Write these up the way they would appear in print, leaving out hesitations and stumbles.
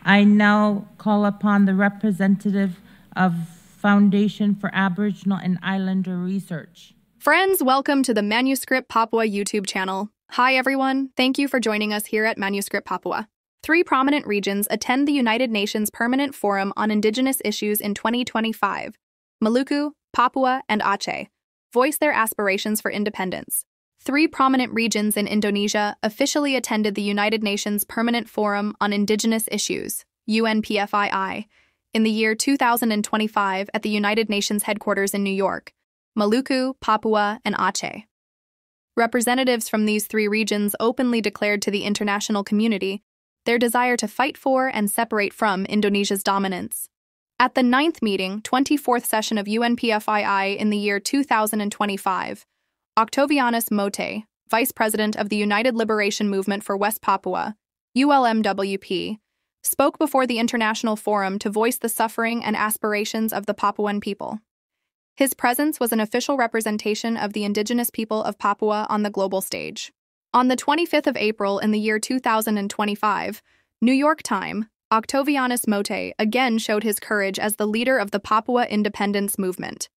I now call upon the representative of Foundation for Aboriginal and Islander Research. Friends, welcome to the Manuskrip Papua YouTube channel. Hi everyone, thank you for joining us here at Manuskrip Papua. 3 prominent regions attend the United Nations Permanent Forum on Indigenous Issues in 2025. Maluku, Papua, and Aceh voice their aspirations for independence. 3 prominent regions in Indonesia officially attended the United Nations Permanent Forum on Indigenous Issues, UNPFII, in the year 2025 at the United Nations headquarters in New York, Maluku, Papua, and Aceh. Representatives from these 3 regions openly declared to the international community their desire to fight for and separate from Indonesia's dominance. At the 9th meeting, 24th session of UNPFII in the year 2025, Octavianus Mote, Vice President of the United Liberation Movement for West Papua, ULMWP, spoke before the International Forum to voice the suffering and aspirations of the Papuan people. His presence was an official representation of the indigenous people of Papua on the global stage. On the 25th of April in the year 2025, New York Time, Octavianus Mote again showed his courage as the leader of the Papua independence movement.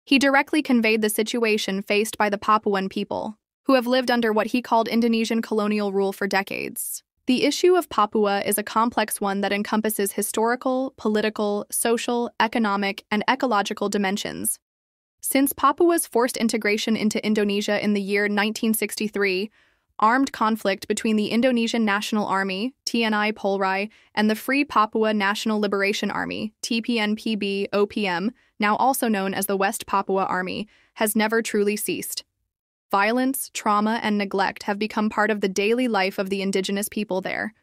He directly conveyed the situation faced by the Papuan people, who have lived under what he called Indonesian colonial rule for decades. The issue of Papua is a complex one that encompasses historical, political, social, economic, and ecological dimensions. Since Papua's forced integration into Indonesia in the year 1963, armed conflict between the Indonesian National Army, TNI Polri, and the Free Papua National Liberation Army, TPNPB-OPM, now also known as the West Papua Army, has never truly ceased. Violence, trauma, and neglect have become part of the daily life of the indigenous people there.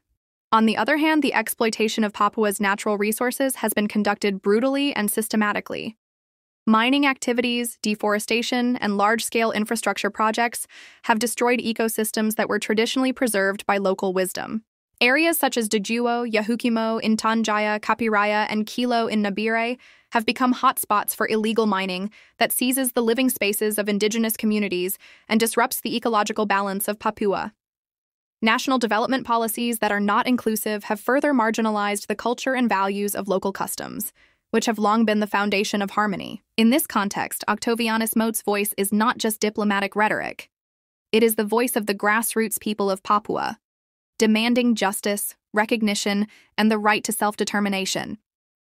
On the other hand, the exploitation of Papua's natural resources has been conducted brutally and systematically. Mining activities, deforestation, and large-scale infrastructure projects have destroyed ecosystems that were traditionally preserved by local wisdom. Areas such as Dajuo, Yahukimo, Intan Jaya, Kapiraya, and Kilo in Nabire have become hotspots for illegal mining that seizes the living spaces of indigenous communities and disrupts the ecological balance of Papua. National development policies that are not inclusive have further marginalized the culture and values of local customs, which have long been the foundation of harmony. In this context, Octavianus Mote's voice is not just diplomatic rhetoric. It is the voice of the grassroots people of Papua, demanding justice, recognition, and the right to self-determination.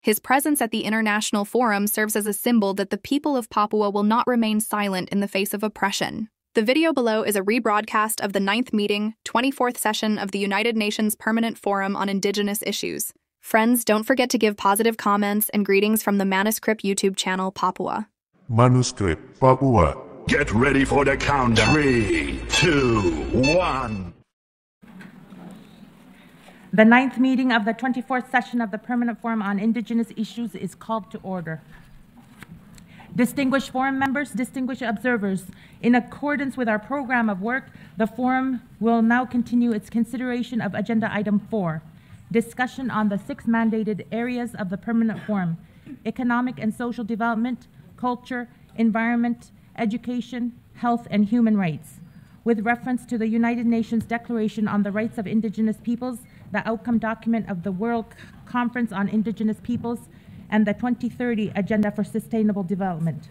His presence at the International Forum serves as a symbol that the people of Papua will not remain silent in the face of oppression. The video below is a rebroadcast of the 9th meeting, 24th session of the United Nations Permanent Forum on Indigenous Issues. Friends, don't forget to give positive comments and greetings from the Manuskrip YouTube channel, Papua. Manuskrip Papua. Get ready for the countdown. 3, 2, 1. The 9th meeting of the 24th session of the Permanent Forum on Indigenous Issues is called to order. Distinguished forum members, distinguished observers, in accordance with our program of work, the forum will now continue its consideration of Agenda Item 4, discussion on the 6 mandated areas of the Permanent Forum: economic and social development, culture, environment, education, health, and human rights. With reference to the United Nations Declaration on the Rights of Indigenous Peoples, the outcome document of the World Conference on Indigenous Peoples, and the 2030 Agenda for Sustainable Development.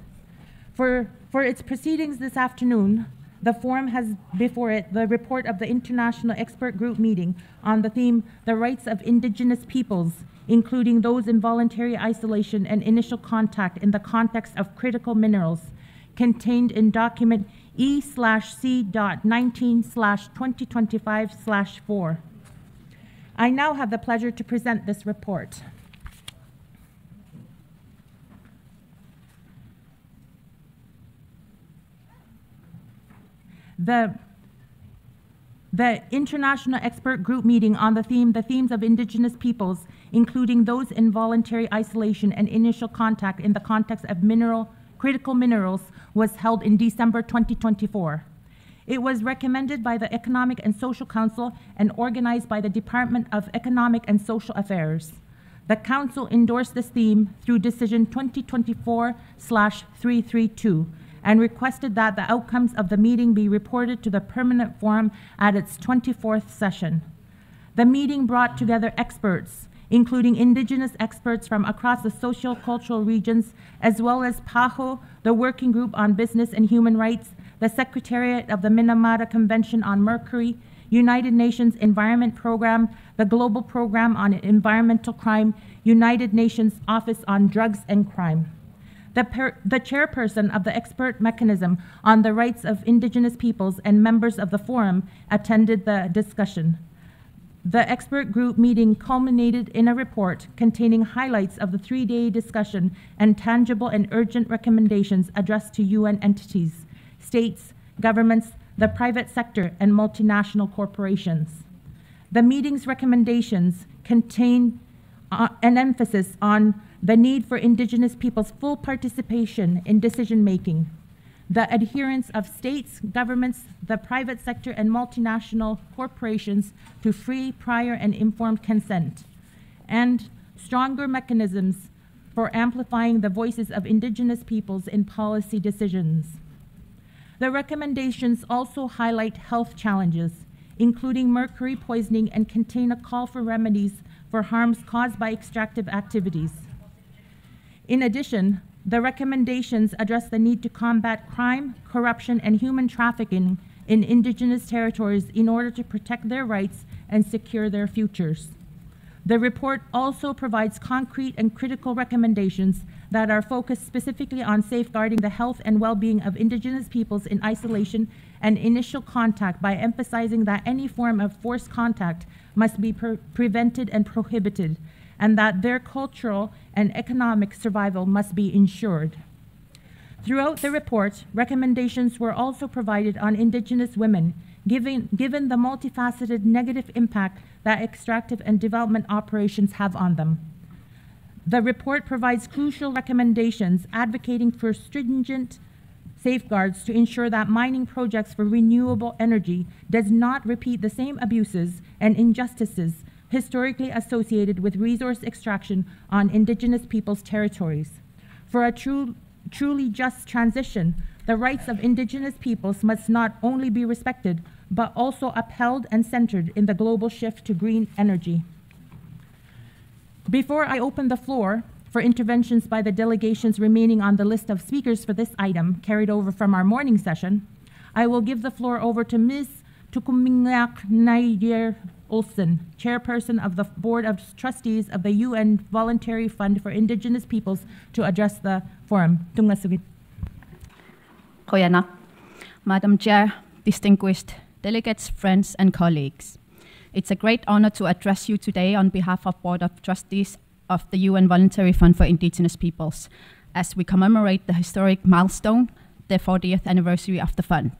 For its proceedings this afternoon, the forum has before it the report of the International Expert Group meeting on the theme, The Rights of Indigenous Peoples, including those in voluntary isolation and initial contact in the context of critical minerals, contained in document E/C.19/2025/4. I now have the pleasure to present this report. The International Expert Group meeting on the themes of Indigenous peoples, including those in voluntary isolation and initial contact in the context of critical minerals, was held in December 2024. It was recommended by the Economic and Social Council and organized by the Department of Economic and Social Affairs. The Council endorsed this theme through Decision 2024/332 and requested that the outcomes of the meeting be reported to the Permanent Forum at its 24th session. The meeting brought together experts, including indigenous experts from across the socio-cultural regions, as well as PAHO, the Working Group on Business and Human Rights, the Secretariat of the Minamata Convention on Mercury, United Nations Environment Program, the Global Program on Environmental Crime, United Nations Office on Drugs and Crime. The chairperson of the expert mechanism on the rights of indigenous peoples and members of the forum attended the discussion. The expert group meeting culminated in a report containing highlights of the 3-day discussion and tangible and urgent recommendations addressed to UN entities, states, governments, the private sector, and multinational corporations. The meeting's recommendations contain an emphasis on the need for indigenous peoples' full participation in decision-making, the adherence of states, governments, the private sector, and multinational corporations to free, prior, and informed consent, and stronger mechanisms for amplifying the voices of indigenous peoples in policy decisions. The recommendations also highlight health challenges, including mercury poisoning, and contain a call for remedies for harms caused by extractive activities. In addition, the recommendations address the need to combat crime, corruption, and human trafficking in indigenous territories in order to protect their rights and secure their futures. The report also provides concrete and critical recommendations that are focused specifically on safeguarding the health and well-being of indigenous peoples in isolation and initial contact by emphasizing that any form of forced contact must be prevented and prohibited, and that their cultural and economic survival must be ensured. Throughout the report, recommendations were also provided on indigenous women, given the multifaceted negative impact that extractive and development operations have on them. The report provides crucial recommendations advocating for stringent safeguards to ensure that mining projects for renewable energy does not repeat the same abuses and injustices historically associated with resource extraction on indigenous peoples' territories. For a truly just transition, the rights of indigenous peoples must not only be respected, but also upheld and centered in the global shift to green energy. Before I open the floor for interventions by the delegations remaining on the list of speakers for this item carried over from our morning session, I will give the floor over to Ms. Tukumingak Nair Olsen, Chairperson of the Board of Trustees of the UN Voluntary Fund for Indigenous Peoples, to address the forum. Tungasugit. Koyanak, Madam Chair, distinguished delegates, friends, and colleagues. It's a great honor to address you today on behalf of Board of Trustees of the UN Voluntary Fund for Indigenous Peoples as we commemorate the historic milestone, the 40th anniversary of the fund.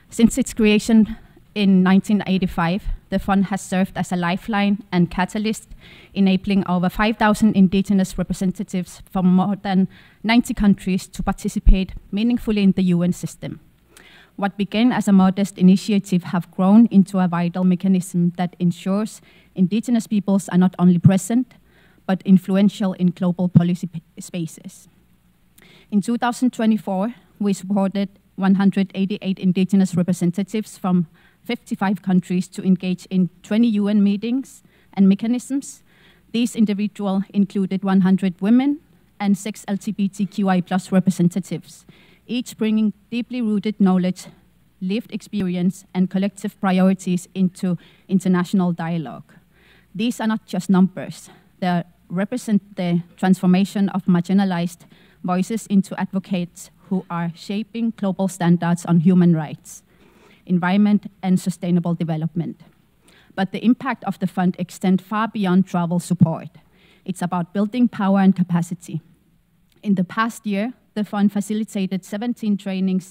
Since its creation in 1985, the fund has served as a lifeline and catalyst, enabling over 5,000 indigenous representatives from more than 90 countries to participate meaningfully in the UN system. What began as a modest initiative have grown into a vital mechanism that ensures indigenous peoples are not only present, but influential in global policy spaces. In 2024, we supported 188 indigenous representatives from 55 countries to engage in 20 UN meetings and mechanisms. These individuals included 100 women and 6 LGBTQI+ representatives, each bringing deeply rooted knowledge, lived experience, and collective priorities into international dialogue. These are not just numbers. They represent the transformation of marginalized voices into advocates who are shaping global standards on human rights, environment, and sustainable development. But the impact of the fund extends far beyond travel support. It's about building power and capacity. In the past year, the fund facilitated 17 training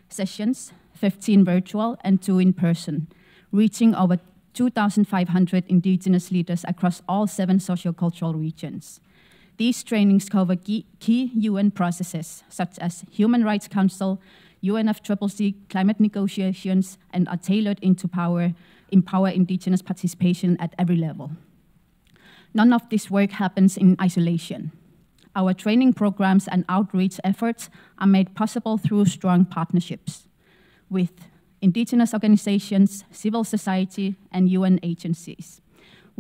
sessions, 15 virtual and 2 in person, reaching over 2,500 indigenous leaders across all 7 sociocultural regions. These trainings cover key UN processes, such as Human Rights Council, UNFCCC climate negotiations, and are tailored to empower indigenous participation at every level. None of this work happens in isolation. Our training programs and outreach efforts are made possible through strong partnerships with indigenous organizations, civil society, and UN agencies.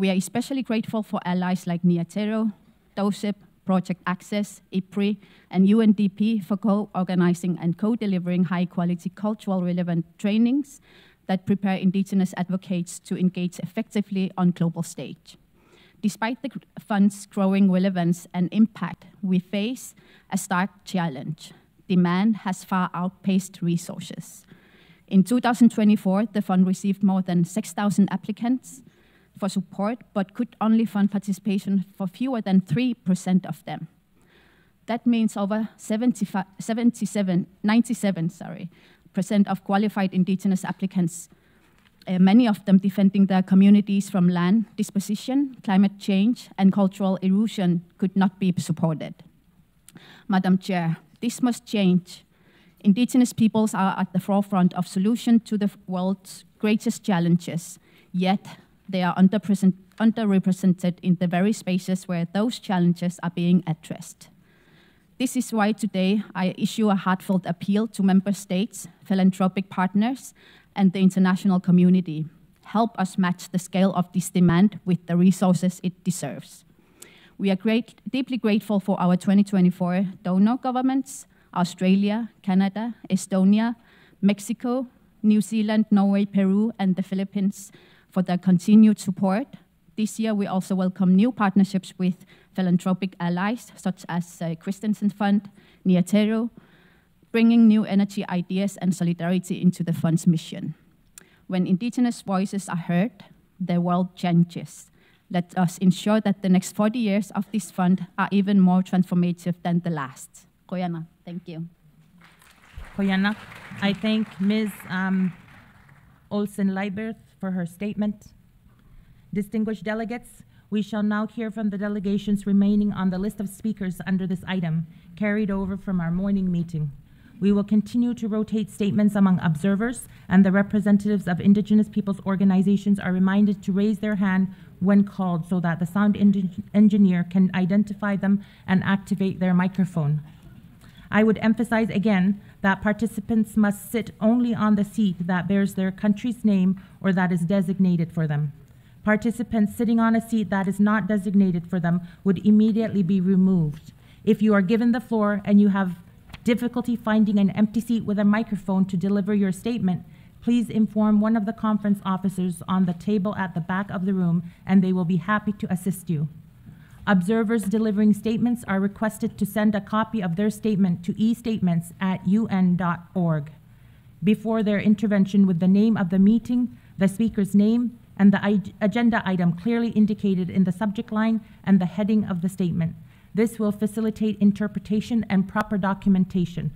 We are especially grateful for allies like Niatero, DOSIP, Project Access, IPRI, and UNDP for co-organizing and co-delivering high-quality cultural relevant trainings that prepare Indigenous advocates to engage effectively on global stage. Despite the fund's growing relevance and impact, we face a stark challenge. Demand has far outpaced resources. In 2024, the fund received more than 6,000 applicants for support, but could only fund participation for fewer than 3% of them. That means over 97% of qualified Indigenous applicants, many of them defending their communities from land disposition, climate change, and cultural erosion, could not be supported. Madam Chair, this must change. Indigenous peoples are at the forefront of solutions to the world's greatest challenges, yet they are underrepresented in the very spaces where those challenges are being addressed. This is why today I issue a heartfelt appeal to member states, philanthropic partners, and the international community. Help us match the scale of this demand with the resources it deserves. We are deeply grateful for our 2024 donor governments, Australia, Canada, Estonia, Mexico, New Zealand, Norway, Peru, and the Philippines for their continued support. This year, we also welcome new partnerships with philanthropic allies, such as Christensen Fund, Niatero, bringing new energy ideas and solidarity into the fund's mission. When Indigenous voices are heard, the world changes. Let us ensure that the next 40 years of this fund are even more transformative than the last. Koyana, thank you. Koyana, I thank Ms. Olsen-Leiberth for her statement. Distinguished delegates, we shall now hear from the delegations remaining on the list of speakers under this item, carried over from our morning meeting. We will continue to rotate statements among observers, and the representatives of Indigenous peoples' organizations are reminded to raise their hand when called so that the sound engineer can identify them and activate their microphone. I would emphasize again that participants must sit only on the seat that bears their country's name or that is designated for them. Participants sitting on a seat that is not designated for them would immediately be removed. If you are given the floor and you have difficulty finding an empty seat with a microphone to deliver your statement, please inform one of the conference officers on the table at the back of the room, and they will be happy to assist you. Observers delivering statements are requested to send a copy of their statement to estatements@un.org before their intervention with the name of the meeting, the speaker's name, and the agenda item clearly indicated in the subject line and the heading of the statement. This will facilitate interpretation and proper documentation.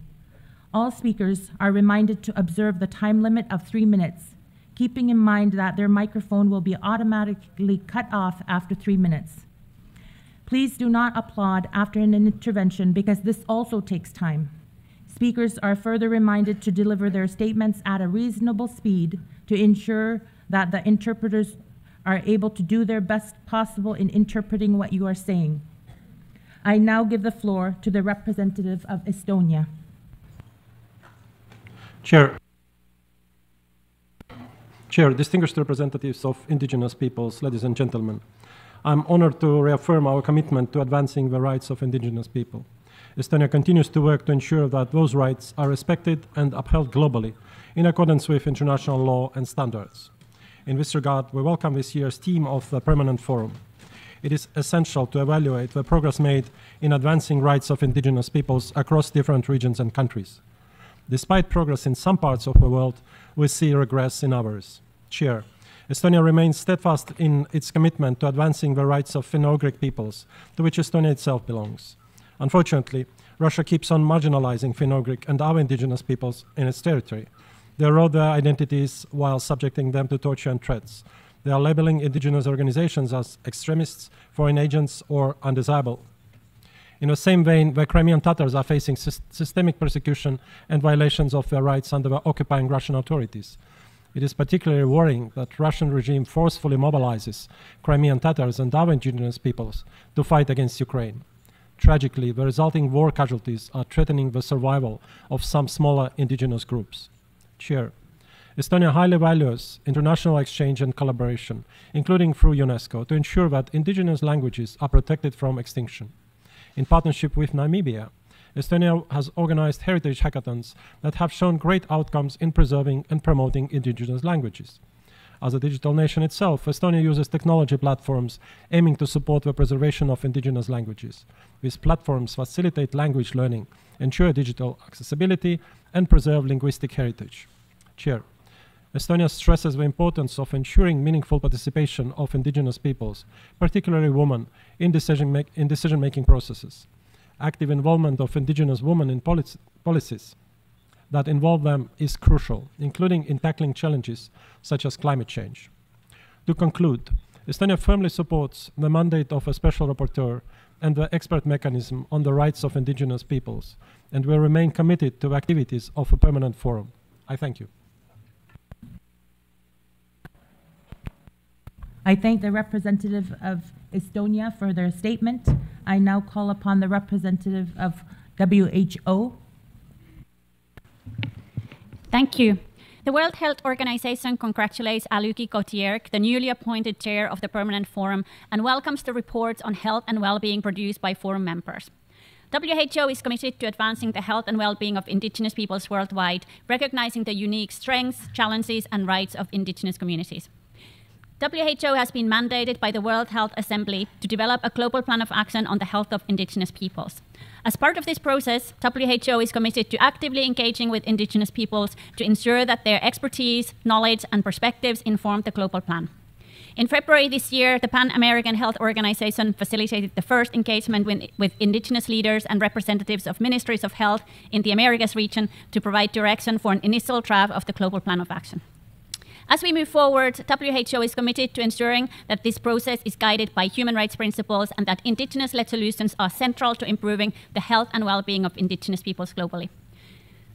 All speakers are reminded to observe the time limit of 3 minutes, keeping in mind that their microphone will be automatically cut off after 3 minutes. Please do not applaud after an intervention because this also takes time. Speakers are further reminded to deliver their statements at a reasonable speed to ensure that the interpreters are able to do their best possible in interpreting what you are saying. I now give the floor to the representative of Estonia. Chair, distinguished representatives of Indigenous peoples, ladies and gentlemen, I'm honored to reaffirm our commitment to advancing the rights of Indigenous people. Estonia continues to work to ensure that those rights are respected and upheld globally in accordance with international law and standards. In this regard, we welcome this year's theme of the Permanent Forum. It is essential to evaluate the progress made in advancing rights of Indigenous peoples across different regions and countries. Despite progress in some parts of the world, we see regress in others. Chair, Estonia remains steadfast in its commitment to advancing the rights of Finno-Ugric peoples, to which Estonia itself belongs. Unfortunately, Russia keeps on marginalizing Finno-Ugric and other Indigenous peoples in its territory. They erode their identities while subjecting them to torture and threats. They are labeling Indigenous organizations as extremists, foreign agents, or undesirable. In the same vein, the Crimean Tatars are facing systemic persecution and violations of their rights under the occupying Russian authorities. It is particularly worrying that the Russian regime forcefully mobilizes Crimean Tatars and other Indigenous peoples to fight against Ukraine. Tragically, the resulting war casualties are threatening the survival of some smaller Indigenous groups. Chair, Estonia highly values international exchange and collaboration, including through UNESCO, to ensure that indigenous languages are protected from extinction. In partnership with Namibia, Estonia has organized heritage hackathons that have shown great outcomes in preserving and promoting indigenous languages. As a digital nation itself, Estonia uses technology platforms aiming to support the preservation of indigenous languages. These platforms facilitate language learning, ensure digital accessibility, and preserve linguistic heritage. Chair, Estonia stresses the importance of ensuring meaningful participation of indigenous peoples, particularly women, in decision-making processes. Active involvement of indigenous women in policies that involve them is crucial, including in tackling challenges such as climate change. To conclude, Estonia firmly supports the mandate of a special rapporteur and the expert mechanism on the rights of indigenous peoples, and will remain committed to the activities of a permanent forum. I thank you. I thank the representative of Estonia for their statement. I now call upon the representative of WHO. Thank you. The World Health Organization congratulates Aluki Kotierk, the newly appointed chair of the Permanent Forum, and welcomes the reports on health and well-being produced by forum members. WHO is committed to advancing the health and well-being of indigenous peoples worldwide, recognizing the unique strengths, challenges, and rights of indigenous communities. WHO has been mandated by the World Health Assembly to develop a global plan of action on the health of indigenous peoples. As part of this process, WHO is committed to actively engaging with indigenous peoples to ensure that their expertise, knowledge, and perspectives inform the global plan. In February this year, the Pan-American Health Organization facilitated the first engagement with indigenous leaders and representatives of ministries of health in the Americas region to provide direction for an initial draft of the global plan of action. As we move forward, WHO is committed to ensuring that this process is guided by human rights principles and that indigenous-led solutions are central to improving the health and well-being of indigenous peoples globally.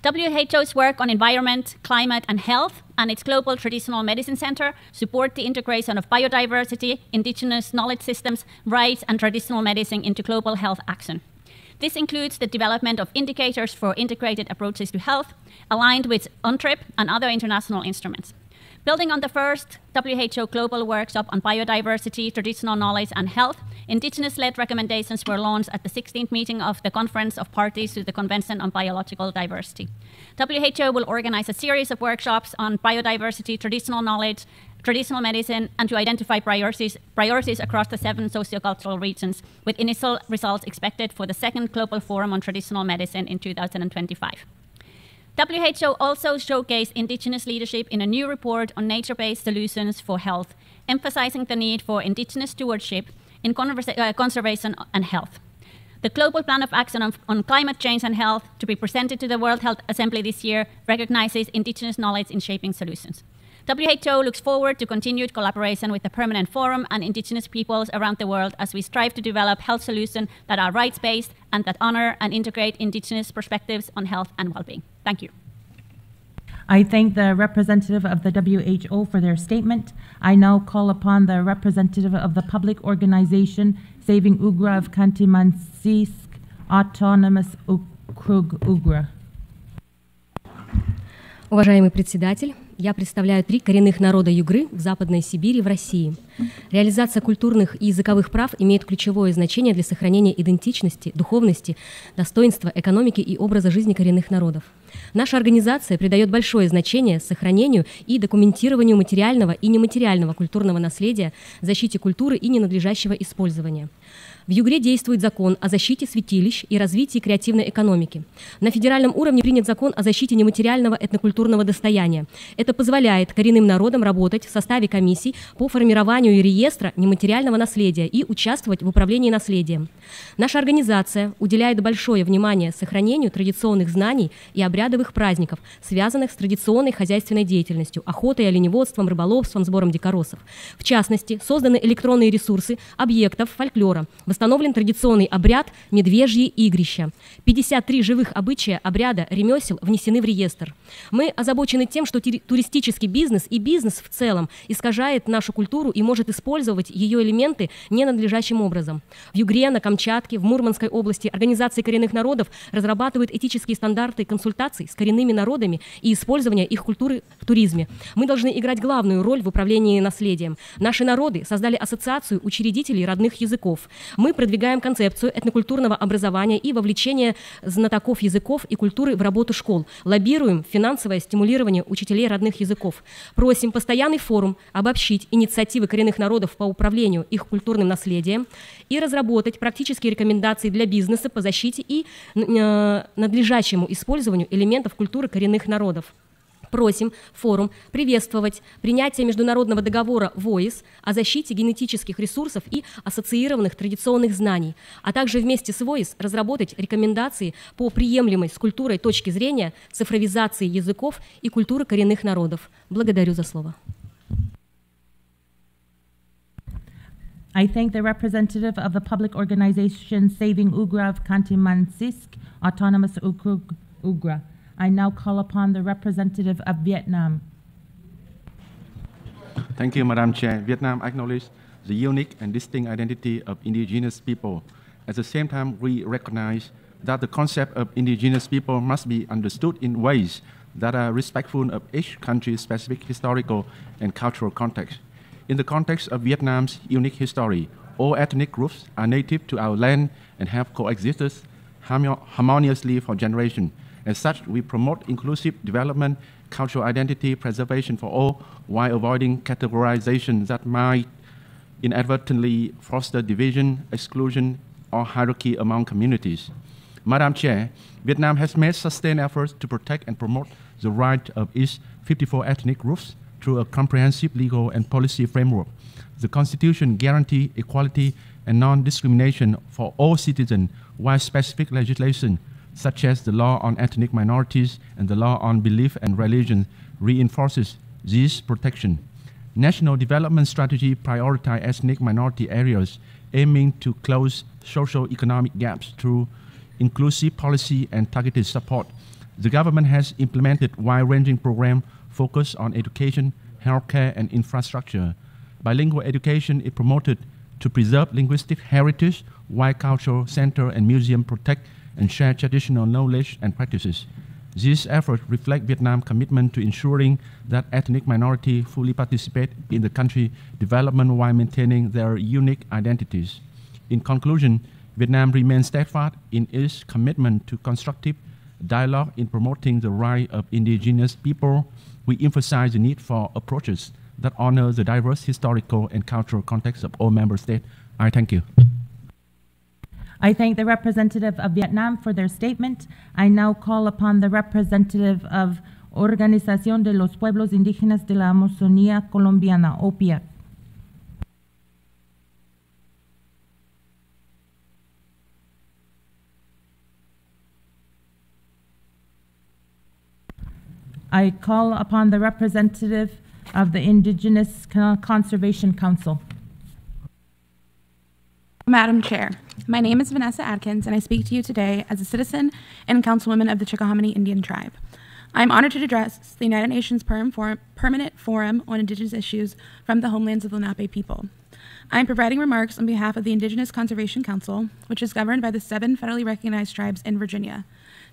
WHO's work on environment, climate, and health and its Global Traditional Medicine Center support the integration of biodiversity, indigenous knowledge systems, rights, and traditional medicine into global health action. This includes the development of indicators for integrated approaches to health, aligned with UNTRIP and other international instruments. Building on the first WHO Global Workshop on Biodiversity, Traditional Knowledge and Health, indigenous-led recommendations were launched at the 16th meeting of the Conference of Parties to the Convention on Biological Diversity. WHO will organize a series of workshops on biodiversity, traditional knowledge, traditional medicine, and to identify priorities across the 7 sociocultural regions, with initial results expected for the second Global Forum on Traditional Medicine in 2025. WHO also showcased indigenous leadership in a new report on nature-based solutions for health, emphasizing the need for indigenous stewardship in conservation and health. The Global Plan of Action on Climate Change and Health, to be presented to the World Health Assembly this year, recognizes indigenous knowledge in shaping solutions. WHO looks forward to continued collaboration with the Permanent Forum and indigenous peoples around the world as we strive to develop health solutions that are rights-based and that honor and integrate indigenous perspectives on health and well-being. Thank you. I thank the representative of the WHO for their statement. I now call upon the representative of the public organization Saving Ugra of Khanty-Mansisk Autonomous Okrug Ugra. Уважаемый председатель, я представляю 3 коренных народа Югры в Западной Сибири в России. Реализация культурных и языковых прав имеет ключевое значение для сохранения идентичности, духовности, достоинства, экономики и образа жизни коренных народов. Наша организация придает большое значение сохранению и документированию материального и нематериального культурного наследия, защите культуры и ненадлежащего использования. В Югре действует закон о защите святилищ и развитии креативной экономики. На федеральном уровне принят закон о защите нематериального этнокультурного достояния. Это позволяет коренным народам работать в составе комиссий по формированию реестра нематериального наследия и участвовать в управлении наследием. Наша организация уделяет большое внимание сохранению традиционных знаний и обрядовых праздников, связанных с традиционной хозяйственной деятельностью, охотой, оленеводством, рыболовством, сбором дикоросов. В частности, созданы электронные ресурсы объектов фольклора, восстановлен традиционный обряд «Медвежьи игрища». 53 живых обычая обряда ремесел внесены в реестр. Мы озабочены тем, что туристический бизнес и бизнес в целом искажает нашу культуру и может может использовать ее элементы ненадлежащим образом. В Югре, на Камчатке, в Мурманской области организации коренных народов разрабатывают этические стандарты консультаций с коренными народами и использования их культуры в туризме. Мы должны играть главную роль в управлении наследием. Наши народы создали ассоциацию учредителей родных языков. Мы продвигаем концепцию этнокультурного образования и вовлечения знатоков языков и культуры в работу школ. Лоббируем финансовое стимулирование учителей родных языков. Просим постоянный форум обобщить инициативы коренных народов по управлению их культурным наследием и разработать практические рекомендации для бизнеса по защите и надлежащему использованию элементов культуры коренных народов. Просим форум приветствовать принятие международного договора ВОИС о защите генетических ресурсов и ассоциированных традиционных знаний, а также вместе с ВОИС разработать рекомендации по приемлемой с культурой точки зрения цифровизации языков и культуры коренных народов. Благодарю за слово. I thank the representative of the public organization Saving Ugra of Khanty-Mansisk, Autonomous Ugra. I now call upon the representative of Vietnam. Thank you, Madam Chair. Vietnam acknowledges the unique and distinct identity of indigenous people. At the same time, we recognize that the concept of indigenous people must be understood in ways that are respectful of each country's specific historical and cultural context. In the context of Vietnam's unique history, all ethnic groups are native to our land and have coexisted harmoniously for generations. As such, we promote inclusive development, cultural identity preservation for all, while avoiding categorization that might inadvertently foster division, exclusion, or hierarchy among communities. Madam Chair, Vietnam has made sustained efforts to protect and promote the right of its 54 ethnic groups through a comprehensive legal and policy framework. The Constitution guarantees equality and non-discrimination for all citizens, while specific legislation such as the law on ethnic minorities and the law on belief and religion reinforces this protection. National development strategy prioritize ethnic minority areas, aiming to close socio-economic gaps through inclusive policy and targeted support. The government has implemented wide-ranging programs focused on education, healthcare, and infrastructure. Bilingual education is promoted to preserve linguistic heritage, while cultural center and museum protect and share traditional knowledge and practices. These efforts reflect Vietnam's commitment to ensuring that ethnic minorities fully participate in the country's development while maintaining their unique identities. In conclusion, Vietnam remains steadfast in its commitment to constructive dialogue in promoting the rights of indigenous people. We emphasize the need for approaches that honor the diverse historical and cultural context of all member states. I thank you. I thank the representative of Vietnam for their statement. I now call upon the representative of Organización de los Pueblos Indígenas de la Amazonía Colombiana, OPIA. I call upon the representative of the Indigenous Conservation Council. Madam Chair, my name is Vanessa Adkins, and I speak to you today as a citizen and councilwoman of the Chickahominy Indian Tribe. I am honored to address the United Nations Permanent Forum on Indigenous Issues from the homelands of the Lenape people. I am providing remarks on behalf of the Indigenous Conservation Council, which is governed by the 7 federally recognized tribes in Virginia: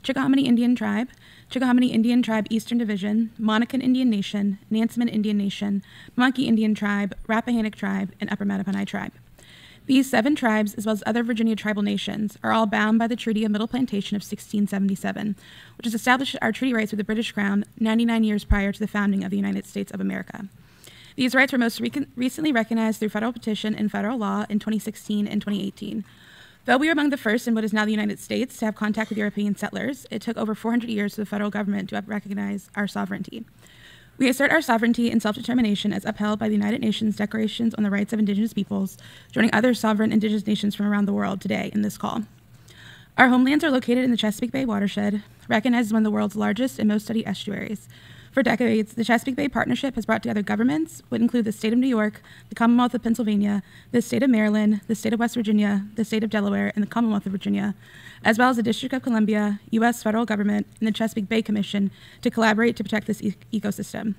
Chickahominy Indian Tribe, Chickahominy Indian Tribe Eastern Division, Monacan Indian Nation, Nansemond Indian Nation, Monkey Indian Tribe, Rappahannock Tribe, and Upper Mattaponi Tribe. These 7 tribes, as well as other Virginia tribal nations, are all bound by the Treaty of Middle Plantation of 1677, which has established our treaty rights with the British Crown 99 years prior to the founding of the United States of America. These rights were most recently recognized through federal petition and federal law in 2016 and 2018. Though we were among the first in what is now the United States to have contact with European settlers, it took over 400 years for the federal government to recognize our sovereignty. We assert our sovereignty and self-determination as upheld by the United Nations Declarations on the Rights of Indigenous Peoples, joining other sovereign indigenous nations from around the world today in this call. Our homelands are located in the Chesapeake Bay watershed, recognized as one of the world's largest and most studied estuaries. For decades, the Chesapeake Bay Partnership has brought together governments, would include the state of New York, the Commonwealth of Pennsylvania, the state of Maryland, the state of West Virginia, the state of Delaware, and the Commonwealth of Virginia, as well as the District of Columbia, U.S. federal government, and the Chesapeake Bay Commission to collaborate to protect this ecosystem.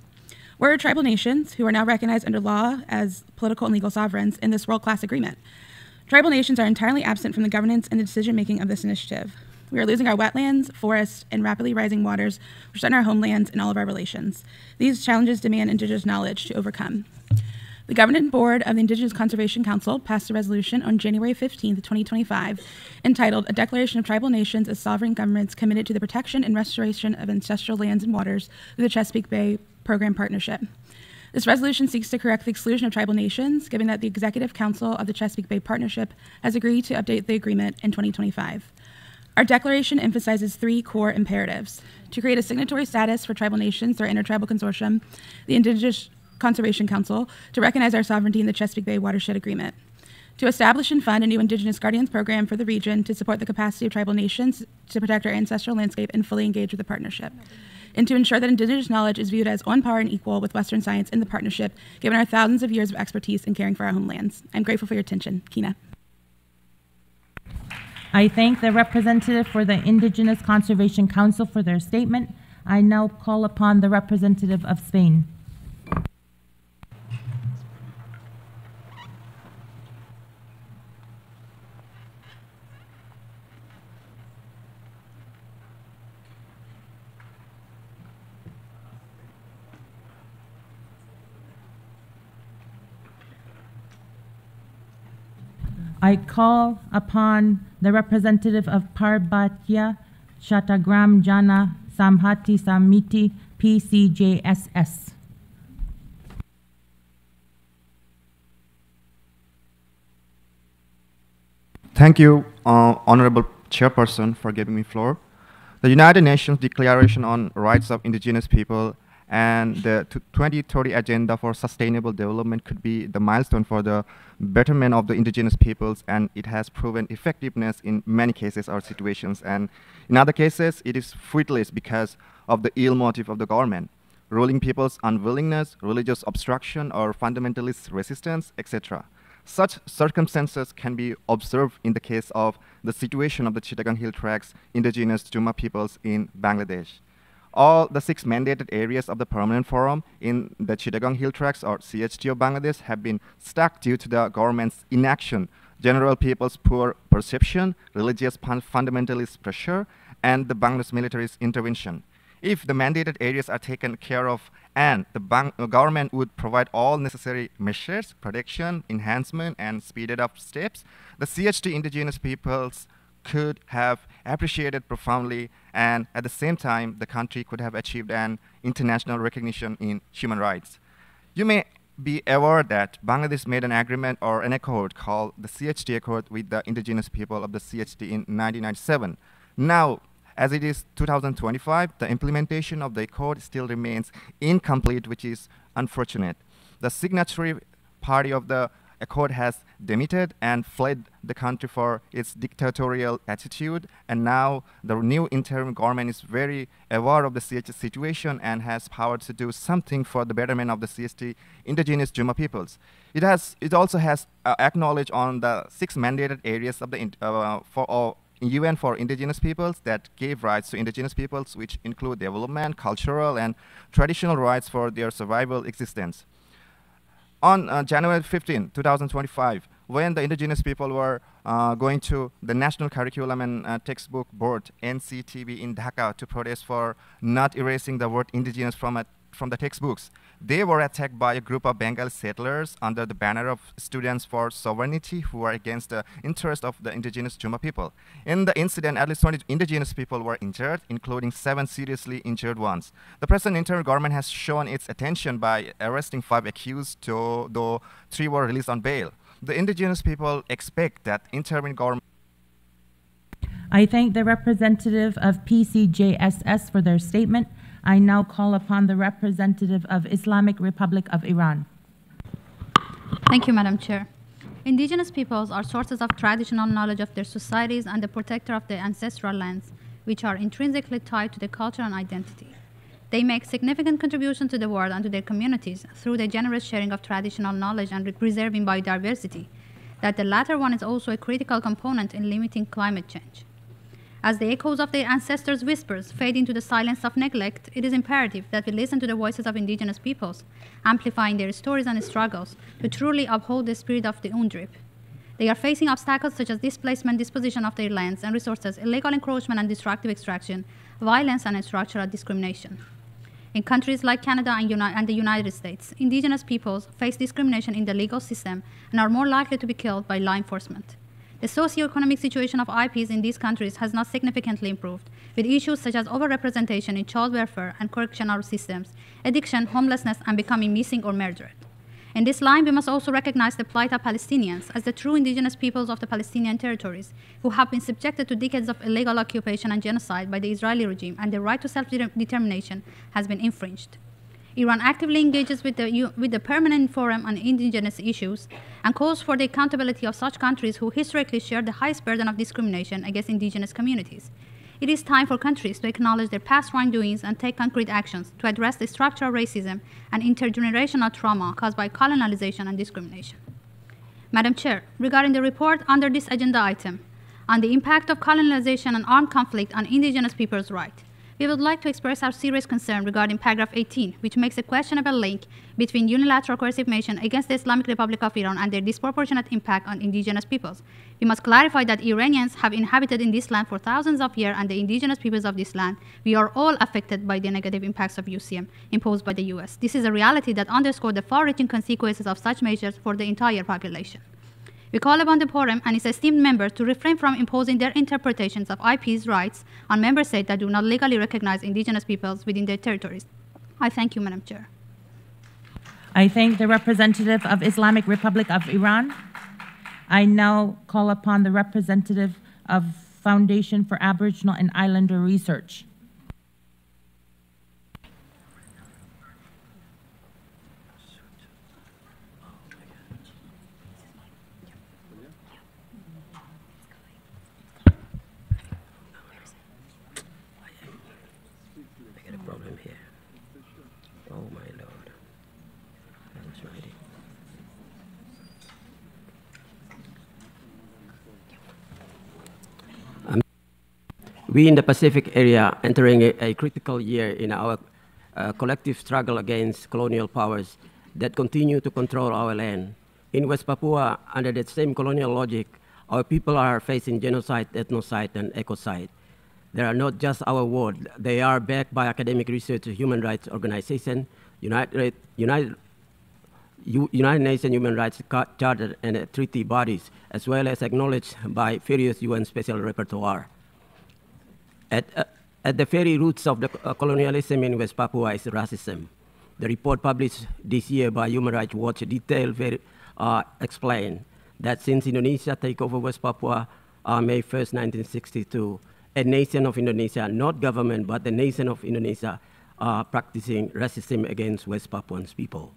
We're tribal nations who are now recognized under law as political and legal sovereigns in this world-class agreement. Tribal nations are entirely absent from the governance and the decision-making of this initiative. We are losing our wetlands, forests, and rapidly rising waters, which threaten our homelands and all of our relations. These challenges demand Indigenous knowledge to overcome. The Governing Board of the Indigenous Conservation Council passed a resolution on January 15, 2025, entitled A Declaration of Tribal Nations as Sovereign Governments Committed to the Protection and Restoration of Ancestral Lands and Waters through the Chesapeake Bay Program Partnership. This resolution seeks to correct the exclusion of tribal nations, given that the Executive Council of the Chesapeake Bay Partnership has agreed to update the agreement in 2025. Our declaration emphasizes three core imperatives: to create a signatory status for tribal nations through our Intertribal Consortium, the Indigenous Conservation Council, to recognize our sovereignty in the Chesapeake Bay Watershed Agreement, to establish and fund a new Indigenous Guardians program for the region to support the capacity of tribal nations to protect our ancestral landscape and fully engage with the partnership, and to ensure that Indigenous knowledge is viewed as on par and equal with Western science in the partnership, given our thousands of years of expertise in caring for our homelands. I'm grateful for your attention. Kina. I thank the representative for the Indigenous Conservation Council for their statement. I now call upon the representative of Spain. I call upon the representative of Parbatya Shatagram Jana Samhati Samiti PCJSS. Thank you, Honorable Chairperson, for giving me floor. The United Nations Declaration on Rights of Indigenous People and the 2030 Agenda for Sustainable Development could be the milestone for the betterment of the indigenous peoples, and it has proven effectiveness in many cases or situations, and in other cases it is fruitless because of the ill motive of the government, ruling people's unwillingness, religious obstruction, or fundamentalist resistance, etc. Such circumstances can be observed in the case of the situation of the Chittagong Hill Tracts indigenous Juma peoples in Bangladesh. All the 6 mandated areas of the Permanent Forum in the Chittagong Hill Tracts, or CHT of Bangladesh, have been stuck due to the government's inaction, general people's poor perception, religious fundamentalist pressure, and the Bangladesh military's intervention. If the mandated areas are taken care of and the government would provide all necessary measures, protection, enhancement, and speeded up steps, the CHT indigenous peoples could have appreciated profoundly, and at the same time, the country could have achieved an international recognition in human rights. You may be aware that Bangladesh made an agreement or an accord called the CHT Accord with the indigenous people of the CHT in 1997. Now, as it is 2025, the implementation of the accord still remains incomplete, which is unfortunate. The signatory party of the accord has demitted and fled the country for its dictatorial attitude, and now the new interim government is very aware of the CHT situation and has power to do something for the betterment of the CHT indigenous Juma peoples. It also has acknowledged on the 6 mandated areas of the UN for indigenous peoples that gave rights to indigenous peoples, which include development, cultural, and traditional rights for their survival existence. On January 15, 2025, when the indigenous people were going to the National Curriculum and Textbook Board, NCTB, in Dhaka to protest for not erasing the word indigenous from the textbooks, they were attacked by a group of Bengali settlers under the banner of Students for Sovereignty, who are against the interest of the indigenous Juma people. In the incident, at least 20 indigenous people were injured, including 7 seriously injured ones. The present interim government has shown its attention by arresting 5 accused, though 3 were released on bail. The indigenous people expect that interim government. I thank the representative of PCJSS for their statement. I now call upon the representative of Islamic Republic of Iran. Thank you, Madam Chair. Indigenous peoples are sources of traditional knowledge of their societies and the protector of their ancestral lands, which are intrinsically tied to their culture and identity. They make significant contributions to the world and to their communities through the generous sharing of traditional knowledge and preserving biodiversity, that the latter one is also a critical component in limiting climate change. As the echoes of their ancestors' whispers fade into the silence of neglect, it is imperative that we listen to the voices of indigenous peoples, amplifying their stories and struggles to truly uphold the spirit of the UNDRIP. They are facing obstacles such as displacement, disposition of their lands and resources, illegal encroachment and destructive extraction, violence and structural discrimination. In countries like Canada and the United States, indigenous peoples face discrimination in the legal system and are more likely to be killed by law enforcement. The socio-economic situation of IPs in these countries has not significantly improved, with issues such as overrepresentation in child welfare and correctional systems, addiction, homelessness, and becoming missing or murdered. In this line, we must also recognize the plight of Palestinians as the true indigenous peoples of the Palestinian territories who have been subjected to decades of illegal occupation and genocide by the Israeli regime, and their right to self-determination has been infringed. Iran actively engages with the Permanent Forum on Indigenous Issues and calls for the accountability of such countries who historically share the highest burden of discrimination against indigenous communities. It is time for countries to acknowledge their past wrongdoings and take concrete actions to address the structural racism and intergenerational trauma caused by colonialization and discrimination. Madam Chair, regarding the report under this agenda item on the impact of colonialization and armed conflict on indigenous people's rights, we would like to express our serious concern regarding paragraph 18, which makes a questionable link between unilateral coercive action against the Islamic Republic of Iran and their disproportionate impact on indigenous peoples. We must clarify that Iranians have inhabited in this land for thousands of years, and the indigenous peoples of this land, we are all affected by the negative impacts of UCM imposed by the US. This is a reality that underscores the far-reaching consequences of such measures for the entire population. We call upon the Forum and its esteemed members to refrain from imposing their interpretations of IP's rights on member states that do not legally recognize indigenous peoples within their territories. I thank you, Madam Chair. I thank the representative of Islamic Republic of Iran. I now call upon the representative of Foundation for Aboriginal and Islander Research. We in the Pacific area entering a critical year in our collective struggle against colonial powers that continue to control our land. In West Papua, under that same colonial logic, our people are facing genocide, ethnocide, and ecocide. They are not just our words, they are backed by academic research, human rights organization, United Nations Human Rights Charter and treaty bodies, as well as acknowledged by various UN Special Rapporteur. At the very roots of the colonialism in West Papua is racism. The report published this year by Human Rights Watch explain that since Indonesia take over West Papua May 1st, 1962, a nation of Indonesia, not government, but the nation of Indonesia, practicing racism against West Papuans people.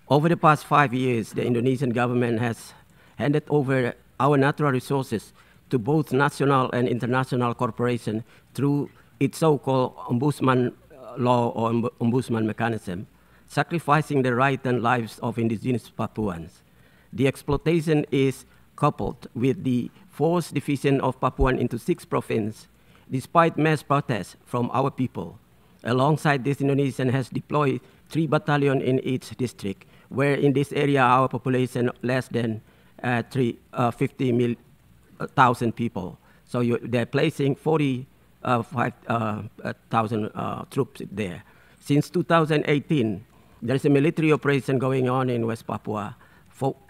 Over the past 5 years, the Indonesian government has handed over our natural resources to both national and international corporations through its so-called ombudsman law or ombudsman mechanism, sacrificing the rights and lives of indigenous Papuans. The exploitation is coupled with the forced division of Papuan into 6 provinces, despite mass protests from our people. Alongside this, Indonesia has deployed 3 battalions in each district, where in this area our population less than 50,000 people. So they're placing 45,000 troops there. Since 2018, there's a military operation going on in West Papua.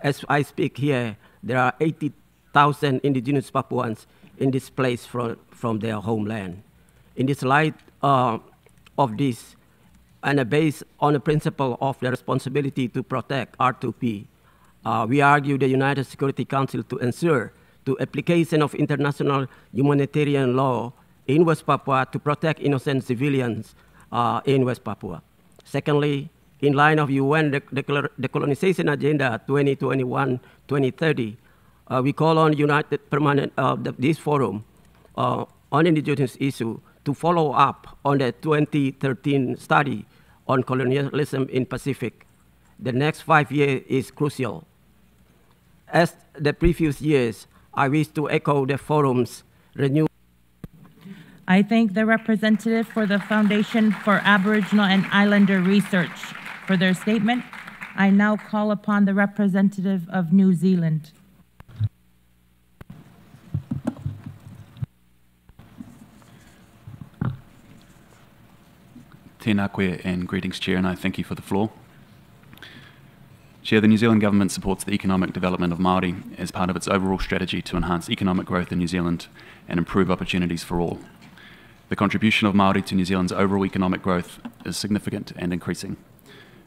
As I speak here, there are 80,000 indigenous Papuans in this place from their homeland. In this light of this, and based on the principle of the responsibility to protect R2P, we argue the United Security Council to ensure the application of international humanitarian law in West Papua to protect innocent civilians in West Papua. Secondly, in line of UN Decolonization Agenda 2021-2030, we call on United Permanent this forum on indigenous issue to follow up on the 2013 study on colonialism in Pacific. The next 5 years is crucial. As the previous years, I wish to echo the forum's renewed I thank the representative for the Foundation for Aboriginal and Islander Research for their statement. I now call upon the representative of New Zealand. Tēnā koe and greetings, Chair, and I thank you for the floor. Chair, the New Zealand Government supports the economic development of Māori as part of its overall strategy to enhance economic growth in New Zealand and improve opportunities for all. The contribution of Māori to New Zealand's overall economic growth is significant and increasing.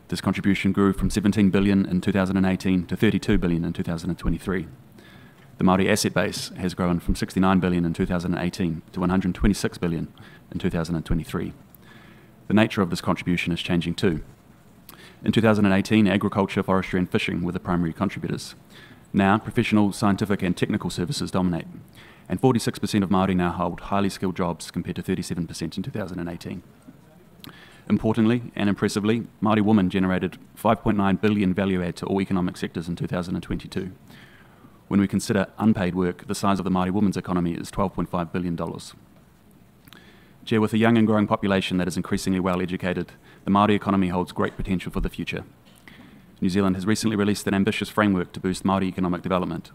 This contribution grew from 17 billion in 2018 to 32 billion in 2023. The Māori asset base has grown from 69 billion in 2018 to 126 billion in 2023. The nature of this contribution is changing too. In 2018, agriculture, forestry and fishing were the primary contributors. Now, professional, scientific and technical services dominate, and 46% of Māori now hold highly skilled jobs compared to 37% in 2018. Importantly and impressively, Māori women generated 5.9 billion value add to all economic sectors in 2022. When we consider unpaid work, the size of the Māori women's economy is $12.5 billion. Chair, with a young and growing population that is increasingly well educated, the Māori economy holds great potential for the future. New Zealand has recently released an ambitious framework to boost Māori economic development.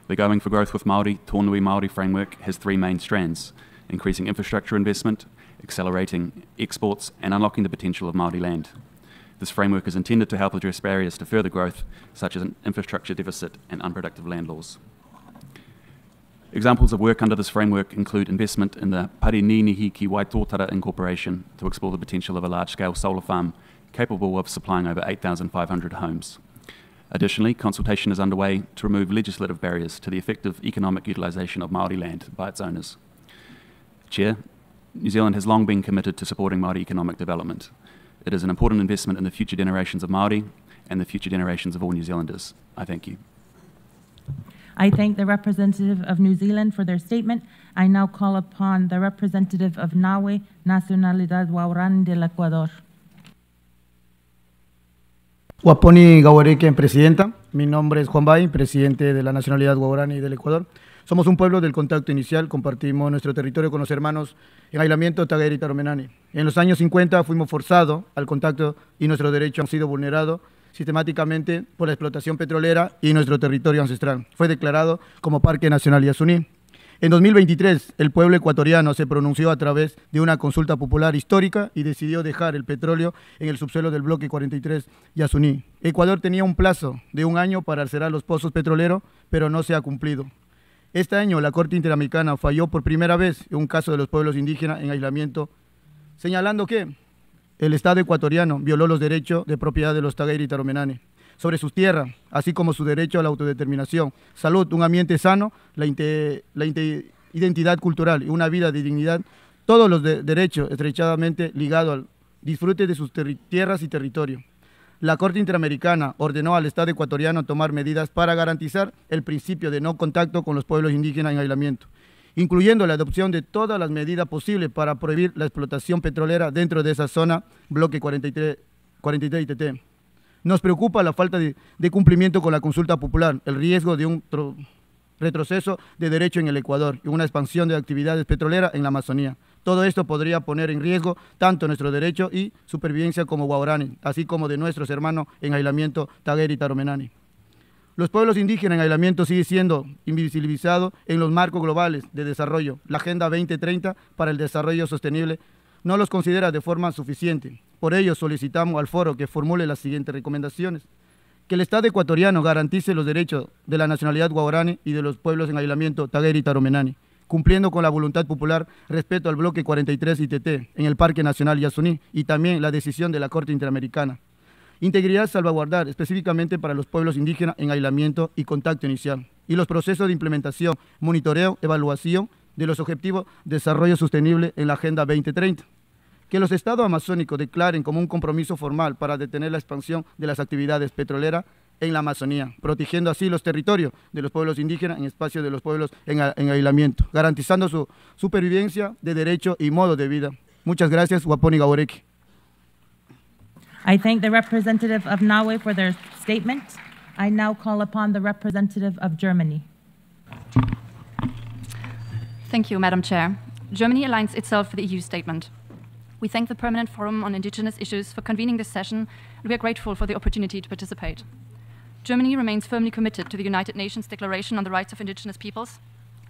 The Going for Growth with Māori, Tōnui Māori framework has three main strands: increasing infrastructure investment, accelerating exports, and unlocking the potential of Māori land. This framework is intended to help address barriers to further growth, such as an infrastructure deficit and unproductive land laws. Examples of work under this framework include investment in the Parininihi ki Waitotara Incorporation to explore the potential of a large-scale solar farm capable of supplying over 8,500 homes. Additionally, consultation is underway to remove legislative barriers to the effective economic utilisation of Māori land by its owners. Chair, New Zealand has long been committed to supporting Māori economic development. It is an important investment in the future generations of Māori and the future generations of all New Zealanders. I thank you. I thank the representative of New Zealand for their statement. I now call upon the representative of Naue, Nacionalidad Guaraní del Ecuador. Waponi Gawareken, presidenta. Mi nombre es Juan Bay, presidente de la Nacionalidad Guaraní del Ecuador. Somos un pueblo del contacto inicial, compartimos nuestro territorio con los hermanos en aislamiento Tarik y Taromenani. En los años 50 fuimos forzados al contacto y nuestros derechos han sido vulnerados sistemáticamente por la explotación petrolera y nuestro territorio ancestral. Fue declarado como Parque Nacional Yasuní. En 2023, el pueblo ecuatoriano se pronunció a través de una consulta popular histórica y decidió dejar el petróleo en el subsuelo del bloque 43 Yasuní. Ecuador tenía un plazo de 1 año para cerrar los pozos petroleros, pero no se ha cumplido. Este año, la Corte Interamericana falló por primera vez en un caso de los pueblos indígenas en aislamiento, señalando que el Estado ecuatoriano violó los derechos de propiedad de los Tarik y Taromenani sobre sus tierras, así como su derecho a la autodeterminación, salud, un ambiente sano, la identidad cultural y una vida de dignidad, todos los derechos estrechamente ligados al disfrute de sus tierras y territorios. La Corte Interamericana ordenó al Estado ecuatoriano tomar medidas para garantizar el principio de no contacto con los pueblos indígenas en aislamiento, incluyendo la adopción de todas las medidas posibles para prohibir la explotación petrolera dentro de esa zona, bloque 43 ITT. Nos preocupa la falta de cumplimiento con la consulta popular, el riesgo de un retroceso de derecho en el Ecuador y una expansión de actividades petroleras en la Amazonía. Todo esto podría poner en riesgo tanto nuestro derecho y supervivencia como guaraní, así como de nuestros hermanos en aislamiento Tarik y Taromenani. Los pueblos indígenas en aislamiento siguen siendo invisibilizados en los marcos globales de desarrollo. La Agenda 2030 para el Desarrollo Sostenible no los considera de forma suficiente. Por ello solicitamos al foro que formule las siguientes recomendaciones: que el Estado ecuatoriano garantice los derechos de la nacionalidad guaraní y de los pueblos en aislamiento Tarik y Taromenani, cumpliendo con la voluntad popular respecto al bloque 43 ITT en el Parque Nacional Yasuní y también la decisión de la Corte Interamericana. Integridad salvaguardar específicamente para los pueblos indígenas en aislamiento y contacto inicial, y los procesos de implementación, monitoreo, evaluación de los objetivos de desarrollo sostenible en la Agenda 2030. Que los estados amazónicos declaren como un compromiso formal para detener la expansión de las actividades petroleras en la Amazonía, protegiendo así los territorios de los pueblos indígenas en espacio de los pueblos en aislamiento, garantizando su supervivencia de derecho y modo de vida. Muchas gracias, Waponi Gawareki. I thank the representative of Naue for their statement. I now call upon the representative of Germany. Thank you, Madam Chair. Germany aligns itself with the EU statement. We thank the Permanent Forum on Indigenous Issues for convening this session, and we are grateful for the opportunity to participate. Germany remains firmly committed to the United Nations Declaration on the Rights of Indigenous Peoples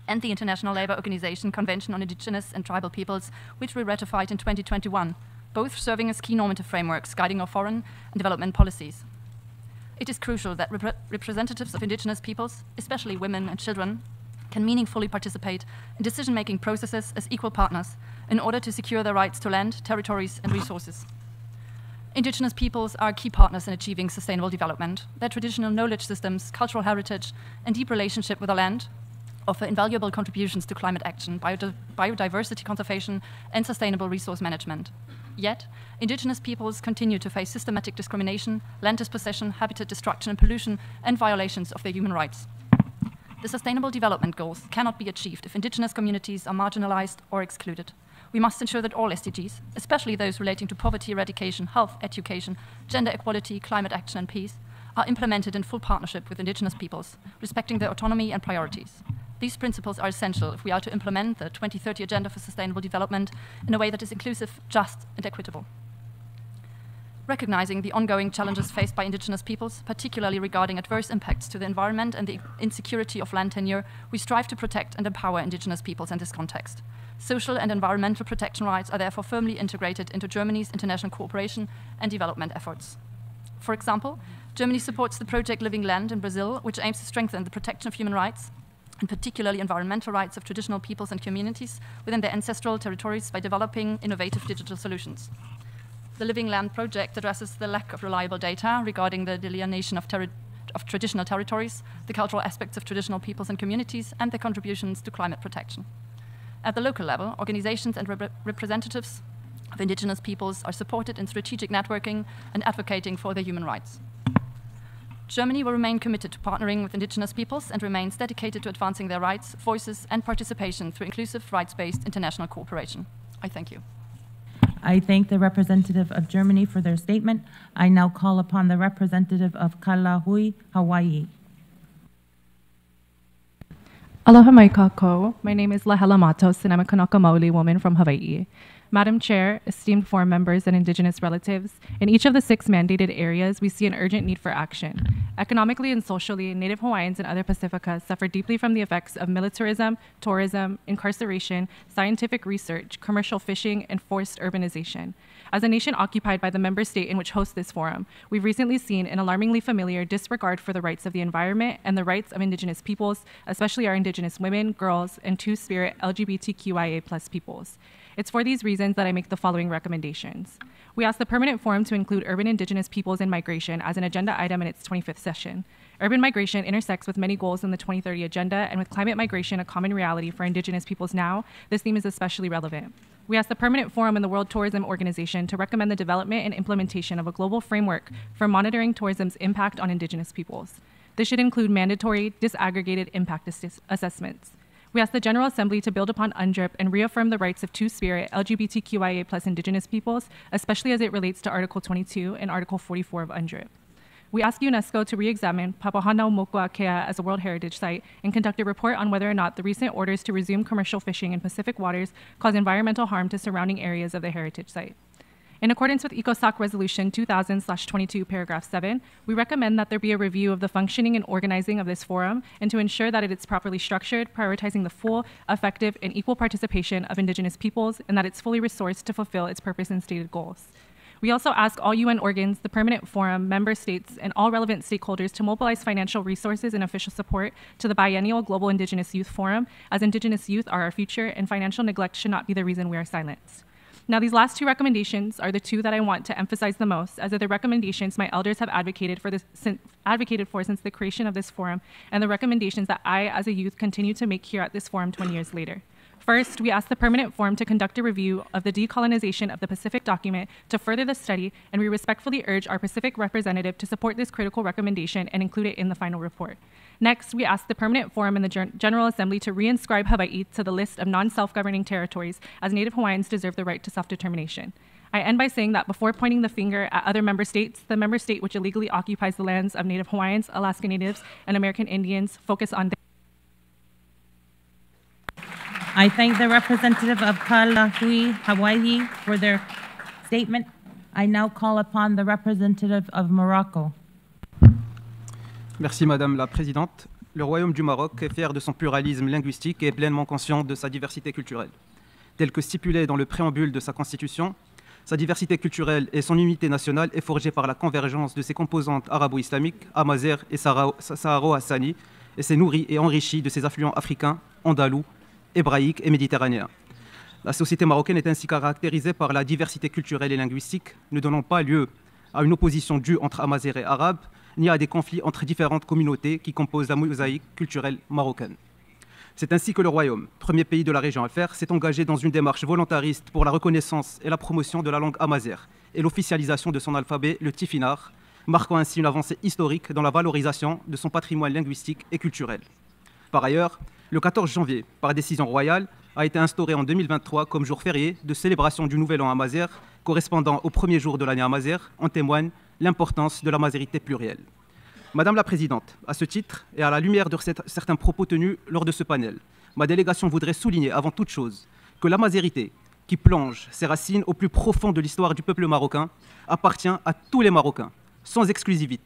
and the International Labour Organization Convention on Indigenous and Tribal Peoples, which we ratified in 2021, both serving as key normative frameworks guiding our foreign and development policies. It is crucial that representatives of indigenous peoples, especially women and children, can meaningfully participate in decision-making processes as equal partners in order to secure their rights to land, territories, and resources. Indigenous peoples are key partners in achieving sustainable development. Their traditional knowledge systems, cultural heritage, and deep relationship with the land offer invaluable contributions to climate action, biodiversity conservation, and sustainable resource management. Yet, indigenous peoples continue to face systematic discrimination, land dispossession, habitat destruction and pollution, and violations of their human rights. The Sustainable Development Goals cannot be achieved if indigenous communities are marginalized or excluded. We must ensure that all SDGs, especially those relating to poverty eradication, health, education, gender equality, climate action, and peace, are implemented in full partnership with indigenous peoples, respecting their autonomy and priorities. These principles are essential if we are to implement the 2030 Agenda for Sustainable Development in a way that is inclusive, just, and equitable. Recognizing the ongoing challenges faced by indigenous peoples, particularly regarding adverse impacts to the environment and the insecurity of land tenure, we strive to protect and empower indigenous peoples in this context. Social and environmental protection rights are therefore firmly integrated into Germany's international cooperation and development efforts. For example, Germany supports the project Living Land in Brazil, which aims to strengthen the protection of human rights, and particularly environmental rights of traditional peoples and communities within their ancestral territories by developing innovative digital solutions. The Living Land project addresses the lack of reliable data regarding the delineation of traditional territories, the cultural aspects of traditional peoples and communities, and their contributions to climate protection. At the local level, organizations and representatives of indigenous peoples are supported in strategic networking and advocating for their human rights. Germany will remain committed to partnering with indigenous peoples and remains dedicated to advancing their rights, voices, and participation through inclusive, rights-based international cooperation. I thank you. I thank the representative of Germany for their statement. I now call upon the representative of Kalahui, Hawaii. Aloha mai kako. My name is Lahela Matos, and I'm a Kanaka Maoli woman from Hawaii. Madam Chair, esteemed forum members, and Indigenous relatives, in each of the 6 mandated areas, we see an urgent need for action. Economically and socially, Native Hawaiians and other Pacificas suffer deeply from the effects of militarism, tourism, incarceration, scientific research, commercial fishing, and forced urbanization. As a nation occupied by the member state in which hosts this forum, we've recently seen an alarmingly familiar disregard for the rights of the environment and the rights of Indigenous peoples, especially our Indigenous women, girls, and Two-Spirit LGBTQIA+ peoples. It's for these reasons that I make the following recommendations. We ask the Permanent Forum to include urban Indigenous peoples in migration as an agenda item in its 25th session. Urban migration intersects with many goals in the 2030 Agenda, and with climate migration a common reality for Indigenous peoples now, this theme is especially relevant. We ask the Permanent Forum and the World Tourism Organization to recommend the development and implementation of a global framework for monitoring tourism's impact on Indigenous peoples. This should include mandatory, disaggregated impact assessments. We ask the General Assembly to build upon UNDRIP and reaffirm the rights of Two-Spirit LGBTQIA+ Indigenous peoples, especially as it relates to Article 22 and Article 44 of UNDRIP. We ask UNESCO to re-examine Papahanaumokuakea as a World Heritage Site and conduct a report on whether or not the recent orders to resume commercial fishing in Pacific waters cause environmental harm to surrounding areas of the heritage site. In accordance with ECOSOC Resolution 2000/22, paragraph 7, we recommend that there be a review of the functioning and organizing of this forum and to ensure that it is properly structured, prioritizing the full, effective, and equal participation of Indigenous peoples, and that it's fully resourced to fulfill its purpose and stated goals. We also ask all UN organs, the Permanent Forum, member states, and all relevant stakeholders to mobilize financial resources and official support to the biennial Global Indigenous Youth Forum, as Indigenous youth are our future, and financial neglect should not be the reason we are silenced. Now, these last 2 recommendations are the 2 that I want to emphasize the most, as are the recommendations my elders have advocated for since the creation of this forum, and the recommendations that I, as a youth, continue to make here at this forum 20 years later. First, we ask the Permanent Forum to conduct a review of the decolonization of the Pacific document to further the study, and we respectfully urge our Pacific representative to support this critical recommendation and include it in the final report. Next, we ask the Permanent Forum and the General Assembly to reinscribe Hawaii to the list of non-self-governing territories, as Native Hawaiians deserve the right to self-determination. I end by saying that before pointing the finger at other member states, the member state which illegally occupies the lands of Native Hawaiians, Alaska Natives, and American Indians focus on I thank the representative of Kalahui, Hawaii, for their statement. I now call upon the representative of Morocco. Merci Madame la Présidente. Le Royaume du Maroc est fier de son pluralisme linguistique et est pleinement conscient de sa diversité culturelle. Tel que stipulé dans le préambule de sa constitution, sa diversité culturelle et son unité nationale est forgée par la convergence de ses composantes arabo-islamiques, amazighes et saharo-hassani, et s'est nourrie et enrichie de ses affluents africains, andalous, hébraïques et méditerranéens. La société marocaine est ainsi caractérisée par la diversité culturelle et linguistique, ne donnant pas lieu à une opposition due entre amazighes et arabes, ni à des conflits entre différentes communautés qui composent la mosaïque culturelle marocaine. C'est ainsi que le Royaume, premier pays de la région à le faire, s'est engagé dans une démarche volontariste pour la reconnaissance et la promotion de la langue amazigh et l'officialisation de son alphabet, le tifinagh, marquant ainsi une avancée historique dans la valorisation de son patrimoine linguistique et culturel. Par ailleurs, le 14 janvier, par décision royale, a été instauré en 2023 comme jour férié de célébration du Nouvel An amazigh, correspondant au premier jour de l'année amazigh, en témoigne l'importance de la mazérité plurielle. Madame la Présidente, à ce titre, et à la lumière de certains propos tenus lors de ce panel, ma délégation voudrait souligner avant toute chose que la mazérité, qui plonge ses racines au plus profond de l'histoire du peuple marocain, appartient à tous les Marocains, sans exclusivité,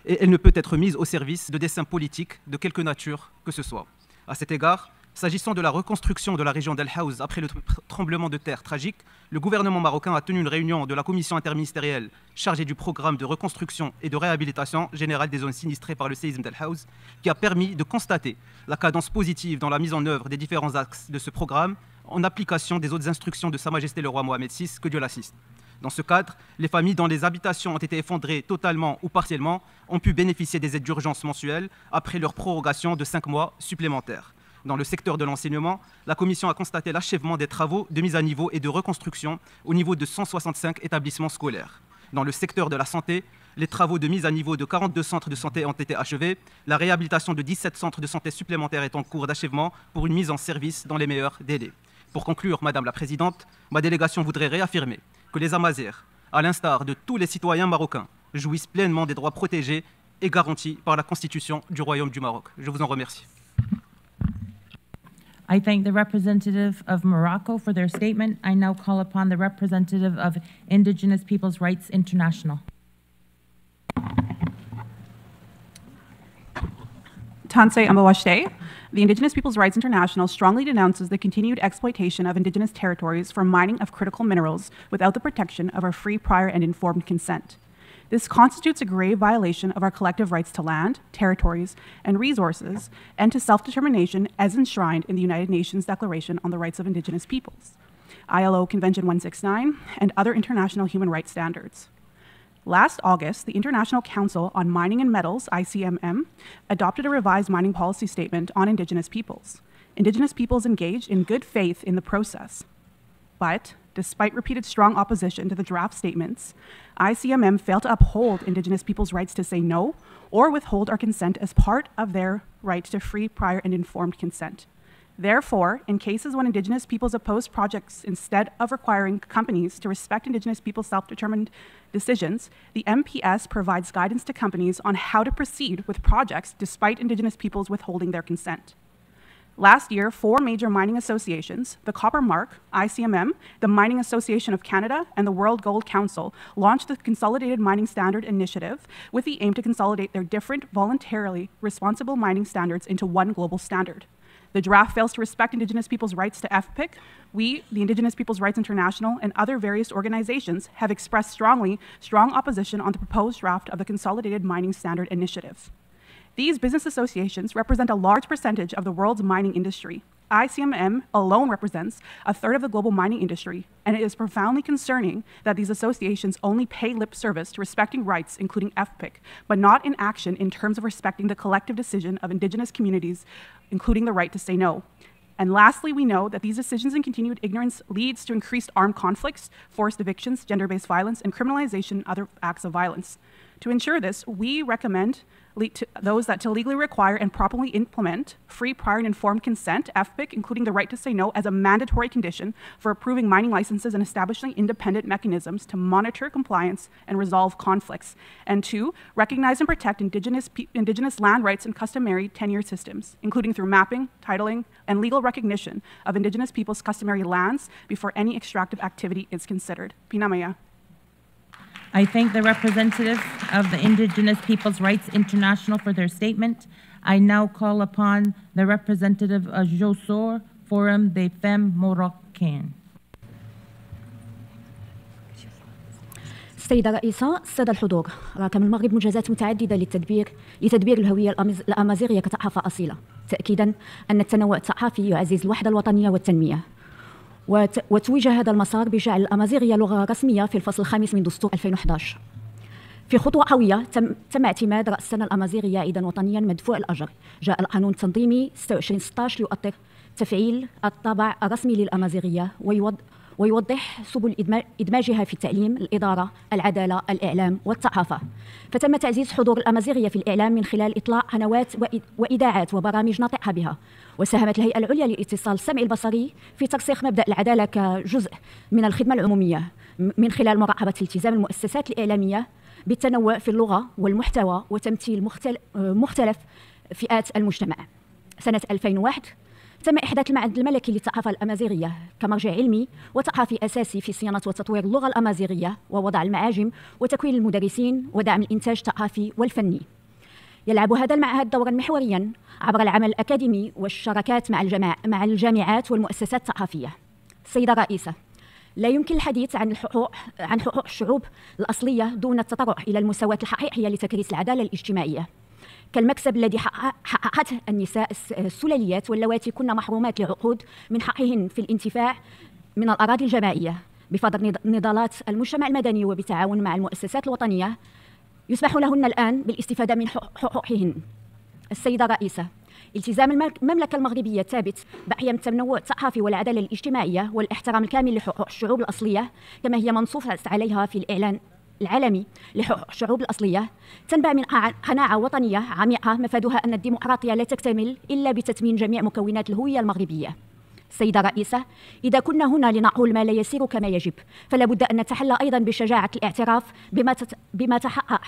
et elle ne peut être mise au service de desseins politiques de quelque nature que ce soit. À cet égard, s'agissant de la reconstruction de la région d'El Haouz après le tremblement de terre tragique, le gouvernement marocain a tenu une réunion de la commission interministérielle chargée du programme de reconstruction et de réhabilitation générale des zones sinistrées par le séisme d'El Haouz, qui a permis de constater la cadence positive dans la mise en œuvre des différents axes de ce programme, en application des autres instructions de Sa Majesté le roi Mohamed VI, que Dieu l'assiste. Dans ce cadre, les familles dont les habitations ont été effondrées totalement ou partiellement ont pu bénéficier des aides d'urgence mensuelles après leur prorogation de 5 mois supplémentaires. Dans le secteur de l'enseignement, la Commission a constaté l'achèvement des travaux de mise à niveau et de reconstruction au niveau de 165 établissements scolaires. Dans le secteur de la santé, les travaux de mise à niveau de 42 centres de santé ont été achevés. La réhabilitation de 17 centres de santé supplémentaires est en cours d'achèvement pour une mise en service dans les meilleurs délais. Pour conclure, Madame la Présidente, ma délégation voudrait réaffirmer que les Amazighs, à l'instar de tous les citoyens marocains, jouissent pleinement des droits protégés et garantis par la Constitution du Royaume du Maroc. Je vous en remercie. I thank the representative of Morocco for their statement. I now call upon the representative of Indigenous Peoples' Rights International. Tansei Ambawashte, the Indigenous Peoples' Rights International strongly denounces the continued exploitation of Indigenous territories for mining of critical minerals without the protection of our free, prior, and informed consent. This constitutes a grave violation of our collective rights to land, territories, and resources, and to self-determination as enshrined in the United Nations Declaration on the Rights of Indigenous Peoples, ILO Convention 169, and other international human rights standards. Last August, the International Council on Mining and Metals, ICMM, adopted a revised mining policy statement on Indigenous peoples. Indigenous peoples engaged in good faith in the process. But, despite repeated strong opposition to the draft statements, ICMM failed to uphold Indigenous peoples' rights to say no or withhold our consent as part of their right to free, prior, and informed consent. Therefore, in cases when Indigenous peoples oppose projects instead of requiring companies to respect Indigenous peoples' self-determined decisions, the MPS provides guidance to companies on how to proceed with projects despite Indigenous peoples withholding their consent. Last year, 4 major mining associations, the Copper Mark, ICMM, the Mining Association of Canada, and the World Gold Council, launched the Consolidated Mining Standard Initiative with the aim to consolidate their different, voluntarily responsible mining standards into one global standard. The draft fails to respect Indigenous peoples' rights to FPIC. We, the Indigenous Peoples' Rights International, and other various organizations have expressed strong opposition on the proposed draft of the Consolidated Mining Standard Initiative. These business associations represent a large percentage of the world's mining industry. ICMM alone represents a third of the global mining industry, and it is profoundly concerning that these associations only pay lip service to respecting rights, including FPIC, but not in action in terms of respecting the collective decision of Indigenous communities, including the right to say no. And lastly, we know that these decisions and continued ignorance leads to increased armed conflicts, forced evictions, gender-based violence, and criminalization and other acts of violence. To ensure this, we recommend those that to legally require and properly implement free, prior, and informed consent, FPIC, including the right to say no as a mandatory condition for approving mining licenses and establishing independent mechanisms to monitor compliance and resolve conflicts. And 2, recognize and protect Indigenous land rights and customary tenure systems, including through mapping, titling, and legal recognition of Indigenous peoples' customary lands before any extractive activity is considered. Pinamaya. I thank the representative of the Indigenous Peoples' Rights International for their statement. I now call upon the representative of Josor Forum des Femmes Marocaines. السيدة الرئيسة، السادة الحضور، راكم المغرب مجازات متعددة لتدبير الهوية الأمازيغية كثقافة أصيلة، تأكيدا أن التنوع الثقافي يعزز الوحدة الوطنية والتنمية. وتوج هذا المسار بجعل الأمازيغية لغة رسمية في الفصل الخامس من دستور 2011. في خطوة قوية تم اعتماد رأس السنة الأمازيغية عيدا وطنيا مدفوع الأجر. جاء القانون التنظيمي 26/16 ليؤطر تفعيل الطابع الرسمي للأمازيغية ويوضح سبل إدماجها في التعليم، الإدارة، العدالة، الإعلام والثقافة. فتم تعزيز حضور الأمازيغية في الإعلام من خلال إطلاق قنوات وإذاعات وبرامج ناطقة بها. وساهمت الهيئة العليا للاتصال السمعي البصري في ترسيخ مبدأ العدالة كجزء من الخدمة العمومية من خلال مراقبة التزام المؤسسات الإعلامية بالتنوع في اللغة والمحتوى وتمثيل مختلف فئات المجتمع. سنة 2001 تم إحداث المعهد الملكي للثقافة الأمازيغية كمرجع علمي وثقافي أساسي في صيانة وتطوير اللغة الأمازيغية ووضع المعاجم وتكوين المدرسين ودعم الإنتاج الثقافي والفني. يلعب هذا المعهد دورا محوريا عبر العمل الأكاديمي والشراكات مع الجامعات والمؤسسات الثقافية. السيدة الرئيسة، لا يمكن الحديث عن حقوق الشعوب الأصلية دون التطرق إلى المساواة الحقيقية لتكريس العدالة الاجتماعية كالمكسب الذي حققته النساء السلاليات واللواتي كن محرومات لعقود من حقهن في الانتفاع من الأراضي الجماعية. بفضل نضالات المجتمع المدني وبتعاون مع المؤسسات الوطنية يسمح لهن الآن بالاستفادة من حقوقهن. السيدة الرئيسة، التزام المملكة المغربية الثابت بقيم التنوع الثقافي والعدالة الاجتماعية والاحترام الكامل لحقوق الشعوب الأصلية كما هي منصوصة عليها في الإعلان العالمي لحقوق الشعوب الأصلية تنبع من قناعة وطنية عميقة مفادها أن الديمقراطية لا تكتمل إلا بتثمين جميع مكونات الهوية المغربية. السيدة الرئيسة، إذا كنا هنا لنقول ما لا يسير كما يجب فلا بد أن نتحلى أيضا بشجاعة الاعتراف بما تحقق.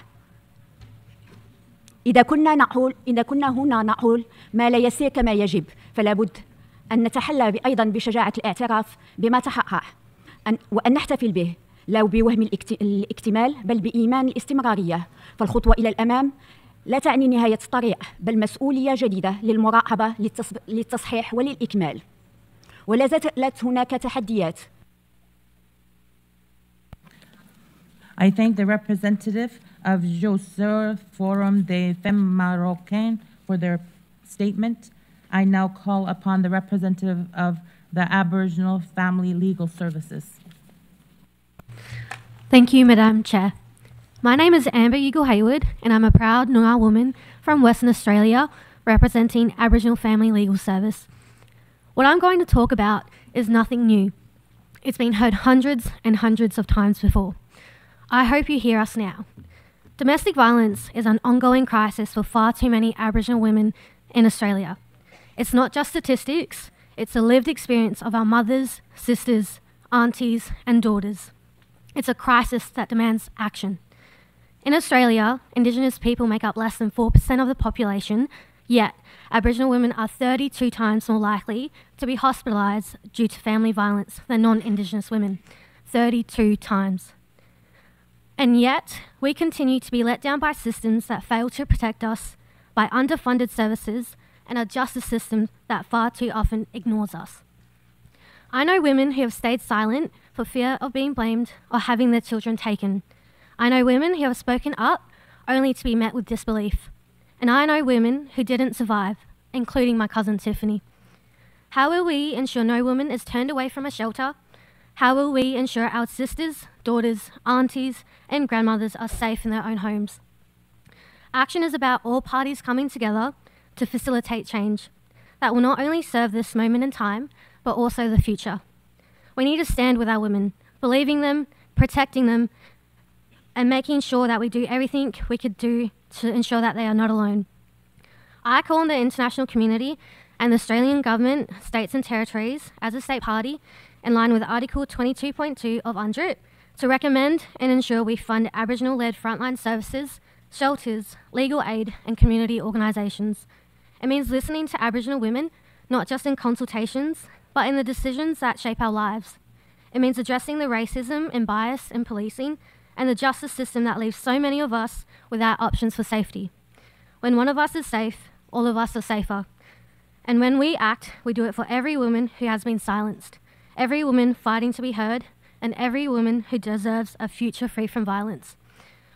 إذا كنا هنا نقول ما لا يسير كما يجب فلا بد أن نتحلى أيضا بشجاعة الاعتراف بما تحقق وأن نحتفل به لا بوهم الاكتمال بل بإيمان الاستمرارية. فالخطوة إلى الأمام لا تعني نهاية الطريق بل مسؤولية جديدة للمراقبة للتصحيح وللإكمال. ولا زالت هناك تحديات. I thank the representative of Josor Forum des Femmes Marocaines for their statement. I now call upon the representative of the Aboriginal Family Legal Services. Thank you, Madam Chair. My name is Amber Eagle Hayward, and I'm a proud Noongar woman from Western Australia representing Aboriginal Family Legal Service. What I'm going to talk about is nothing new. It's been heard hundreds and hundreds of times before. I hope you hear us now. Domestic violence is an ongoing crisis for far too many Aboriginal women in Australia. It's not just statistics, it's a lived experience of our mothers, sisters, aunties, and daughters. It's a crisis that demands action. In Australia, Indigenous people make up less than 4% of the population, yet Aboriginal women are 32 times more likely to be hospitalised due to family violence than non-Indigenous women. 32 times. And yet, we continue to be let down by systems that fail to protect us, by underfunded services, and a justice system that far too often ignores us. I know women who have stayed silent for fear of being blamed or having their children taken. I know women who have spoken up only to be met with disbelief. And I know women who didn't survive, including my cousin Tiffany. How will we ensure no woman is turned away from a shelter? How will we ensure our sisters, daughters, aunties, and grandmothers are safe in their own homes? Action is about all parties coming together to facilitate change that will not only serve this moment in time, but also the future. We need to stand with our women, believing them, protecting them, and making sure that we do everything we could do to ensure that they are not alone. I call on the international community and the Australian government, states and territories, as a state party, in line with Article 22.2 of UNDRIP, to recommend and ensure we fund Aboriginal-led frontline services, shelters, legal aid and community organisations. It means listening to Aboriginal women, not just in consultations, but in the decisions that shape our lives. It means addressing the racism and bias in policing and the justice system that leaves so many of us without options for safety. When one of us is safe, all of us are safer. And when we act, we do it for every woman who has been silenced, every woman fighting to be heard, and every woman who deserves a future free from violence.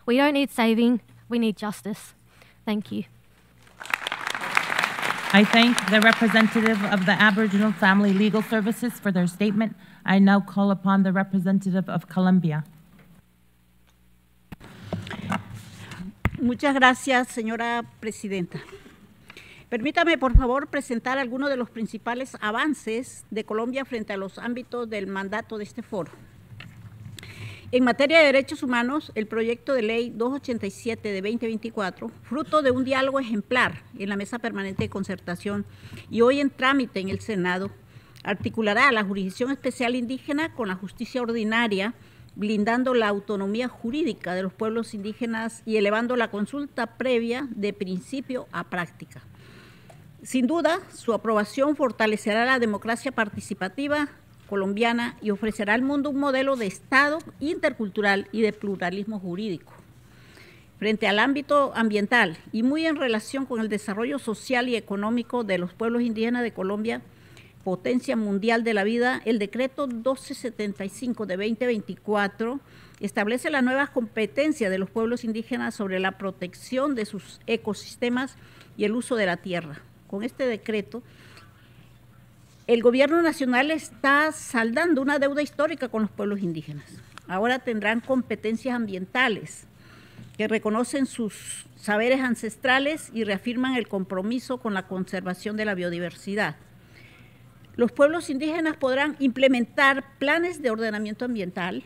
We don't need saving, we need justice. Thank you. I thank the representative of the Aboriginal Family Legal Services for their statement. I now call upon the representative of Colombia. Muchas gracias, señora presidenta. Permítame, por favor, presentar algunos de los principales avances de Colombia frente a los ámbitos del mandato de este foro. En materia de derechos humanos, el proyecto de ley 287 de 2024, fruto de un diálogo ejemplar en la Mesa Permanente de Concertación y hoy en trámite en el Senado, articulará la jurisdicción especial indígena con la justicia ordinaria, blindando la autonomía jurídica de los pueblos indígenas y elevando la consulta previa de principio a práctica. Sin duda, su aprobación fortalecerá la democracia participativa colombiana y ofrecerá al mundo un modelo de Estado intercultural y de pluralismo jurídico. Frente al ámbito ambiental y muy en relación con el desarrollo social y económico de los pueblos indígenas de Colombia, potencia mundial de la vida, el decreto 1275 de 2024 establece las nuevas competencias de los pueblos indígenas sobre la protección de sus ecosistemas y el uso de la tierra. Con este decreto, el gobierno nacional está saldando una deuda histórica con los pueblos indígenas. Ahora tendrán competencias ambientales que reconocen sus saberes ancestrales y reafirman el compromiso con la conservación de la biodiversidad. Los pueblos indígenas podrán implementar planes de ordenamiento ambiental,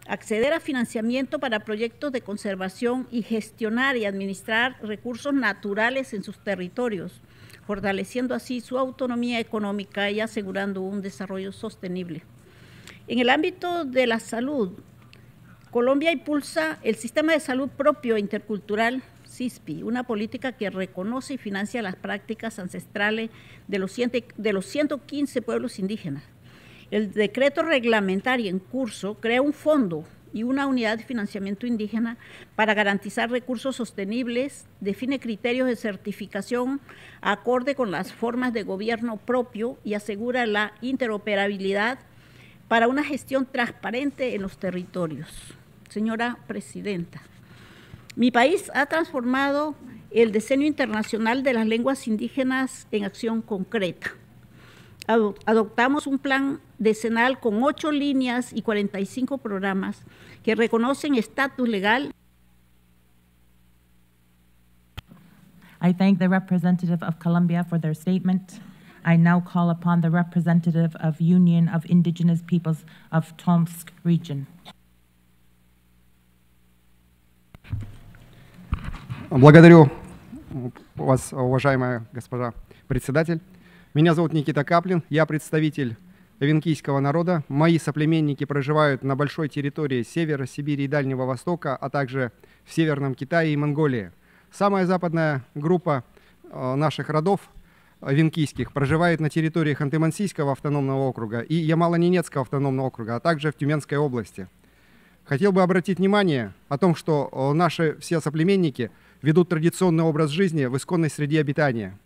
acceder a financiamiento para proyectos de conservación y gestionar y administrar recursos naturales en sus territorios, fortaleciendo así su autonomía económica y asegurando un desarrollo sostenible. En el ámbito de la salud, Colombia impulsa el sistema de salud propio intercultural SISPI, una política que reconoce y financia las prácticas ancestrales de los 115 pueblos indígenas. El decreto reglamentario en curso crea un fondo y una unidad de financiamiento indígena para garantizar recursos sostenibles, define criterios de certificación acorde con las formas de gobierno propio y asegura la interoperabilidad para una gestión transparente en los territorios. Señora Presidenta, mi país ha transformado el diseño internacional de las lenguas indígenas en acción concreta. Adoptamos un plan decenal con 8 líneas y 45 programas que reconocen estatus legal. I thank the representative of Colombia for their statement. I now call upon the representative of Union of Indigenous Peoples of Tomsk Region. Благодарю вас, уважаемая госпожа председатель. Меня зовут Никита Каплин, я представитель венкийского народа. Мои соплеменники проживают на большой территории севера Сибири и Дальнего Востока, а также в Северном Китае и Монголии. Самая западная группа наших родов венкийских проживает на территории Ханты-Мансийского автономного округа и Ямало-Ненецкого автономного округа, а также в Тюменской области. Хотел бы обратить внимание о том, что наши все соплеменники ведут традиционный образ жизни в исконной среде обитания.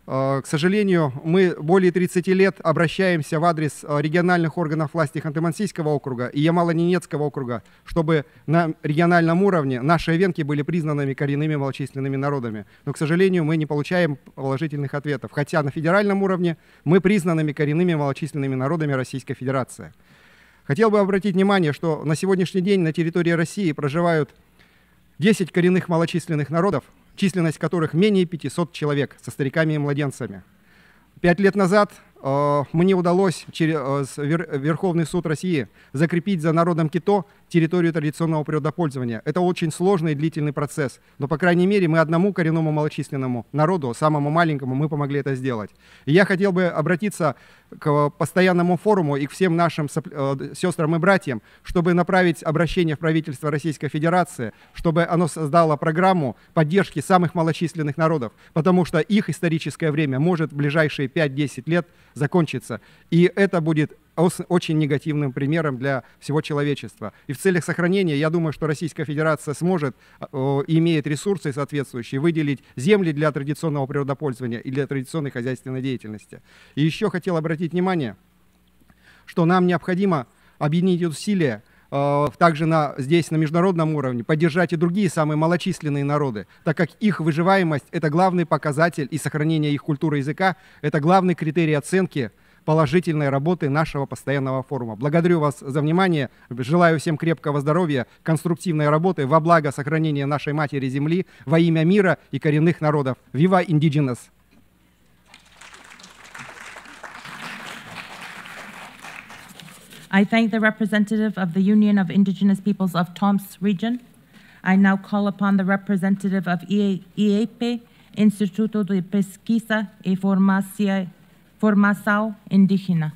К сожалению, мы более 30 лет обращаемся в адрес региональных органов власти Ханты-Мансийского округа и Ямало-Ненецкого округа, чтобы на региональном уровне наши венки были признанными коренными малочисленными народами. Но, к сожалению, мы не получаем положительных ответов, хотя на федеральном уровне мы признанными коренными малочисленными народами Российской Федерации. Хотел бы обратить внимание, что на сегодняшний день на территории России проживают 10 коренных малочисленных народов, численность которых менее 500 человек, со стариками и младенцами. 5 лет назад мне удалось через Верховный суд России закрепить за народом Кито территорию традиционного природопользования. Это очень сложный и длительный процесс, но, по крайней мере, мы одному коренному малочисленному народу, самому маленькому, мы помогли это сделать. И я хотел бы обратиться к постоянному форуму и к всем нашим сестрам и братьям, чтобы направить обращение в правительство Российской Федерации, чтобы оно создало программу поддержки самых малочисленных народов, потому что их историческое время может в ближайшие 5-10 лет закончиться. И это будет очень негативным примером для всего человечества. И в целях сохранения, я думаю, что Российская Федерация сможет, имеет ресурсы соответствующие, выделить земли для традиционного природопользования и для традиционной хозяйственной деятельности. И еще хотел обратить внимание, что нам необходимо объединить усилия также здесь на международном уровне, поддержать и другие самые малочисленные народы, так как их выживаемость – это главный показатель, и сохранение их культуры и языка – это главный критерий оценки положительной работы нашего постоянного форума. Благодарю вас за внимание, желаю всем крепкого здоровья, конструктивной работы во благо сохранения нашей матери Земли, во имя мира и коренных народов. Viva Indigenous! I thank the representative of the Union of Indigenous Peoples of Tomsk Region. I now call upon the representative of IEP, Instituto de Pesquisa y Formação Indígena.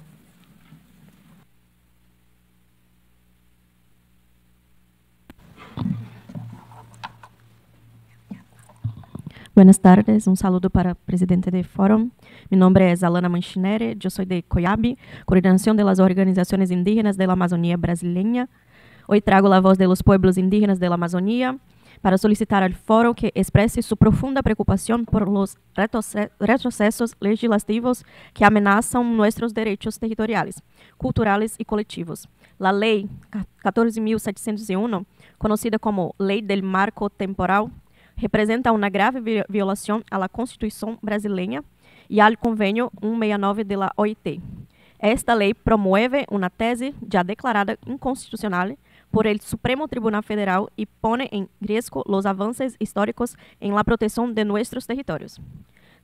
Buenas tardes, un saludo para el presidente del foro. Mi nombre es Alana Manchinere, yo soy de Coyabi, Coordinación de las Organizaciones Indígenas de la Amazonía Brasileña. Hoy traigo la voz de los pueblos indígenas de la Amazonía para solicitar al foro que exprese su profunda preocupación por los retrocesos legislativos que amenazan nuestros derechos territoriales, culturales y colectivos. La Ley 14.701, conocida como Ley del Marco Temporal, representa una grave violación a la Constitución brasileña y al Convenio 169 de la OIT. Esta ley promueve una tesis ya declarada inconstitucional por el Supremo Tribunal Federal y pone en riesgo los avances históricos en la protección de nuestros territorios.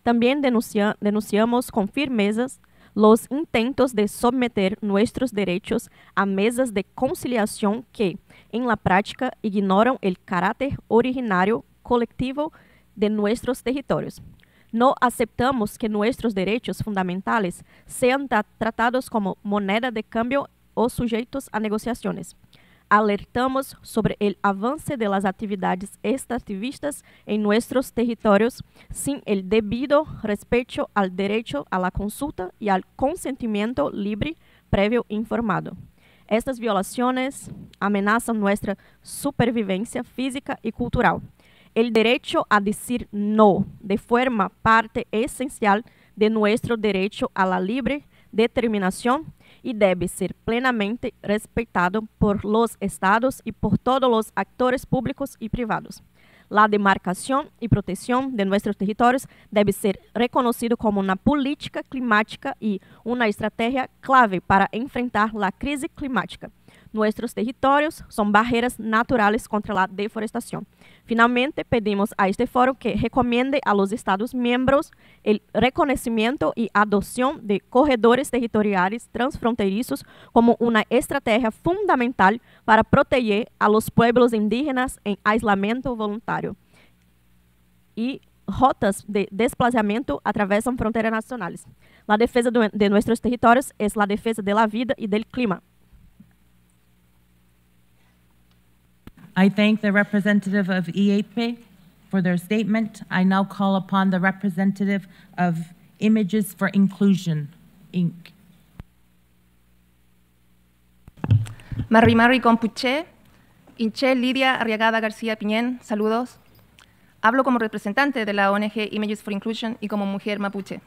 También denunciamos con firmeza los intentos de someter nuestros derechos a mesas de conciliación que, en la práctica, ignoran el carácter originario colectivo de nuestros territorios. No aceptamos que nuestros derechos fundamentales sean tratados como moneda de cambio o sujetos a negociaciones. Alertamos sobre el avance de las actividades extractivistas en nuestros territorios sin el debido respeto al derecho a la consulta y al consentimiento libre, previo e informado. Estas violaciones amenazan nuestra supervivencia física y cultural. El derecho a decir no de forma parte esencial de nuestro derecho a la libre determinación y debe ser plenamente respetado por los estados y por todos los actores públicos y privados. La demarcación y protección de nuestros territorios debe ser reconocido como una política climática y una estrategia clave para enfrentar la crisis climática. Nuestros territorios son barreras naturales contra la deforestación. Finalmente, pedimos a este foro que recomiende a los Estados miembros el reconocimiento y adopción de corredores territoriales transfronterizos como una estrategia fundamental para proteger a los pueblos indígenas en aislamiento voluntario. Y rotas de desplazamiento atravesan fronteras nacionales. La defensa de nuestros territorios es la defensa de la vida y del clima. I thank the representative of IEP for their statement. I now call upon the representative of Images for Inclusion, Inc. Marri Compuche, Inche Lidia Arriagada García Piñén, saludos. Hablo como representante de la ONG Images for Inclusion y como mujer mapuche.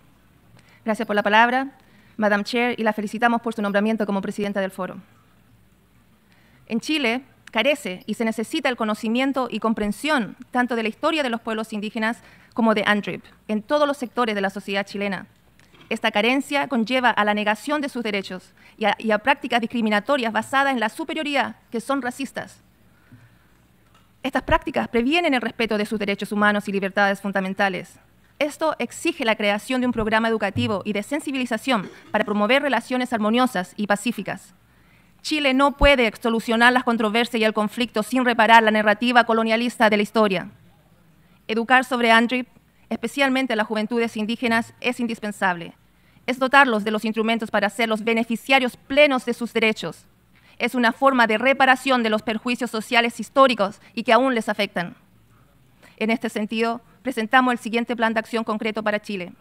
Gracias por la palabra, Madam Chair, y la felicitamos por su nombramiento como presidenta del foro. En Chile, carece y se necesita el conocimiento y comprensión tanto de la historia de los pueblos indígenas como de UNDRIP en todos los sectores de la sociedad chilena. Esta carencia conlleva a la negación de sus derechos y a prácticas discriminatorias basadas en la superioridad, que son racistas. Estas prácticas previenen el respeto de sus derechos humanos y libertades fundamentales. Esto exige la creación de un programa educativo y de sensibilización para promover relaciones armoniosas y pacíficas. Chile no puede solucionar las controversias y el conflicto sin reparar la narrativa colonialista de la historia. Educar sobre UNDRIP, especialmente a las juventudes indígenas, es indispensable. Es dotarlos de los instrumentos para ser los beneficiarios plenos de sus derechos. Es una forma de reparación de los perjuicios sociales históricos y que aún les afectan. En este sentido, presentamos el siguiente plan de acción concreto para Chile,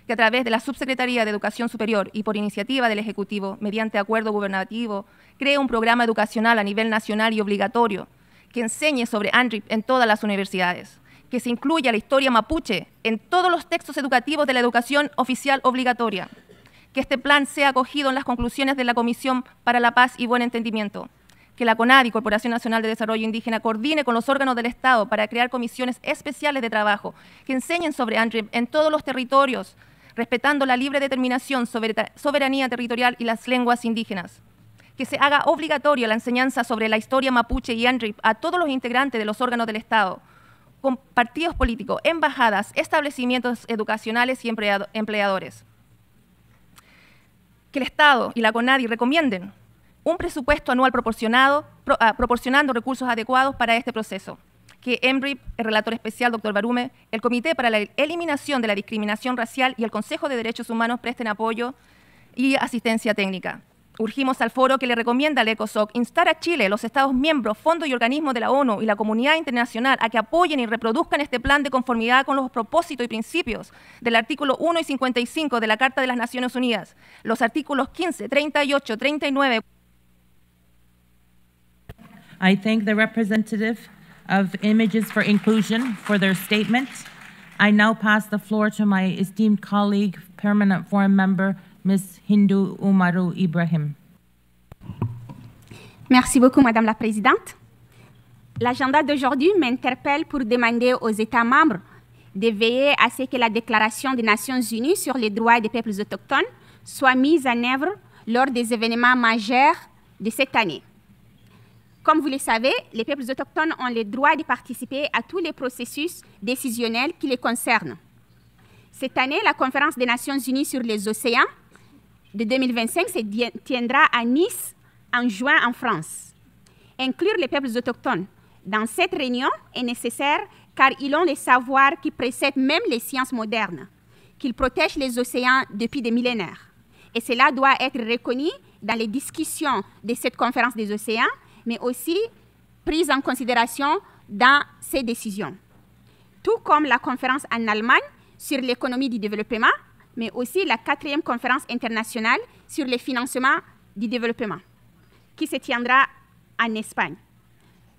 que a través de la Subsecretaría de Educación Superior y por iniciativa del Ejecutivo, mediante acuerdo gubernativo, cree un programa educacional a nivel nacional y obligatorio que enseñe sobre UNDRIP en todas las universidades, que se incluya la historia mapuche en todos los textos educativos de la educación oficial obligatoria, que este plan sea acogido en las conclusiones de la Comisión para la Paz y Buen Entendimiento, que la CONADI, Corporación Nacional de Desarrollo Indígena, coordine con los órganos del Estado para crear comisiones especiales de trabajo que enseñen sobre UNDRIP en todos los territorios, respetando la libre determinación, soberanía territorial y las lenguas indígenas, que se haga obligatoria la enseñanza sobre la historia mapuche y UNDRIP a todos los integrantes de los órganos del Estado, con partidos políticos, embajadas, establecimientos educacionales y empleadores. Que el Estado y la CONADI recomienden un presupuesto anual proporcionando recursos adecuados para este proceso. Que EMRIP, el relator especial, doctor Barume, el Comité para la Eliminación de la Discriminación Racial y el Consejo de Derechos Humanos presten apoyo y asistencia técnica. Urgimos al foro que le recomienda al ECOSOC instar a Chile, los Estados miembros, fondos y organismos de la ONU y la comunidad internacional a que apoyen y reproduzcan este plan de conformidad con los propósitos y principios del artículo 1 y 55 de la Carta de las Naciones Unidas, los artículos 15, 38, 39. I thank the representative of Images for Inclusion for their statement. I now pass the floor to my esteemed colleague, Permanent Forum Member, Ms. Hindu Umaru Ibrahim. Merci beaucoup, Madame la Présidente. L'agenda d'aujourd'hui m'interpelle pour demander aux États membres de veiller à ce que la Déclaration des Nations Unies sur les droits des peuples autochtones soit mise en œuvre lors des événements majeurs de cette année. Comme vous le savez, les peuples autochtones ont le droit de participer à tous les processus décisionnels qui les concernent. Cette année, la Conférence des Nations Unies sur les océans de 2025 se tiendra à Nice en juin en France. Inclure les peuples autochtones dans cette réunion est nécessaire car ils ont les savoirs qui précèdent même les sciences modernes, qu'ils protègent les océans depuis des millénaires. Et cela doit être reconnu dans les discussions de cette conférence des océans, mais aussi prise en considération dans ces décisions. Tout comme la conférence en Allemagne sur l'économie du développement, mais aussi la 4e conférence internationale sur le financement du développement, qui se tiendra en Espagne.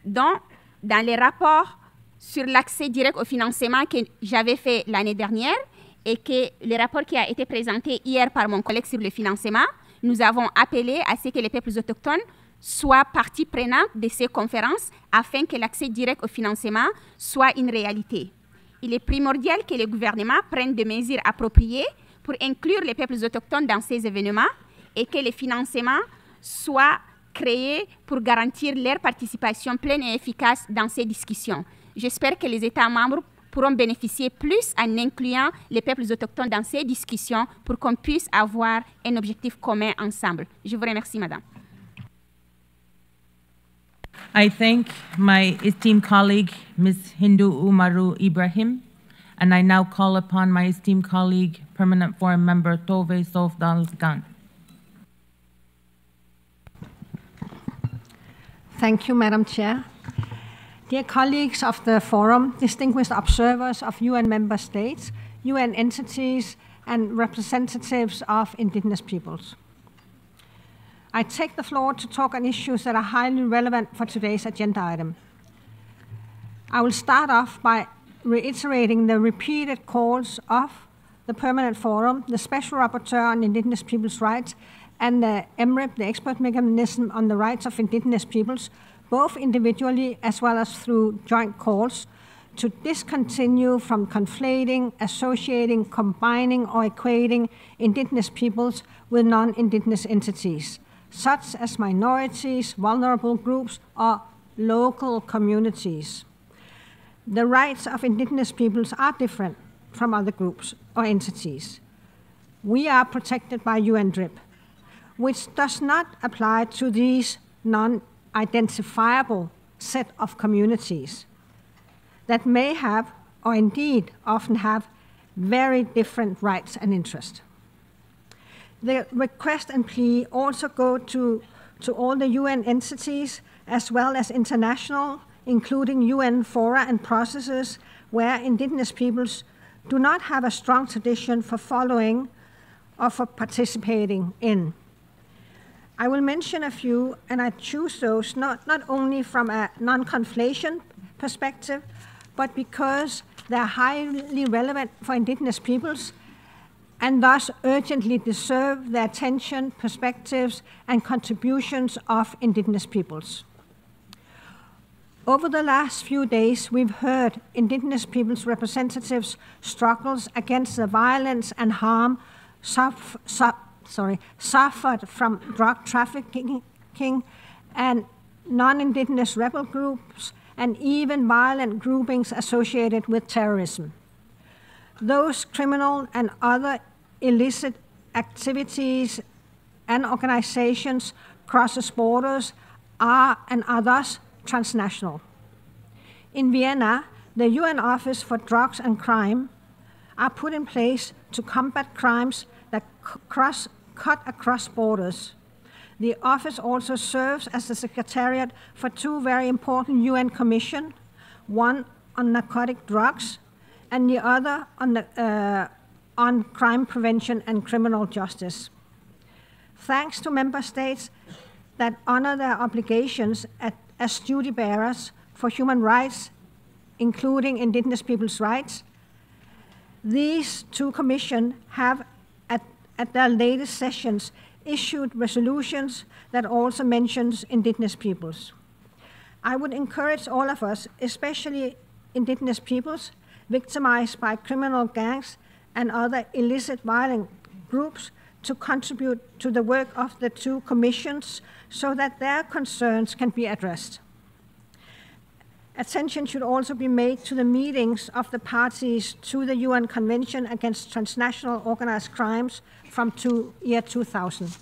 Donc, dans les rapports sur l'accès direct au financement que j'avais fait l'année dernière et que le rapport qui a été présenté hier par mon collègue sur le financement, nous avons appelé à ce que les peuples autochtones soient partie prenante de ces conférences afin que l'accès direct au financement soit une réalité. Il est primordial que les gouvernements prennent des mesures appropriées pour inclure les peuples autochtones dans ces événements et que les financements soient créés pour garantir leur participation pleine et efficace dans ces discussions. J'espère que les États membres pourront bénéficier plus en incluant les peuples autochtones dans ces discussions pour qu'on puisse avoir un objectif commun ensemble. Je vous remercie, Madame. I thank my esteemed colleague, Ms. Hindu Umaru Ibrahim, and I now call upon my esteemed colleague, Permanent Forum Member Tove Sofdalsgan. Thank you, Madam Chair. Dear colleagues of the Forum, distinguished observers of UN member states, UN entities, and representatives of indigenous peoples. I take the floor to talk on issues that are highly relevant for today's agenda item. I will start off by reiterating the repeated calls of the Permanent Forum, the Special Rapporteur on Indigenous Peoples' Rights, and the EMRIP, the Expert Mechanism on the Rights of Indigenous Peoples, both individually as well as through joint calls, to discontinue from conflating, associating, combining, or equating indigenous peoples with non-indigenous entities, such as minorities, vulnerable groups, or local communities. The rights of indigenous peoples are different from other groups or entities. We are protected by UNDRIP. which does not apply to these non-identifiable set of communities that may have, or indeed often have, very different rights and interests. The request and plea also go to all the UN entities as well as international, including UN fora and processes where indigenous peoples do not have a strong tradition for following or for participating in. I will mention a few, and I choose those not only from a non-conflation perspective, but because they're highly relevant for indigenous peoples and thus urgently deserve the attention, perspectives, and contributions of indigenous peoples. Over the last few days, we've heard indigenous peoples' representatives' struggles against the violence and harm suffered from drug trafficking and non-indigenous rebel groups and even violent groupings associated with terrorism. Those criminal and other illicit activities and organizations crosses borders are thus transnational. In Vienna, the UN Office for Drugs and Crime are put in place to combat crimes that cut across borders. The office also serves as the secretariat for two very important UN commissions, one on narcotic drugs and the other on crime prevention and criminal justice. Thanks to member states that honor their obligations as duty bearers for human rights, including indigenous people's rights, these two commissions have, at their latest sessions, issued resolutions that also mentions indigenous peoples. I would encourage all of us, especially indigenous peoples victimized by criminal gangs and other illicit violent groups, to contribute to the work of the two commissions so that their concerns can be addressed. Attention should also be made to the meetings of the parties to the UN Convention Against Transnational Organized Crimes from year 2000.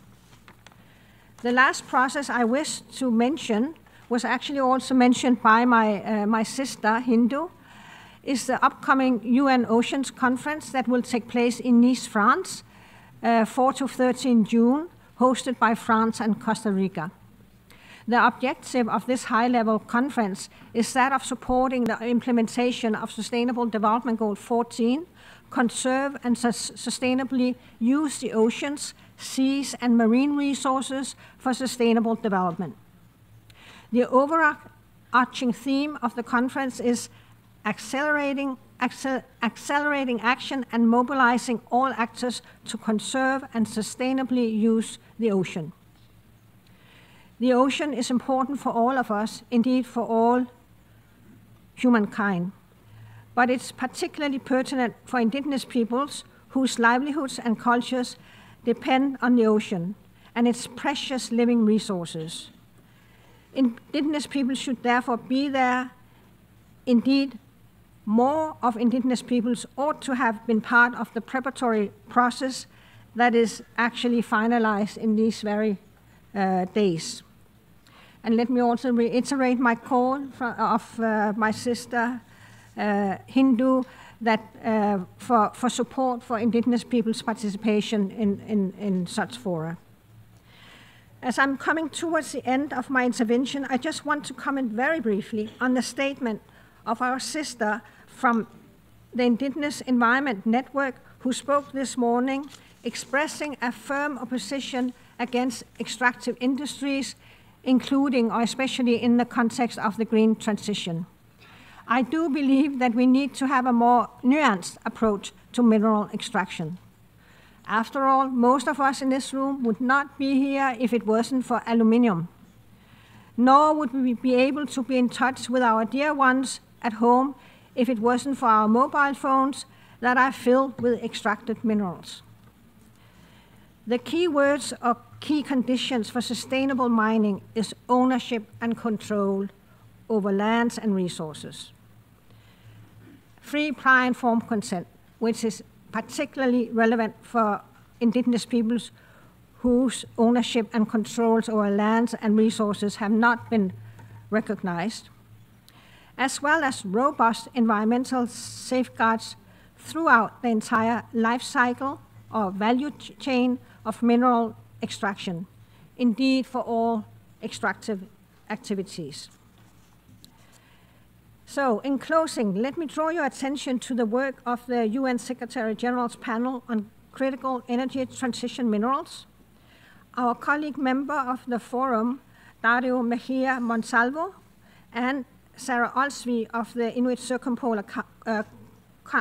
The last process I wish to mention was actually also mentioned by my sister, Hindu, is the upcoming UN Oceans Conference that will take place in Nice, France, 4 to 13 June, hosted by France and Costa Rica. The objective of this high-level conference is that of supporting the implementation of Sustainable Development Goal 14, conserve and sustainably use the oceans, seas, and marine resources for sustainable development. The overarching theme of the conference is accelerating action and mobilizing all actors to conserve and sustainably use the ocean. The ocean is important for all of us, indeed for all humankind, but it's particularly pertinent for indigenous peoples whose livelihoods and cultures depend on the ocean and its precious living resources. Indigenous people should therefore be there. Indeed, more of indigenous peoples ought to have been part of the preparatory process that is actually finalized in these very days. And let me also reiterate my call of my sister, Hindu, that for support for indigenous people's participation in such fora. As I'm coming towards the end of my intervention, I just want to comment very briefly on the statement of our sister from the Indigenous Environment Network, who spoke this morning, expressing a firm opposition against extractive industries, including or especially in the context of the green transition. I do believe that we need to have a more nuanced approach to mineral extraction. After all, most of us in this room would not be here if it wasn't for aluminium, nor would we be able to be in touch with our dear ones at home if it wasn't for our mobile phones that are filled with extracted minerals. The key words or key conditions for sustainable mining is ownership and control over lands and resources. Free, prior, informed consent, which is particularly relevant for indigenous peoples whose ownership and controls over lands and resources have not been recognized, as well as robust environmental safeguards throughout the entire life cycle or value chain of mineral extraction, indeed for all extractive activities. So, in closing, let me draw your attention to the work of the UN Secretary General's panel on critical energy transition minerals. Our colleague member of the forum, Dario Mejia Monsalvo, and Sarah Olsvig of the Inuit Circumpolar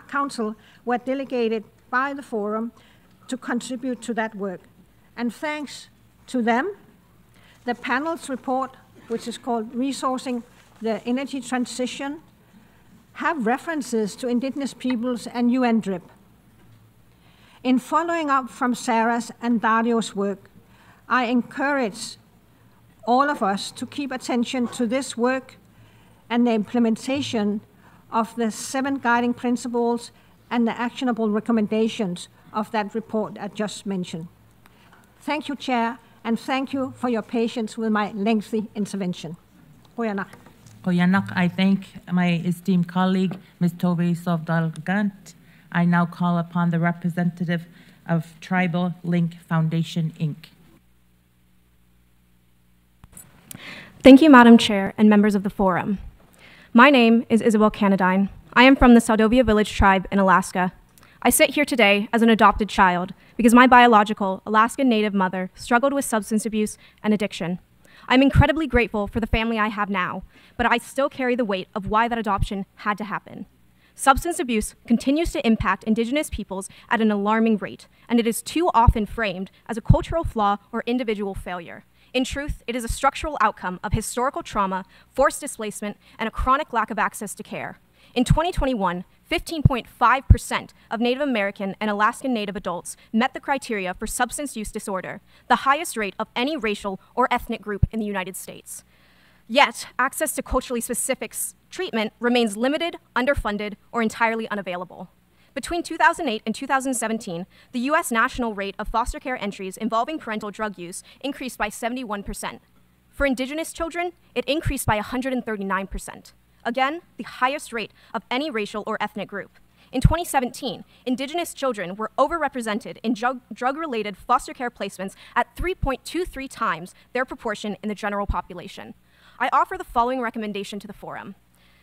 Council were delegated by the forum to contribute to that work. And thanks to them, the panel's report, which is called Resourcing the Energy Transition, have references to indigenous peoples and UN DRIP. In following up from Sarah's and Dario's work, I encourage all of us to keep attention to this work and the implementation of the 7 guiding principles and the actionable recommendations of that report I just mentioned. Thank you, Chair, and thank you for your patience with my lengthy intervention. Koyanak. Koyanak, I thank my esteemed colleague, Ms. Tove Sovdal-Gant. I now call upon the representative of Tribal Link Foundation, Inc. Thank you, Madam Chair and members of the forum. My name is Isabel Canadine. I am from the Saldovia Village tribe in Alaska. I sit here today as an adopted child because my biological Alaskan Native mother struggled with substance abuse and addiction. I'm incredibly grateful for the family I have now, but I still carry the weight of why that adoption had to happen. Substance abuse continues to impact Indigenous peoples at an alarming rate, and it is too often framed as a cultural flaw or individual failure. In truth, it is a structural outcome of historical trauma, forced displacement, and a chronic lack of access to care. In 2021, 15.5% of Native American and Alaskan Native adults met the criteria for substance use disorder, the highest rate of any racial or ethnic group in the United States. Yet, access to culturally specific treatment remains limited, underfunded, or entirely unavailable. Between 2008 and 2017, the U.S. national rate of foster care entries involving parental drug use increased by 71%. For Indigenous children, it increased by 139%. Again, the highest rate of any racial or ethnic group. In 2017, Indigenous children were overrepresented in drug-related foster care placements at 3.23 times their proportion in the general population. I offer the following recommendation to the forum.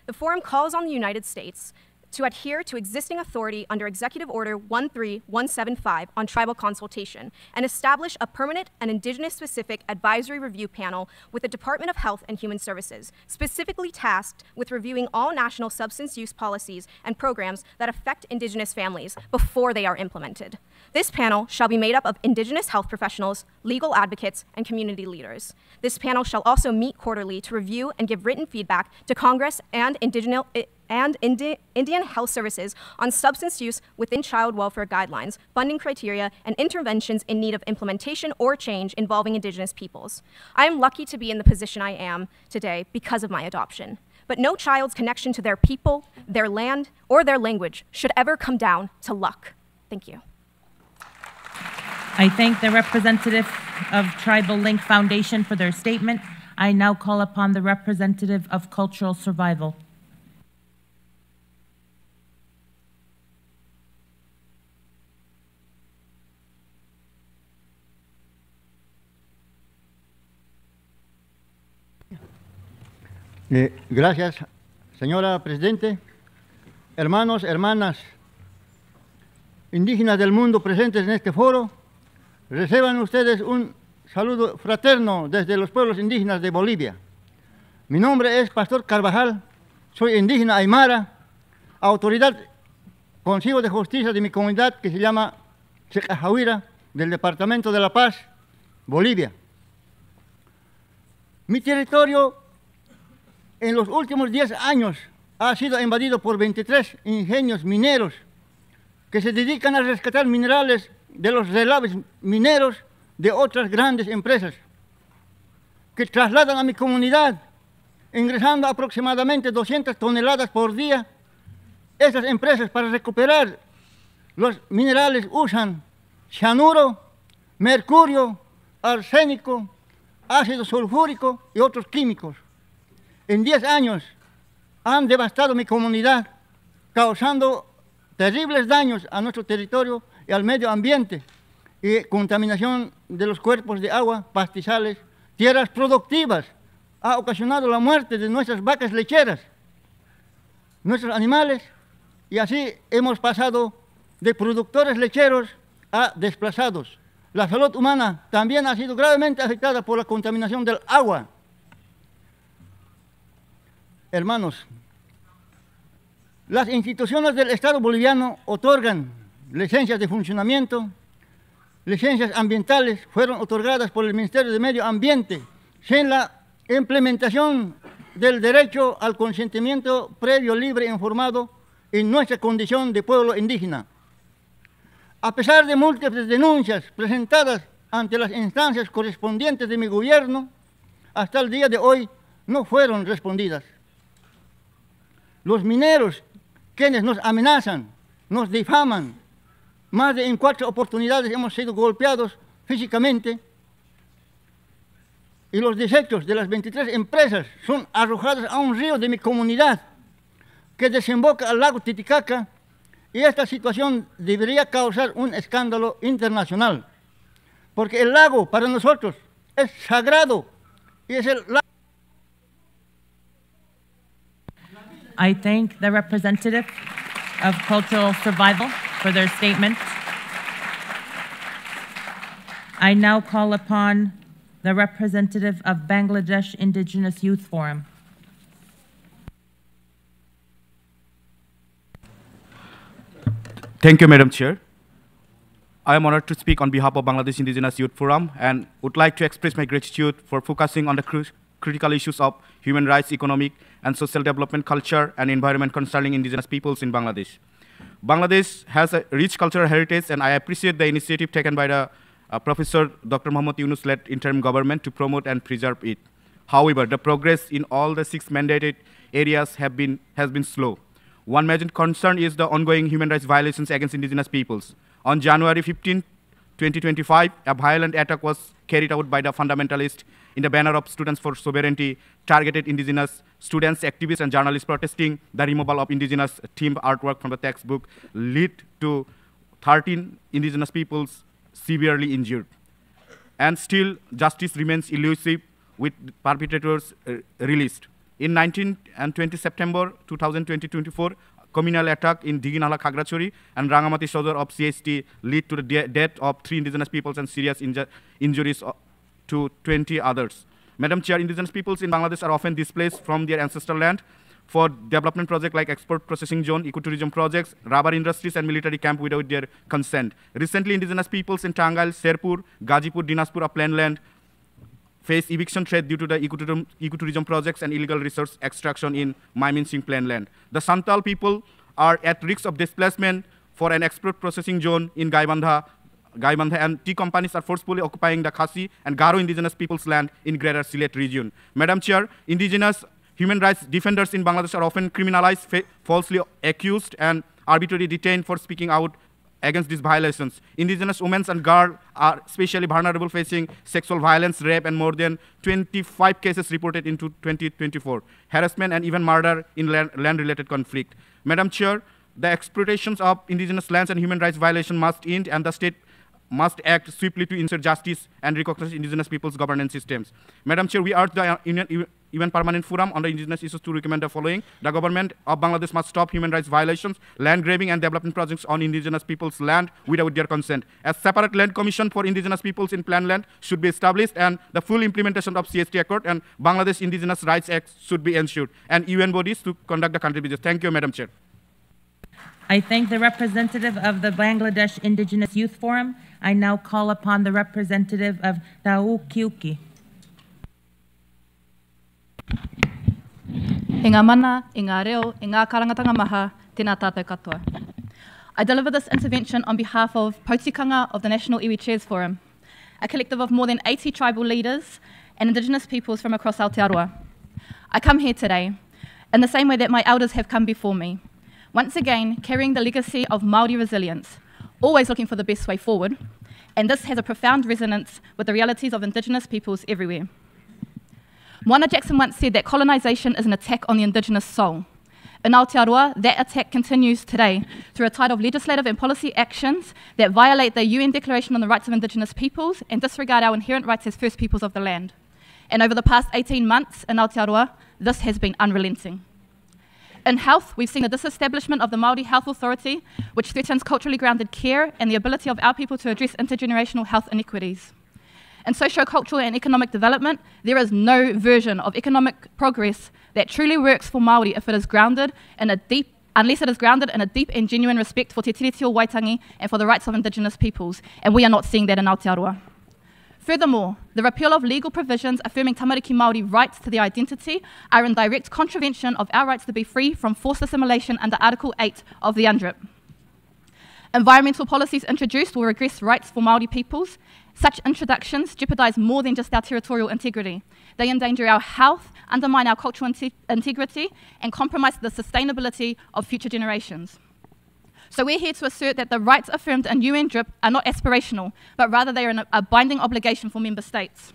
The forum calls on the United States to adhere to existing authority under Executive Order 13175 on tribal consultation and establish a permanent and Indigenous-specific advisory review panel with the Department of Health and Human Services, specifically tasked with reviewing all national substance use policies and programs that affect Indigenous families before they are implemented. This panel shall be made up of Indigenous health professionals, legal advocates, and community leaders. This panel shall also meet quarterly to review and give written feedback to Congress and Indian Health Services on substance use within child welfare guidelines, funding criteria, and interventions in need of implementation or change involving Indigenous peoples. I am lucky to be in the position I am today because of my adoption. But no child's connection to their people, their land, or their language should ever come down to luck. Thank you. I thank the representative of Tribal Link Foundation for their statement. I now call upon the representative of Cultural Survival. Gracias, señora Presidente. Hermanos, hermanas, indígenas del mundo presentes en este foro, reciban ustedes un saludo fraterno desde los pueblos indígenas de Bolivia. Mi nombre es Pastor Carvajal, soy indígena aymara, autoridad Consejo de Justicia de mi comunidad que se llama Secajahuira, del Departamento de La Paz, Bolivia. Mi territorio en los últimos 10 años ha sido invadido por 23 ingenios mineros que se dedican a rescatar minerales de los relaves mineros de otras grandes empresas, que trasladan a mi comunidad, ingresando aproximadamente 200 toneladas por día. Estas empresas, para recuperar los minerales, usan cianuro, mercurio, arsénico, ácido sulfúrico y otros químicos. En 10 años han devastado mi comunidad, causando terribles daños a nuestro territorio y al medio ambiente, y contaminación de los cuerpos de agua, pastizales, tierras productivas. Ha ocasionado la muerte de nuestras vacas lecheras, nuestros animales, y así hemos pasado de productores lecheros a desplazados. La salud humana también ha sido gravemente afectada por la contaminación del agua. Hermanos, las instituciones del Estado boliviano otorgan licencias de funcionamiento, licencias ambientales fueron otorgadas por el Ministerio de Medio Ambiente sin la implementación del derecho al consentimiento previo, libre e informado en nuestra condición de pueblo indígena. A pesar de múltiples denuncias presentadas ante las instancias correspondientes de mi gobierno, hasta el día de hoy no fueron respondidas. Los mineros, quienes nos amenazan, nos difaman, más de en 4 oportunidades hemos sido golpeados físicamente, y los desechos de las 23 empresas son arrojados a un río de mi comunidad que desemboca al lago Titicaca, y esta situación debería causar un escándalo internacional, porque el lago para nosotros es sagrado y es el lago. I thank the representative of Cultural Survival for their statement. I now call upon the representative of Bangladesh Indigenous Youth Forum. Thank you, Madam Chair. I am honored to speak on behalf of Bangladesh Indigenous Youth Forum and would like to express my gratitude for focusing on the critical issues of human rights, economic and social development, culture and environment concerning indigenous peoples in Bangladesh. Bangladesh has a rich cultural heritage, and I appreciate the initiative taken by the Professor Dr. Muhammad Yunus-led interim government to promote and preserve it. However, the progress in all the 6 mandated areas has been slow. One major concern is the ongoing human rights violations against indigenous peoples. On January 15, 2025, a violent attack was carried out by the fundamentalists in the banner of Students for Sovereignty, targeted indigenous students, activists, and journalists protesting the removal of indigenous themed artwork from the textbook, led to 13 indigenous peoples severely injured. And still, justice remains elusive with perpetrators released. In 19 and 20 September 2024, communal attack in Diginala, Khagrachori and Rangamati Sodor of CST led to the death of 3 indigenous peoples and serious injuries to 20 others. Madam Chair, indigenous peoples in Bangladesh are often displaced from their ancestral land for development projects like export processing zone, ecotourism projects, rubber industries, and military camp without their consent. Recently, indigenous peoples in Tangail, Sherpur, Gazipur, Dinajpur of plain land face eviction threat due to the ecotourism projects and illegal resource extraction in Mymensingh plain land. The Santal people are at risk of displacement for an export processing zone in Gaibandha, and tea companies are forcefully occupying the Khasi and Garo indigenous people's land in Greater Sylhet region. Madam Chair, indigenous human rights defenders in Bangladesh are often criminalized, falsely accused, and arbitrarily detained for speaking out against these violations. Indigenous women and girls are especially vulnerable, facing sexual violence, rape, and more than 25 cases reported in 2024, harassment, and even murder in land-related conflict. Madam Chair, the exploitations of indigenous lands and human rights violation must end, and the state must act swiftly to ensure justice and recognize indigenous people's governance systems. Madam Chair, we urge the UN Permanent Forum on the Indigenous Issues to recommend the following. The government of Bangladesh must stop human rights violations, land grabbing, and development projects on indigenous people's land without their consent. A separate land commission for indigenous peoples in planned land should be established, and the full implementation of CST Accord and Bangladesh Indigenous Rights Act should be ensured, and UN bodies to conduct the country business. Thank you, Madam Chair. I thank the representative of the Bangladesh Indigenous Youth Forum. I now call upon the representative of Taukiuki. Inga mana, inga reo, inga karangatanga maha, tēnā tātou katoa. I deliver this intervention on behalf of Pautikanga of the National Iwi Chairs Forum, a collective of more than 80 tribal leaders and indigenous peoples from across Aotearoa. I come here today in the same way that my elders have come before me, once again carrying the legacy of Māori resilience, always looking for the best way forward, And this has a profound resonance with the realities of Indigenous peoples everywhere. Moana Jackson once said that colonization is an attack on the Indigenous soul. In Aotearoa, that attack continues today through a tide of legislative and policy actions that violate the UN Declaration on the Rights of Indigenous Peoples and disregard our inherent rights as First Peoples of the land. And over the past 18 months in Aotearoa, this has been unrelenting. In health, we've seen the disestablishment of the Māori Health Authority, which threatens culturally grounded care and the ability of our people to address intergenerational health inequities. In socio-cultural and economic development, there is no version of economic progress that truly works for Māori if it is grounded in unless it is grounded in a deep and genuine respect for Te Tiriti o Waitangi and for the rights of Indigenous peoples, and we are not seeing that in Aotearoa. Furthermore, the repeal of legal provisions affirming tamariki Māori rights to their identity are in direct contravention of our rights to be free from forced assimilation under Article 8 of the UNDRIP. Environmental policies introduced will regress rights for Māori peoples. Such introductions jeopardise more than just our territorial integrity. They endanger our health, undermine our cultural integrity, and compromise the sustainability of future generations. So we're here to assert that the rights affirmed in UN DRIP are not aspirational, but rather they are a binding obligation for member states.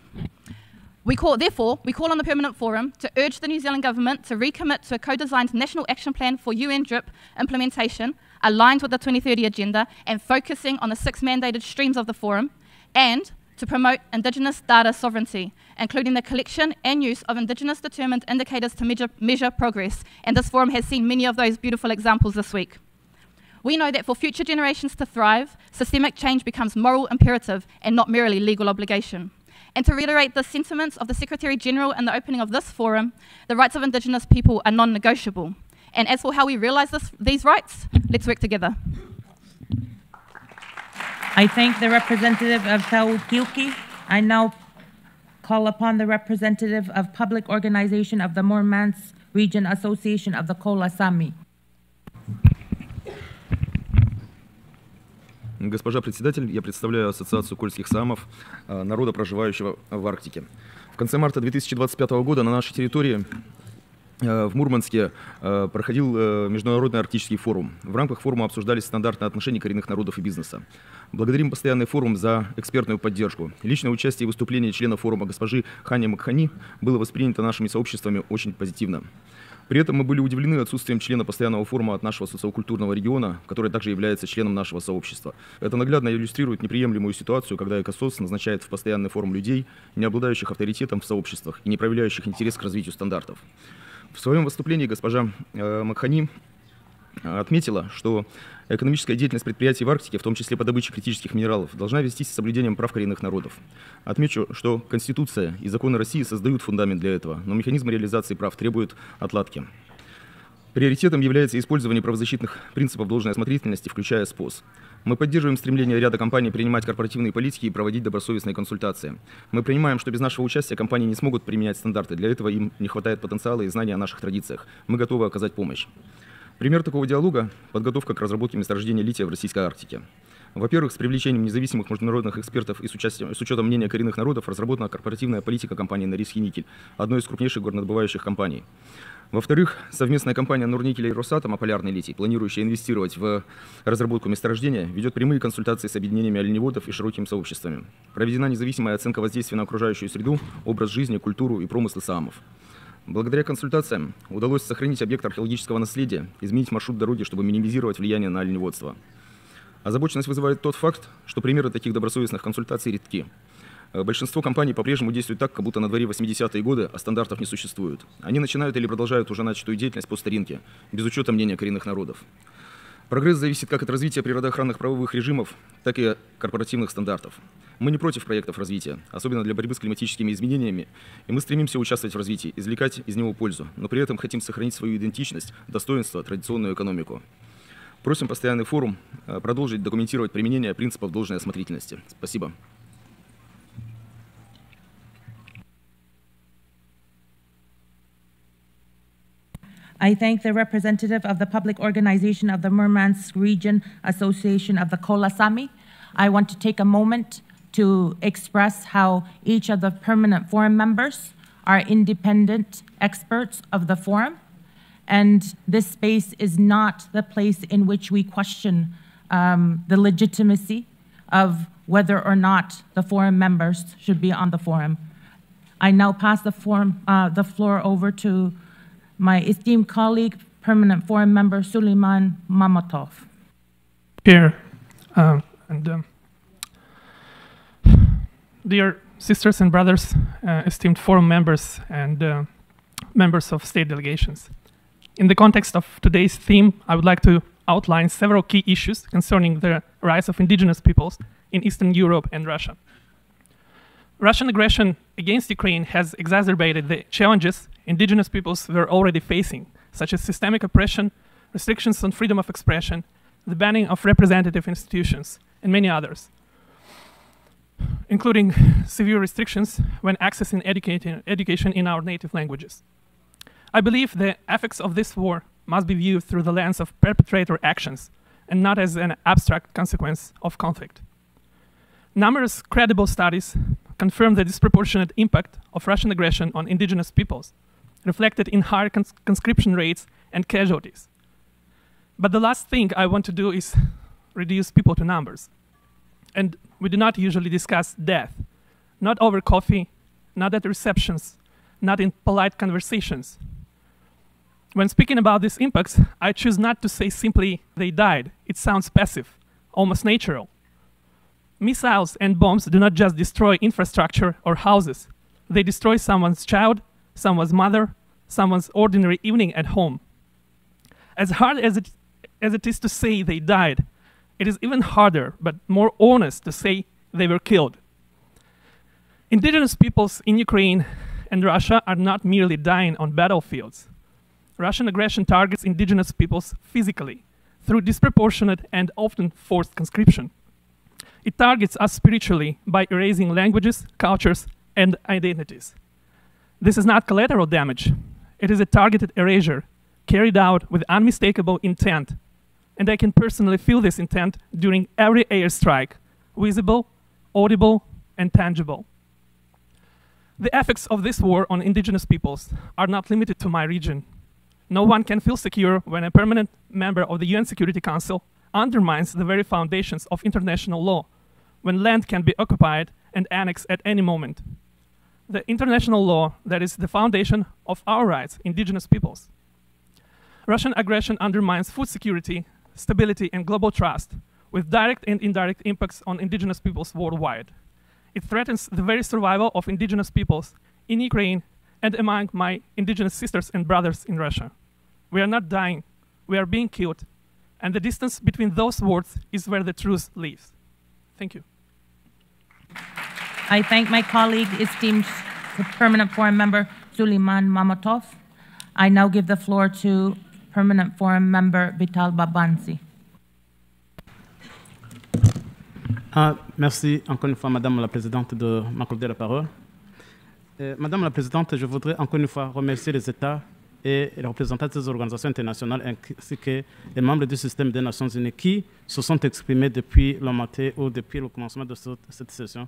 Therefore, we call on the Permanent Forum to urge the New Zealand Government to recommit to a co-designed national action plan for UN DRIP implementation, aligned with the 2030 Agenda and focusing on the 6 mandated streams of the Forum, and to promote Indigenous data sovereignty, including the collection and use of Indigenous determined indicators to measure progress. And this forum has seen many of those beautiful examples this week. We know that for future generations to thrive, systemic change becomes moral imperative and not merely legal obligation. And to reiterate the sentiments of the Secretary-General in the opening of this forum, the rights of Indigenous people are non-negotiable. And as for how we realise these rights, let's work together. I thank the representative of Taukiuki. I now call upon the representative of Public Organization of the Murmansk Region Association of the Kola Sami. Госпожа председатель, я представляю Ассоциацию кольских самов, народа, проживающего в Арктике. В конце марта 2025 года на нашей территории в Мурманске проходил Международный арктический форум. В рамках форума обсуждались стандартные отношения коренных народов и бизнеса. Благодарим постоянный форум за экспертную поддержку. Личное участие и выступление члена форума госпожи Хани Макхани было воспринято нашими сообществами очень позитивно. При этом мы были удивлены отсутствием члена постоянного форума от нашего социокультурного региона, который также является членом нашего сообщества. Это наглядно иллюстрирует неприемлемую ситуацию, когда ЭКОСОС назначает в постоянный форум людей, не обладающих авторитетом в сообществах и не проявляющих интерес к развитию стандартов. В своем выступлении госпожа Макхани отметила, что экономическая деятельность предприятий в Арктике, в том числе по добыче критических минералов, должна вестись с соблюдением прав коренных народов. Отмечу, что Конституция и законы России создают фундамент для этого, но механизм реализации прав требует отладки. Приоритетом является использование правозащитных принципов должной осмотрительности, включая СПОС. Мы поддерживаем стремление ряда компаний принимать корпоративные политики и проводить добросовестные консультации. Мы понимаем, что без нашего участия компании не смогут применять стандарты. Для этого им не хватает потенциала и знания о наших традициях. Мы готовы оказать помощь. Пример такого диалога – подготовка к разработке месторождения лития в российской Арктике. Во-первых, с привлечением независимых международных экспертов и с учетом мнения коренных народов разработана корпоративная политика компании «Норильский никель», одной из крупнейших горнодобывающих компаний. Во-вторых, совместная компания «Норникеля» и «Росатома» «Полярный литий», планирующая инвестировать в разработку месторождения, ведет прямые консультации с объединениями оленеводов и широкими сообществами. Проведена независимая оценка воздействия на окружающую среду, образ жизни, культуру и промыслы саамов. Благодаря консультациям удалось сохранить объект археологического наследия, изменить маршрут дороги, чтобы минимизировать влияние на оленеводство. Озабоченность вызывает тот факт, что примеры таких добросовестных консультаций редки. Большинство компаний по-прежнему действуют так, как будто на дворе 80-е годы, а стандартов не существует. Они начинают или продолжают уже начатую деятельность по старинке, без учета мнения коренных народов. Прогресс зависит как от развития природоохранных правовых режимов, так и корпоративных стандартов. Мы не против проектов развития, особенно для борьбы с климатическими изменениями, и мы стремимся участвовать в развитии, извлекать из него пользу, но при этом хотим сохранить свою идентичность, достоинство, традиционную экономику. Просим постоянный форум продолжить документировать применение принципов должной осмотрительности. Спасибо. I thank the representative of the Public Organization of the Murmansk Region Association of the Kola Sami. I want to take a moment to express how each of the permanent forum members are independent experts of the forum. And this space is not the place in which we question the legitimacy of whether or not the forum members should be on the forum. I now pass the floor over to my esteemed colleague, Permanent Forum Member Suleiman Mamatov. Here, dear sisters and brothers, esteemed forum members and members of state delegations. In the context of today's theme, I would like to outline several key issues concerning the rise of indigenous peoples in Eastern Europe and Russia. Russian aggression against Ukraine has exacerbated the challenges indigenous peoples were already facing, such as systemic oppression, restrictions on freedom of expression, the banning of representative institutions, and many others, including severe restrictions when accessing education in our native languages. I believe the effects of this war must be viewed through the lens of perpetrator actions and not as an abstract consequence of conflict. Numerous credible studies confirm the disproportionate impact of Russian aggression on indigenous peoples, reflected in higher conscription rates and casualties. But the last thing I want to do is reduce people to numbers. And we do not usually discuss death, not over coffee, not at receptions, not in polite conversations. When speaking about these impacts, I choose not to say simply they died. It sounds passive, almost natural. Missiles and bombs do not just destroy infrastructure or houses. They destroy someone's child, someone's mother, someone's ordinary evening at home. As hard as it is to say they died, it is even harder, but more honest, to say they were killed. Indigenous peoples in Ukraine and Russia are not merely dying on battlefields. Russian aggression targets indigenous peoples physically through disproportionate and often forced conscription. It targets us spiritually by erasing languages, cultures, and identities. This is not collateral damage. It is a targeted erasure carried out with unmistakable intent. And I can personally feel this intent during every airstrike, visible, audible, and tangible. The effects of this war on indigenous peoples are not limited to my region. No one can feel secure when a permanent member of the UN Security Council undermines the very foundations of international law, when land can be occupied and annexed at any moment. The international law that is the foundation of our rights, indigenous peoples. Russian aggression undermines food security, stability, and global trust, with direct and indirect impacts on indigenous peoples worldwide. It threatens the very survival of indigenous peoples in Ukraine and among my indigenous sisters and brothers in Russia. We are not dying, we are being killed, and the distance between those words is where the truth lives. Thank you. I thank my colleague, esteemed Permanent Forum Member Suleiman Mamatov. I now give the floor to Permanent Forum Member Vital Babansi. Merci encore une fois, Madame la Présidente, de m'accorder la parole. Madame la Présidente, je voudrais encore une fois remercier les États et les représentants des organisations internationales ainsi que les membres du système des Nations Unies qui se sont exprimés depuis le matin ou depuis le commencement de cette session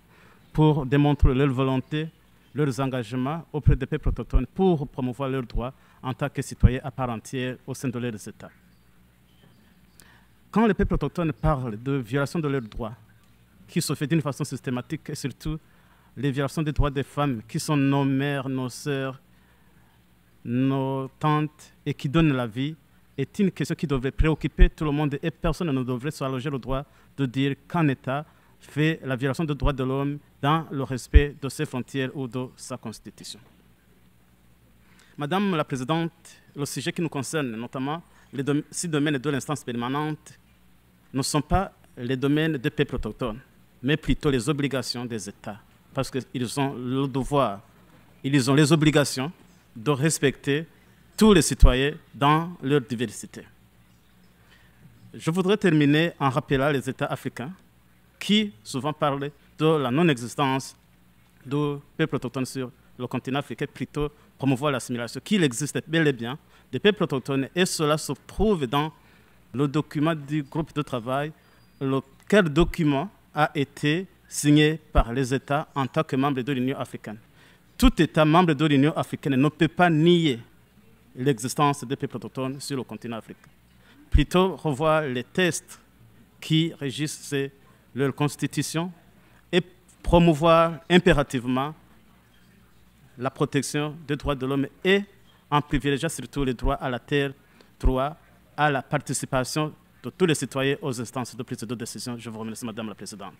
pour démontrer leur volonté, leurs engagements auprès des peuples autochtones pour promouvoir leurs droits en tant que citoyens à part entière au sein de leurs États. Quand les peuples autochtones parlent de violation de leurs droits, qui se fait d'une façon systématique et surtout les violations des droits des femmes qui sont nos mères, nos sœurs, nos tantes et qui donnent la vie, est une question qui devrait préoccuper tout le monde et personne ne devrait s'allonger le droit de dire qu'un État fait la violation des droits de l'homme dans le respect de ses frontières ou de sa constitution. Madame la Présidente, le sujet qui nous concerne, notamment les 6 domaines de l'instance permanente, ne sont pas les domaines des peuples autochtones, mais plutôt les obligations des États, parce qu'ils ont le devoir, ils ont les obligations de respecter tous les citoyens dans leur diversité. Je voudrais terminer en rappelant les États africains qui souvent parlent de la non-existence du peuple autochtone sur le continent africain, plutôt promouvoir l'assimilation, qu'il existe bel et bien des peuples autochtones, et cela se trouve dans le document du groupe de travail, lequel document a été signé par les États en tant que membres de l'Union africaine. Tout État membre de l'Union africaine ne peut pas nier l'existence des peuples autochtones sur le continent africain. Plutôt revoir les textes qui régissent leur constitution, promouvoir impérativement la protection des droits de l'homme et en privilégiant surtout les droits à la terre, droit à la participation de tous les citoyens aux instances de prise de décision. Je vous remercie, Madame la Présidente.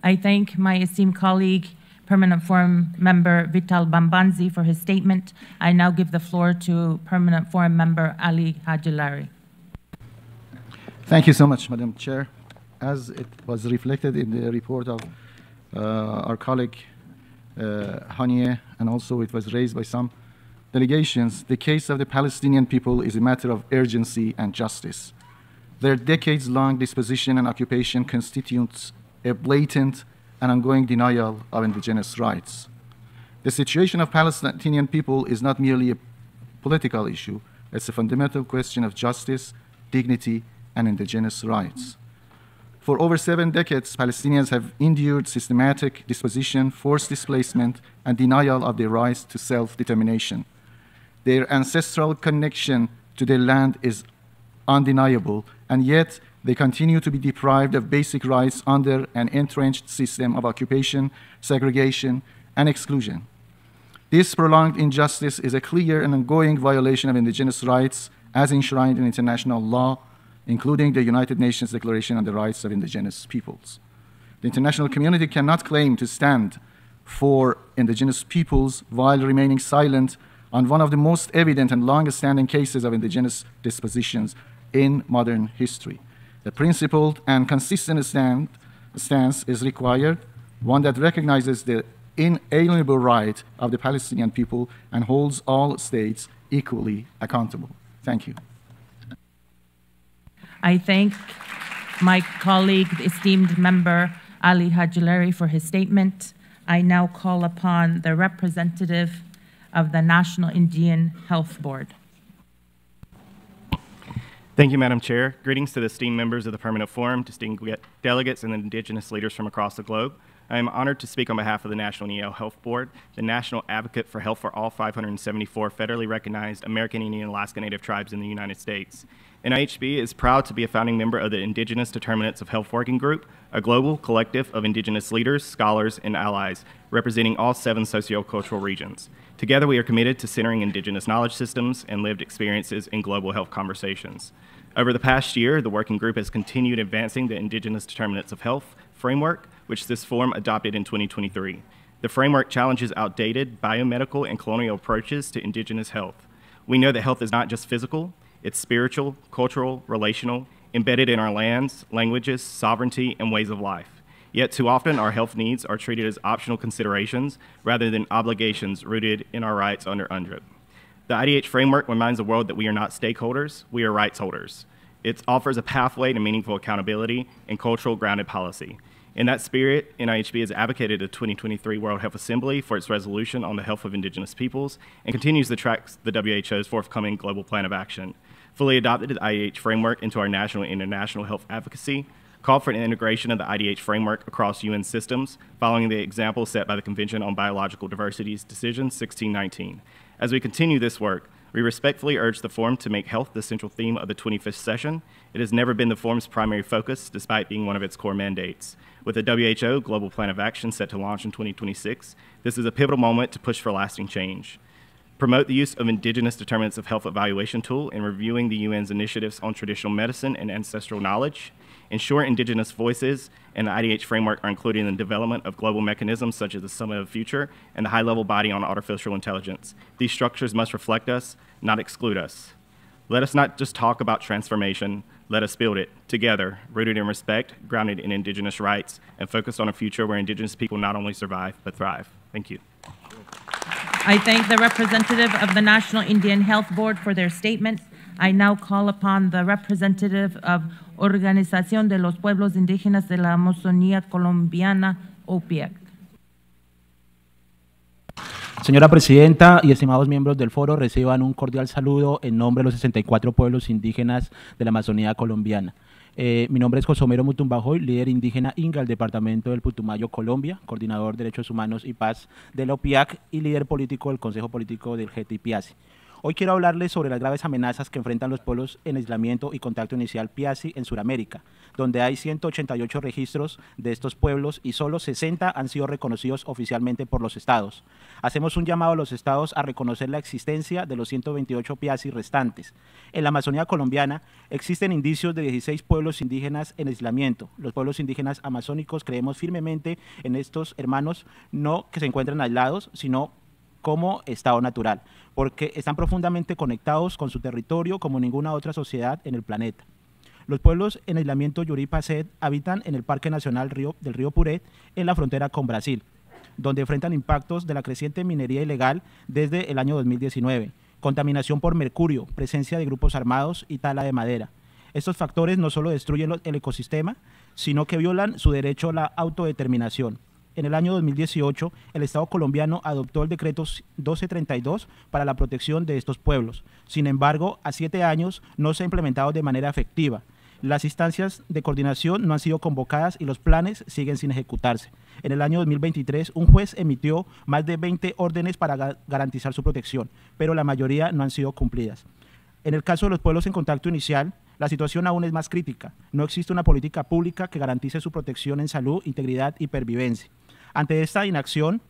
I thank my esteemed colleague, Permanent Forum Member Vital Bambanzi, for his statement. I now give the floor to Permanent Forum Member Ali Hajilari. Thank you so much, Madam Chair. As it was reflected in the report of our colleague Hanieh, and also it was raised by some delegations, the case of the Palestinian people is a matter of urgency and justice. Their decades-long dispossession and occupation constitutes a blatant and ongoing denial of indigenous rights. The situation of Palestinian people is not merely a political issue, it's a fundamental question of justice, dignity, and indigenous rights. For over 7 decades, Palestinians have endured systematic dispossession, forced displacement, and denial of their rights to self-determination. Their ancestral connection to their land is undeniable, and yet they continue to be deprived of basic rights under an entrenched system of occupation, segregation, and exclusion. This prolonged injustice is a clear and ongoing violation of indigenous rights as enshrined in international law, including the United Nations Declaration on the Rights of Indigenous Peoples. The international community cannot claim to stand for indigenous peoples while remaining silent on one of the most evident and longest-standing cases of indigenous dispossessions in modern history. A principled and consistent stance is required, one that recognizes the inalienable right of the Palestinian people and holds all states equally accountable. Thank you. I thank my colleague, the esteemed member Ali Hajilari, for his statement. I now call upon the representative of the National Indian Health Board. Thank you, Madam Chair. Greetings to the esteemed members of the Permanent Forum, distinguished delegates, and indigenous leaders from across the globe. I am honored to speak on behalf of the National Indian Health Board, the national advocate for health for all 574 federally recognized American Indian and Alaska Native tribes in the United States. NIHB is proud to be a founding member of the Indigenous Determinants of Health Working Group, a global collective of indigenous leaders, scholars, and allies representing all 7 sociocultural regions. Together, we are committed to centering indigenous knowledge systems and lived experiences in global health conversations. Over the past year, the working group has continued advancing the Indigenous Determinants of Health framework, which this forum adopted in 2023. The framework challenges outdated biomedical and colonial approaches to indigenous health. We know that health is not just physical, it's spiritual, cultural, relational, embedded in our lands, languages, sovereignty, and ways of life. Yet too often our health needs are treated as optional considerations rather than obligations rooted in our rights under UNDRIP. The IDH framework reminds the world that we are not stakeholders, we are rights holders. It offers a pathway to meaningful accountability and cultural grounded policy. In that spirit, NIHB has advocated the 2023 World Health Assembly for its resolution on the health of indigenous peoples and continues to track the WHO's forthcoming global plan of action. Fully adopted the IDH framework into our national and international health advocacy, called for an integration of the IDH framework across UN systems, following the example set by the Convention on Biological Diversity's Decision 1619. As we continue this work, we respectfully urge the Forum to make health the central theme of the 25th session. It has never been the Forum's primary focus, despite being one of its core mandates. With the WHO Global Plan of Action set to launch in 2026, this is a pivotal moment to push for lasting change. Promote the use of Indigenous Determinants of Health evaluation tool in reviewing the UN's initiatives on traditional medicine and ancestral knowledge. Ensure indigenous voices and the IDH framework are included in the development of global mechanisms such as the Summit of the Future and the high-level body on artificial intelligence. These structures must reflect us, not exclude us. Let us not just talk about transformation, let us build it together, rooted in respect, grounded in indigenous rights, and focused on a future where indigenous people not only survive, but thrive. Thank you. I thank the representative of the National Indian Health Board for their statement. I now call upon the representative of Organización de los Pueblos Indígenas de la Amazonía Colombiana, OPIEC. Señora Presidenta y estimados miembros del foro, reciban un cordial saludo en nombre de los 64 pueblos indígenas de la Amazonía colombiana. Mi nombre es Josomero Mutumbajoy, líder indígena Inga del departamento del Putumayo, Colombia, coordinador de Derechos Humanos y Paz de la OPIAC y líder político del Consejo Político del GTIPIACE. Hoy quiero hablarles sobre las graves amenazas que enfrentan los pueblos en aislamiento y contacto inicial PIASI en Sudamérica, donde hay 188 registros de estos pueblos y solo 60 han sido reconocidos oficialmente por los estados. Hacemos un llamado a los estados a reconocer la existencia de los 128 PIASI restantes. En la Amazonía colombiana existen indicios de 16 pueblos indígenas en aislamiento. Los pueblos indígenas amazónicos creemos firmemente en estos hermanos, no que se encuentren aislados, sino como estado natural, porque están profundamente conectados con su territorio como ninguna otra sociedad en el planeta. Los pueblos en aislamiento Yuri-Pacet habitan en el Parque Nacional del Río Puret, en la frontera con Brasil, donde enfrentan impactos de la creciente minería ilegal desde el año 2019, contaminación por mercurio, presencia de grupos armados y tala de madera. Estos factores no solo destruyen el ecosistema, sino que violan su derecho a la autodeterminación. En el año 2018, el Estado colombiano adoptó el decreto 1232 para la protección de estos pueblos. Sin embargo, a 7 años no se ha implementado de manera efectiva. Las instancias de coordinación no han sido convocadas y los planes siguen sin ejecutarse. En el año 2023, un juez emitió más de 20 órdenes para garantizar su protección, pero la mayoría no han sido cumplidas. En el caso de los pueblos en contacto inicial, la situación aún es más crítica. No existe una política pública que garantice su protección en salud, integridad y pervivencia. Ante esta inacción,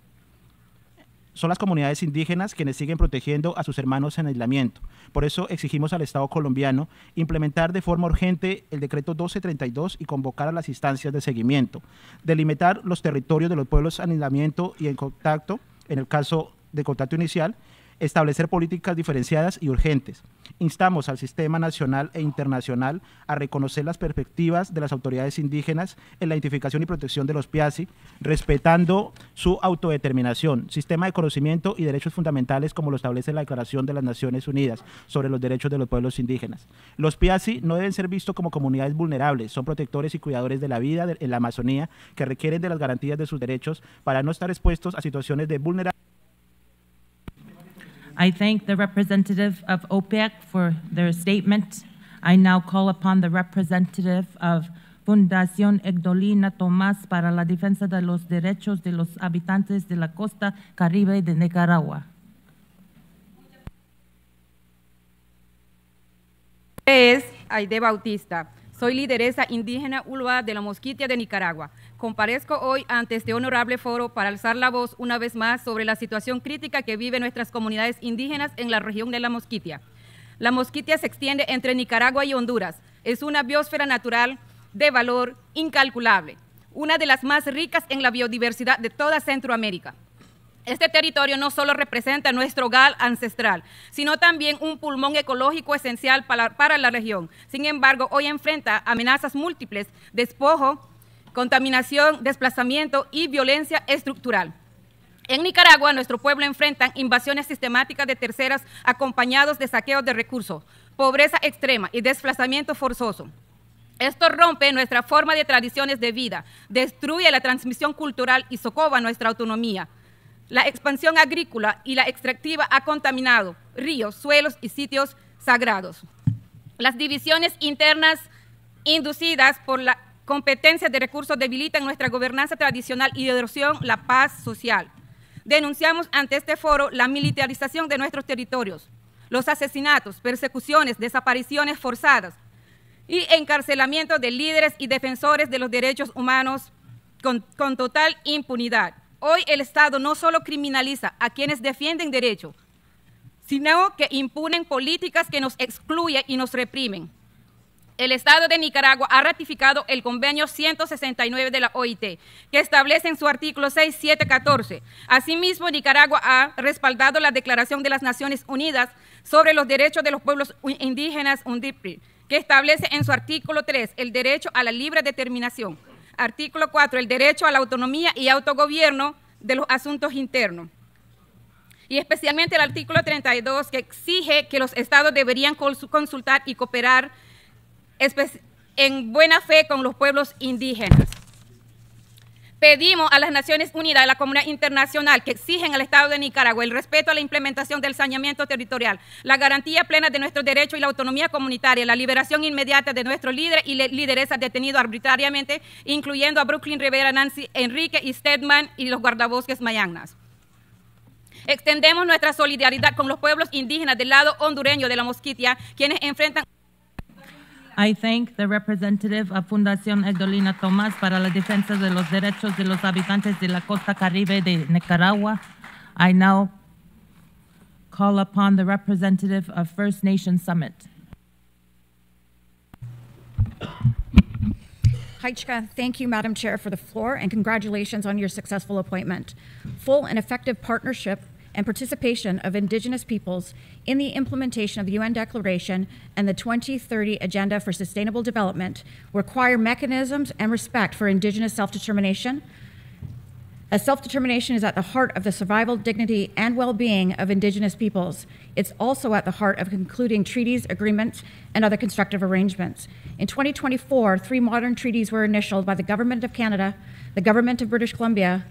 son las comunidades indígenas quienes siguen protegiendo a sus hermanos en aislamiento. Por eso exigimos al Estado colombiano implementar de forma urgente el decreto 1232 y convocar a las instancias de seguimiento, delimitar los territorios de los pueblos en aislamiento y en contacto, en el caso de contacto inicial, establecer políticas diferenciadas y urgentes. Instamos al sistema nacional e internacional a reconocer las perspectivas de las autoridades indígenas en la identificación y protección de los PIASI, respetando su autodeterminación, sistema de conocimiento y derechos fundamentales como lo establece la Declaración de las Naciones Unidas sobre los derechos de los pueblos indígenas. Los PIASI no deben ser vistos como comunidades vulnerables, son protectores y cuidadores de la vida en la Amazonía que requieren de las garantías de sus derechos para no estar expuestos a situaciones de vulnerabilidad. I thank the representative of OPEC for their statement. I now call upon the representative of Fundación Egdolina Tomás para la defensa de los derechos de los habitantes de la costa caribe de Nicaragua. Es Aide Bautista. Soy lideresa indígena Ulua de la Mosquitia de Nicaragua. Comparezco hoy ante este honorable foro para alzar la voz una vez más sobre la situación crítica que viven nuestras comunidades indígenas en la región de la Mosquitia. La Mosquitia se extiende entre Nicaragua y Honduras. Es una biosfera natural de valor incalculable, una de las más ricas en la biodiversidad de toda Centroamérica. Este territorio no solo representa nuestro hogar ancestral, sino también un pulmón ecológico esencial para la región. Sin embargo, hoy enfrenta amenazas múltiples, despojo, contaminación, desplazamiento y violencia estructural. En Nicaragua, nuestro pueblo enfrenta invasiones sistemáticas de terceras acompañados de saqueos de recursos, pobreza extrema y desplazamiento forzoso. Esto rompe nuestra forma de tradiciones de vida, destruye la transmisión cultural y socava nuestra autonomía. La expansión agrícola y la extractiva ha contaminado ríos, suelos y sitios sagrados. Las divisiones internas inducidas por la competencia de recursos debilitan nuestra gobernanza tradicional y erosión la paz social. Denunciamos ante este foro la militarización de nuestros territorios, los asesinatos, persecuciones, desapariciones forzadas y encarcelamiento de líderes y defensores de los derechos humanos con total impunidad. Hoy el Estado no solo criminaliza a quienes defienden derechos, sino que imponen políticas que nos excluyen y nos reprimen. El Estado de Nicaragua ha ratificado el convenio 169 de la OIT, que establece en su artículo 6, 7, 14. Asimismo, Nicaragua ha respaldado la Declaración de las Naciones Unidas sobre los Derechos de los Pueblos Indígenas, UNDIPRI, que establece en su artículo 3 el derecho a la libre determinación. Artículo 4, el derecho a la autonomía y autogobierno de los asuntos internos. Y especialmente el artículo 32, que exige que los estados deberían consultar y cooperar en buena fe con los pueblos indígenas. Pedimos a las Naciones Unidas y a la comunidad internacional que exigen al Estado de Nicaragua el respeto a la implementación del saneamiento territorial, la garantía plena de nuestros derechos y la autonomía comunitaria, la liberación inmediata de nuestros líderes y lideresas detenidos arbitrariamente, incluyendo a Brooklyn Rivera, Nancy Enrique y Stedman y los guardabosques Mayanas. Extendemos nuestra solidaridad con los pueblos indígenas del lado hondureño de la Mosquitia, quienes enfrentan. I thank the representative of Fundación Egdolina Tomás para la defensa de los derechos de los habitantes de la costa caribe de Nicaragua. I now call upon the representative of First Nation Summit. Heichka, thank you, Madam Chair, for the floor, and congratulations on your successful appointment. Full and effective partnership and participation of Indigenous peoples in the implementation of the UN Declaration and the 2030 Agenda for Sustainable Development require mechanisms and respect for Indigenous self-determination, as self-determination is at the heart of the survival, dignity, and well-being of Indigenous peoples. It's also at the heart of concluding treaties, agreements, and other constructive arrangements. In 2024, 3 modern treaties were initialed by the Government of Canada, the Government of British Columbia,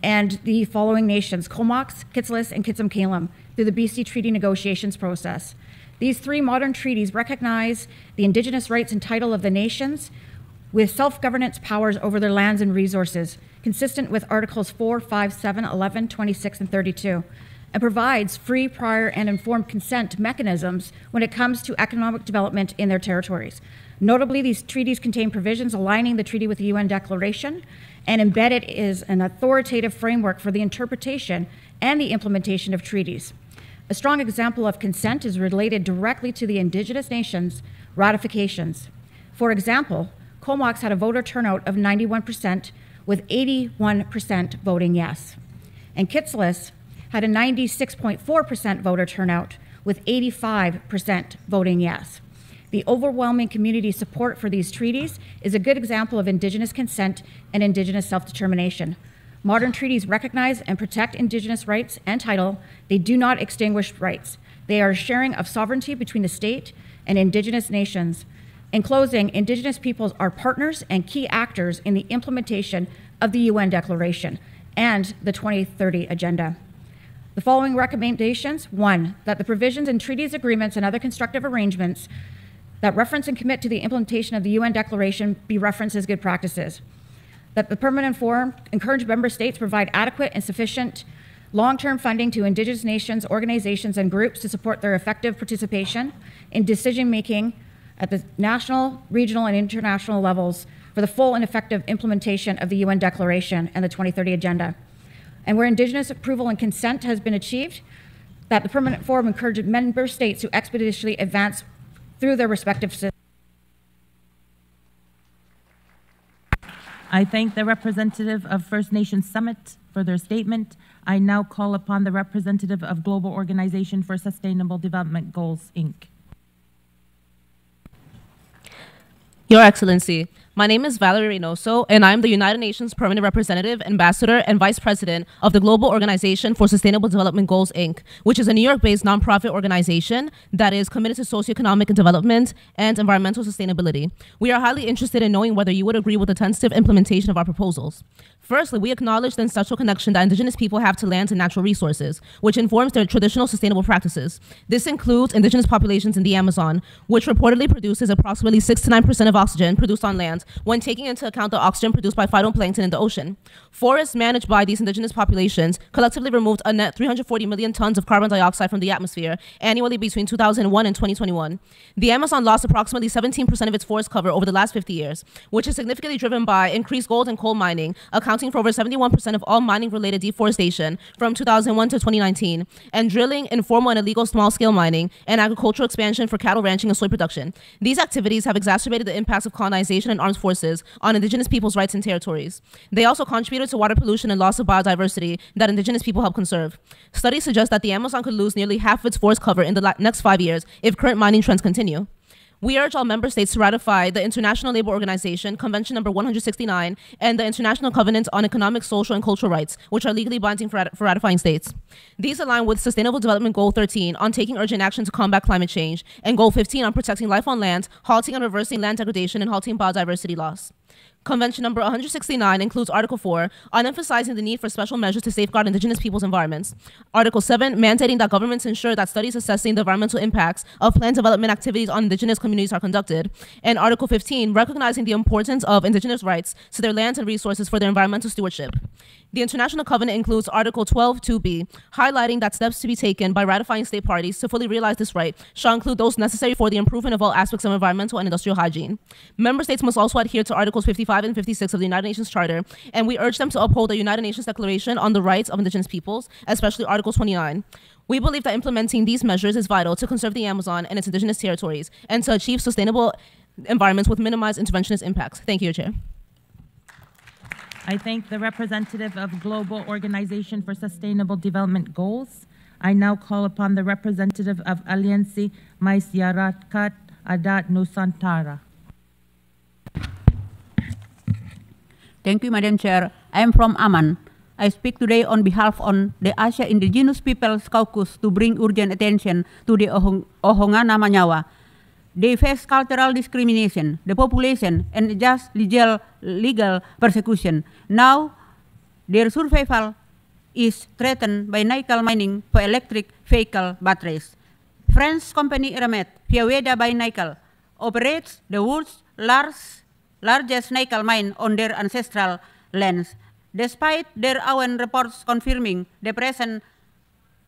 and the following nations, Comox, Kitsillas, and Kitsum-Kalim, through the BC Treaty negotiations process. These 3 modern treaties recognize the Indigenous rights and title of the nations with self-governance powers over their lands and resources, consistent with Articles 4, 5, 7, 11, 26, and 32, and provides free, prior, and informed consent mechanisms when it comes to economic development in their territories. Notably, these treaties contain provisions aligning the treaty with the UN Declaration, and embedded is an authoritative framework for the interpretation and the implementation of treaties. A strong example of consent is related directly to the Indigenous nations' ratifications. For example, Comox had a voter turnout of 91%, with 81% voting yes. And Kitsillas had a 96.4% voter turnout, with 85% voting yes. The overwhelming community support for these treaties is a good example of Indigenous consent and Indigenous self-determination. Modern treaties recognize and protect Indigenous rights and title. They do not extinguish rights. They are a sharing of sovereignty between the state and Indigenous nations. In closing, Indigenous peoples are partners and key actors in the implementation of the UN Declaration and the 2030 Agenda. The following recommendations: 1, that the provisions in treaties, agreements, and other constructive arrangements that reference and commit to the implementation of the UN Declaration be referenced as good practices. That the Permanent Forum encourage member states to provide adequate and sufficient long-term funding to Indigenous nations, organizations, and groups to support their effective participation in decision-making at the national, regional, and international levels for the full and effective implementation of the UN Declaration and the 2030 Agenda. And where Indigenous approval and consent has been achieved, that the Permanent Forum encourages member states to expeditiously advance through their respective systems. I thank the representative of First Nations Summit for their statement. I now call upon the representative of Global Organization for Sustainable Development Goals, Inc. Your Excellency, my name is Valerie Reynoso, and I am the United Nations Permanent Representative, Ambassador, and Vice President of the Global Organization for Sustainable Development Goals, Inc., which is a New York-based nonprofit organization that is committed to socioeconomic development and environmental sustainability. We are highly interested in knowing whether you would agree with the tentative implementation of our proposals. Firstly, we acknowledge the ancestral connection that Indigenous people have to lands and natural resources, which informs their traditional sustainable practices. This includes Indigenous populations in the Amazon, which reportedly produces approximately 6 to 9% of oxygen produced on land, when taking into account the oxygen produced by phytoplankton in the ocean. Forests managed by these Indigenous populations collectively removed a net 340 million tons of carbon dioxide from the atmosphere annually between 2001 and 2021. The Amazon lost approximately 17% of its forest cover over the last 50 years, which is significantly driven by increased gold and coal mining, accounting for over 71% of all mining-related deforestation from 2001 to 2019, and drilling, informal and illegal small-scale mining, and agricultural expansion for cattle ranching and soy production. These activities have exacerbated the impacts of colonization and armed forces on Indigenous people's rights and territories. They also contributed to water pollution and loss of biodiversity that Indigenous people help conserve. Studies suggest that the Amazon could lose nearly half of its forest cover in the next 5 years if current mining trends continue. We urge all member states to ratify the International Labour Organization, Convention number 169, and the International Covenant on Economic, Social, and Cultural Rights, which are legally binding for ratifying states. These align with Sustainable Development Goal 13 on taking urgent action to combat climate change, and Goal 15 on protecting life on land, halting and reversing land degradation, and halting biodiversity loss. Convention number 169 includes Article 4 on emphasizing the need for special measures to safeguard Indigenous peoples' environments. Article 7 mandating that governments ensure that studies assessing the environmental impacts of planned development activities on Indigenous communities are conducted. And Article 15 recognizing the importance of Indigenous rights to their lands and resources for their environmental stewardship. The International Covenant includes Article 12.2b, highlighting that steps to be taken by ratifying state parties to fully realize this right shall include those necessary for the improvement of all aspects of environmental and industrial hygiene. Member states must also adhere to Articles 55 and 56 of the United Nations Charter, and we urge them to uphold the United Nations Declaration on the Rights of Indigenous Peoples, especially Article 29. We believe that implementing these measures is vital to conserve the Amazon and its indigenous territories and to achieve sustainable environments with minimized interventionist impacts. Thank you, Chair. I thank the representative of Global Organization for Sustainable Development Goals. I now call upon the representative of Aliansi Menyuarakan Adat Nusantara. Thank you, Madam Chair. I am from Aman. I speak today on behalf of the Asia Indigenous Peoples Caucus to bring urgent attention to the Ohongana Manyawa. They face cultural discrimination, the population, and just legal persecution. Now, their survival is threatened by nickel mining for electric vehicle batteries. French company Eramet, Fiaweda by Nickel, operates the world's largest nickel mine on their ancestral lands, despite their own reports confirming the presence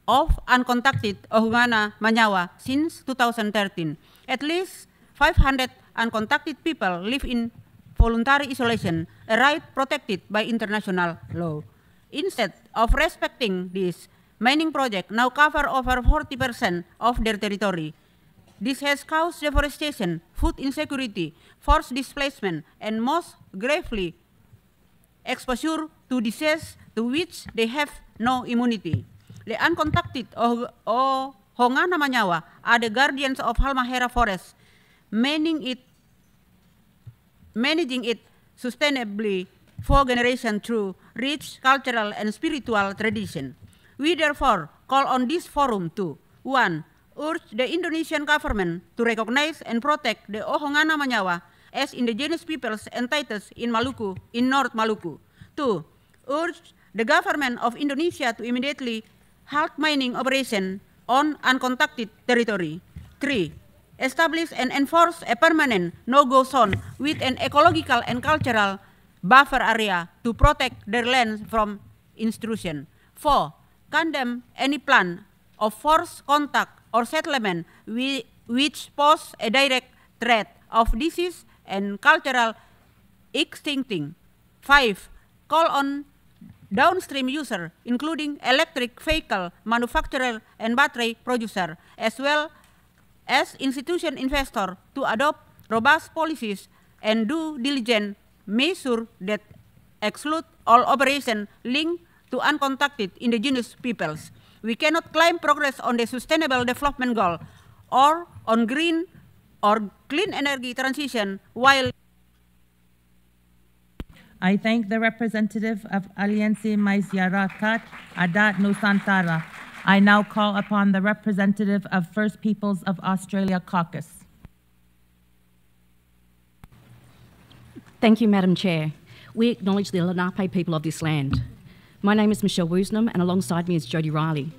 of uncontacted Ohongana Manyawa since 2013. At least 500 uncontacted people live in voluntary isolation, a right protected by international law. Instead of respecting this, mining projects now cover over 40% of their territory. This has caused deforestation, food insecurity, forced displacement, and most gravely, exposure to disease to which they have no immunity. The uncontacted Ohongana Manyawa are the guardians of Halmahera Forest, managing it sustainably for generations through rich cultural and spiritual tradition. We therefore call on this forum to 1. Urge the Indonesian government to recognize and protect the Ohongana Manyawa as indigenous peoples entitled in Maluku, in North Maluku. 2. Urge the government of Indonesia to immediately halt mining operation on uncontacted territory. 3. Establish and enforce a permanent no-go zone with an ecological and cultural buffer area to protect their lands from intrusion. 4. Condemn any plan of forced contact or settlement which pose a direct threat of disease and cultural extincting. 5. Call on downstream user, including electric vehicle manufacturer and battery producer, as well as institution investor, to adopt robust policies and due diligent measures that exclude all operation linked to uncontacted indigenous peoples. We cannot claim progress on the Sustainable Development Goal or on green or clean energy transition while I thank the representative of Aliansi Menyuarakan Adat Nusantara. I now call upon the representative of First Peoples of Australia Caucus. Thank you, Madam Chair. We acknowledge the Lenape people of this land. My name is Michelle Woosnam, and alongside me is Jodie Riley.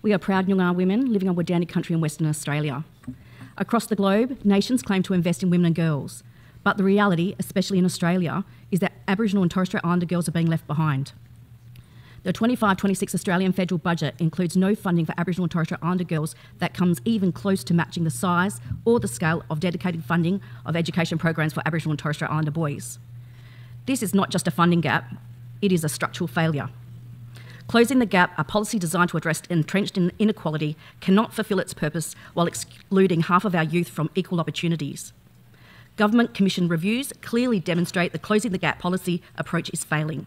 We are proud Noongar women living on Wadani country in Western Australia. Across the globe, nations claim to invest in women and girls, but the reality, especially in Australia, is that Aboriginal and Torres Strait Islander girls are being left behind. The 25-26 Australian federal budget includes no funding for Aboriginal and Torres Strait Islander girls that comes even close to matching the size or the scale of dedicated funding of education programs for Aboriginal and Torres Strait Islander boys. This is not just a funding gap, it is a structural failure. Closing the gap, a policy designed to address entrenched inequality, cannot fulfil its purpose while excluding half of our youth from equal opportunities. Government commissioned reviews clearly demonstrate the closing the gap policy approach is failing.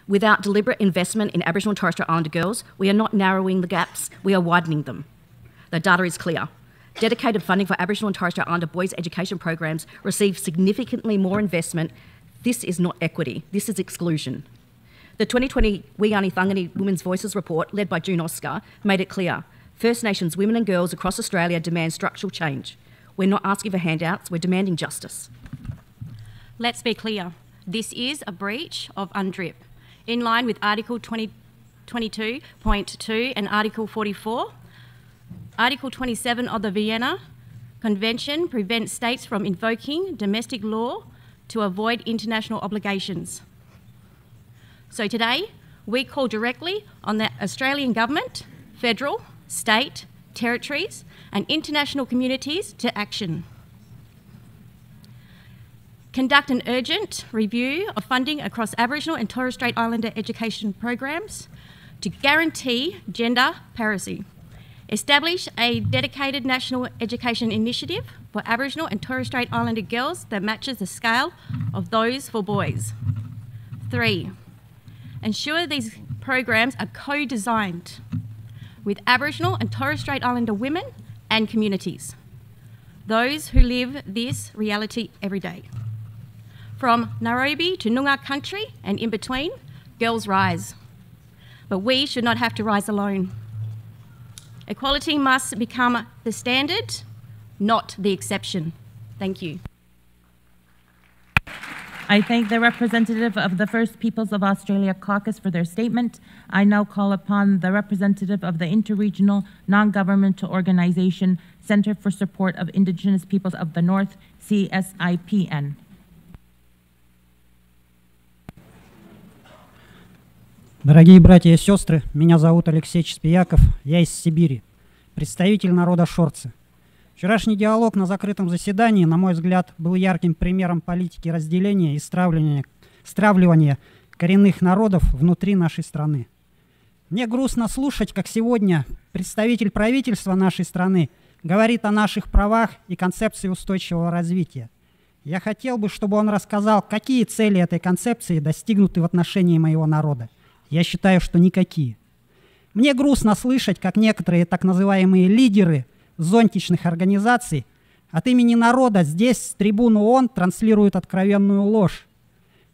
Without deliberate investment in Aboriginal and Torres Strait Islander girls, we are not narrowing the gaps, we are widening them. The data is clear. Dedicated funding for Aboriginal and Torres Strait Islander boys' education programs receive significantly more investment. This is not equity, this is exclusion. The 2020 Wiani Thangani Women's Voices report, led by June Oscar, made it clear. First Nations women and girls across Australia demand structural change. We're not asking for handouts, we're demanding justice. Let's be clear. This is a breach of UNDRIP. In line with Article 22.2 and Article 44, Article 27 of the Vienna Convention prevents states from invoking domestic law to avoid international obligations. So today, we call directly on the Australian government, federal, state, territories, and international communities to action. Conduct an urgent review of funding across Aboriginal and Torres Strait Islander education programs to guarantee gender parity. Establish a dedicated national education initiative for Aboriginal and Torres Strait Islander girls that matches the scale of those for boys. 3, ensure these programs are co-designed with Aboriginal and Torres Strait Islander women and communities, those who live this reality every day. From Nairobi to Noongar country and in between, girls rise. But we should not have to rise alone. Equality must become the standard, not the exception. Thank you. I thank the representative of the First Peoples of Australia Caucus for their statement. I now call upon the representative of the Interregional Non-Governmental Organization Center for Support of Indigenous Peoples of the North, CSIPN. Дорогие братья и сестры, меня зовут Алексей Чеспияков, я из Сибири, представитель народа Шорцы. Вчерашний диалог на закрытом заседании, на мой взгляд, был ярким примером политики разделения и стравливания коренных народов внутри нашей страны. Мне грустно слушать, как сегодня представитель правительства нашей страны говорит о наших правах и концепции устойчивого развития. Я хотел бы, чтобы он рассказал, какие цели этой концепции достигнуты в отношении моего народа. Я считаю, что никакие. Мне грустно слышать, как некоторые так называемые лидеры зонтичных организаций от имени народа здесь, с трибуны ООН, транслируют откровенную ложь.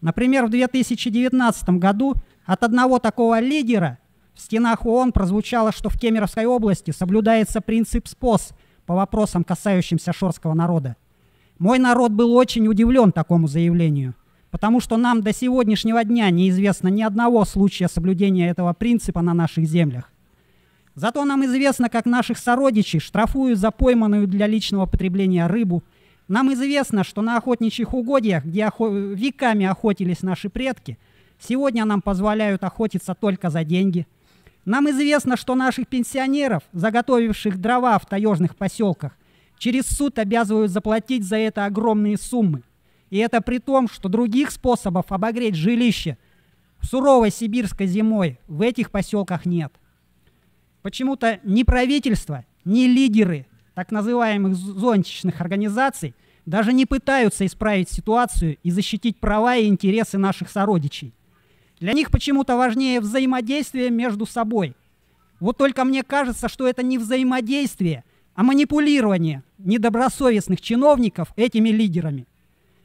Например, в 2019 году от одного такого лидера в стенах ООН прозвучало, что в Кемеровской области соблюдается принцип СПОС по вопросам, касающимся шорского народа. Мой народ был очень удивлен такому заявлению, потому что нам до сегодняшнего дня неизвестно ни одного случая соблюдения этого принципа на наших землях. Зато нам известно, как наших сородичей штрафуют за пойманную для личного потребления рыбу. Нам известно, что на охотничьих угодьях, где веками охотились наши предки, сегодня нам позволяют охотиться только за деньги. Нам известно, что наших пенсионеров, заготовивших дрова в таежных поселках, через суд обязывают заплатить за это огромные суммы. И это при том, что других способов обогреть жилище суровой сибирской зимой в этих поселках нет. Почему-то ни правительство, ни лидеры так называемых зонтичных организаций даже не пытаются исправить ситуацию и защитить права и интересы наших сородичей. Для них почему-то важнее взаимодействие между собой. Вот только мне кажется, что это не взаимодействие, а манипулирование недобросовестных чиновников этими лидерами.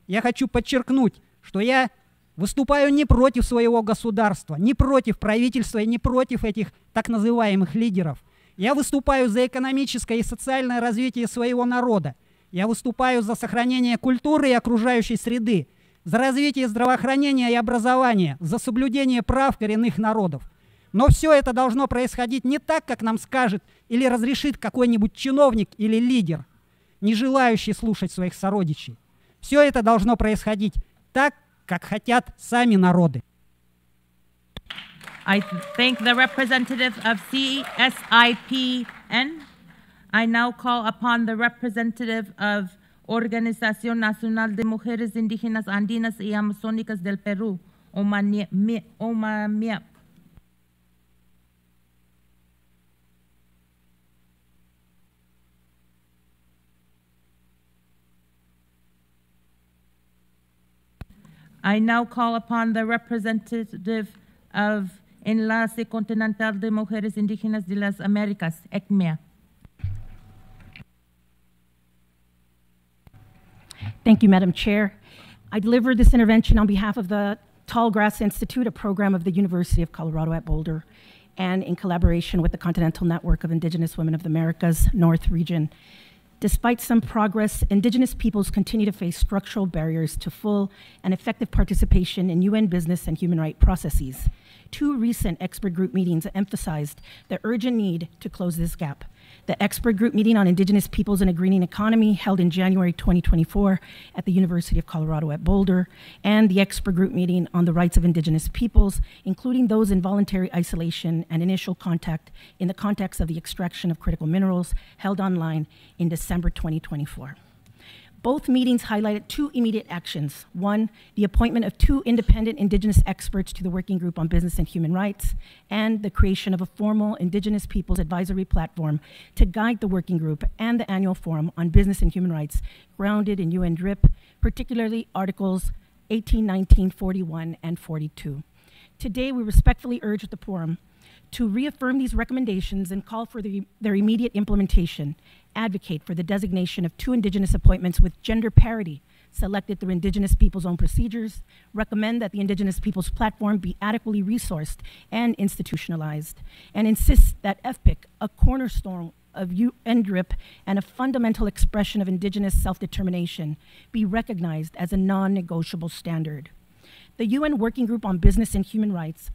Я хочу подчеркнуть, что я выступаю не против своего государства, не против правительства и не против этих так называемых лидеров. Я выступаю за экономическое и социальное развитие своего народа. Я выступаю за сохранение культуры и окружающей среды, за развитие здравоохранения и образования, за соблюдение прав коренных народов. Но все это должно происходить не так, как нам скажет или разрешит какой-нибудь чиновник или лидер, не желающий слушать своих сородичей. Все это должно происходить так, как хотят сами народы. I thank the representative of CSIPN. I now call upon the representative of Organización Nacional de Mujeres Indígenas Andinas y Amazónicas del Perú, OMAMIAP. I now call upon the representative of Enlace Continental de Mujeres Indígenas de las Américas, ECMEA. Thank you, Madam Chair. I delivered this intervention on behalf of the Tallgrass Institute, a program of the University of Colorado at Boulder, and in collaboration with the Continental Network of Indigenous Women of the Americas North Region. Despite some progress, Indigenous peoples continue to face structural barriers to full and effective participation in UN business and human rights processes. 2 recent expert group meetings emphasized the urgent need to close this gap. the expert group meeting on Indigenous peoples and a greening economy held in January 2024 at the University of Colorado at Boulder, and the expert group meeting on the rights of Indigenous peoples, including those in voluntary isolation and initial contact in the context of the extraction of critical minerals, held online in December 2024. Both meetings highlighted two immediate actions. One, the appointment of two independent Indigenous experts to the Working Group on Business and Human Rights, and the creation of a formal Indigenous Peoples Advisory Platform to guide the Working Group and the Annual Forum on Business and Human Rights, grounded in UN DRIP, particularly Articles 18, 19, 41, and 42. Today, we respectfully urge the Forum to reaffirm these recommendations and call for their immediate implementation, advocate for the designation of two Indigenous appointments with gender parity selected through Indigenous peoples' own procedures, recommend that the Indigenous Peoples Platform be adequately resourced and institutionalized, and insist that FPIC, a cornerstone of UN DRIP and a fundamental expression of Indigenous self-determination, be recognized as a non-negotiable standard. The UN Working Group on Business and Human Rights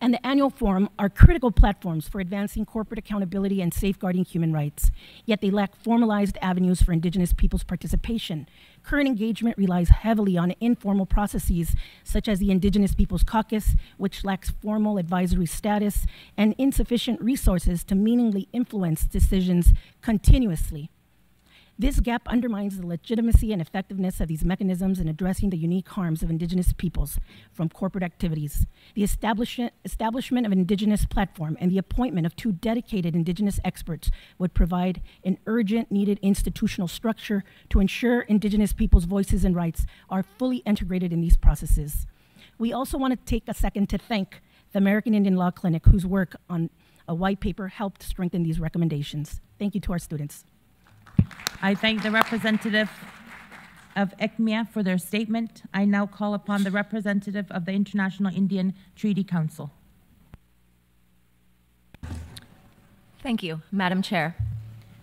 and the Annual Forum are critical platforms for advancing corporate accountability and safeguarding human rights, yet they lack formalized avenues for Indigenous peoples' participation. Current engagement relies heavily on informal processes, such as the Indigenous Peoples Caucus, which lacks formal advisory status, and insufficient resources to meaningfully influence decisions continuously. This gap undermines the legitimacy and effectiveness of these mechanisms in addressing the unique harms of Indigenous peoples from corporate activities. The establishment of an Indigenous platform and the appointment of two dedicated Indigenous experts would provide an urgent, needed institutional structure to ensure Indigenous peoples' voices and rights are fully integrated in these processes. We also want to take a second to thank the American Indian Law Clinic, whose work on a white paper helped strengthen these recommendations. Thank you to our students. I thank the representative of ECMIA for their statement. I now call upon the representative of the International Indian Treaty Council. Thank you, Madam Chair.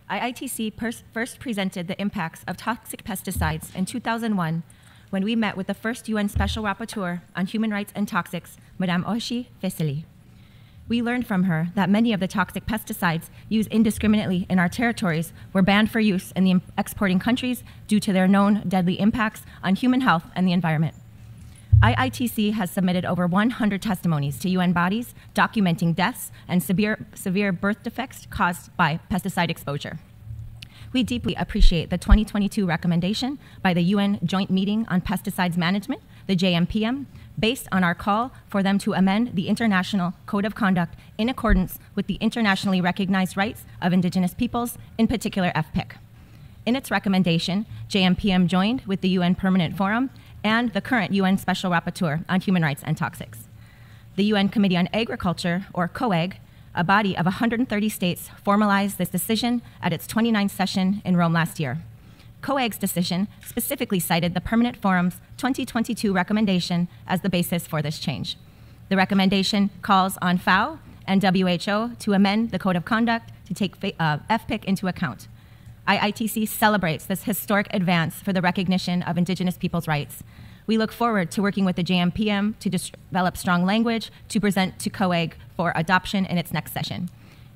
IITC first presented the impacts of toxic pesticides in 2001 when we met with the first UN Special Rapporteur on Human Rights and Toxics, Madame Oshi Vesely. We learned from her that many of the toxic pesticides used indiscriminately in our territories were banned for use in the exporting countries due to their known deadly impacts on human health and the environment. IITC has submitted over 100 testimonies to UN bodies documenting deaths and severe birth defects caused by pesticide exposure. We deeply appreciate the 2022 recommendation by the UN Joint Meeting on Pesticides Management, the JMPM, based on our call for them to amend the International Code of Conduct in accordance with the internationally recognized rights of Indigenous peoples, in particular FPIC. In its recommendation, JMPM joined with the UN Permanent Forum and the current UN Special Rapporteur on Human Rights and Toxics. The UN Committee on Agriculture, or COAG, a body of 130 states, formalized this decision at its 29th session in Rome last year. COAG's decision specifically cited the Permanent Forum's 2022 recommendation as the basis for this change. The recommendation calls on FAO and WHO to amend the Code of Conduct to take FPIC into account. IITC celebrates this historic advance for the recognition of Indigenous peoples' rights. We look forward to working with the JMPM to develop strong language to present to COAG for adoption in its next session.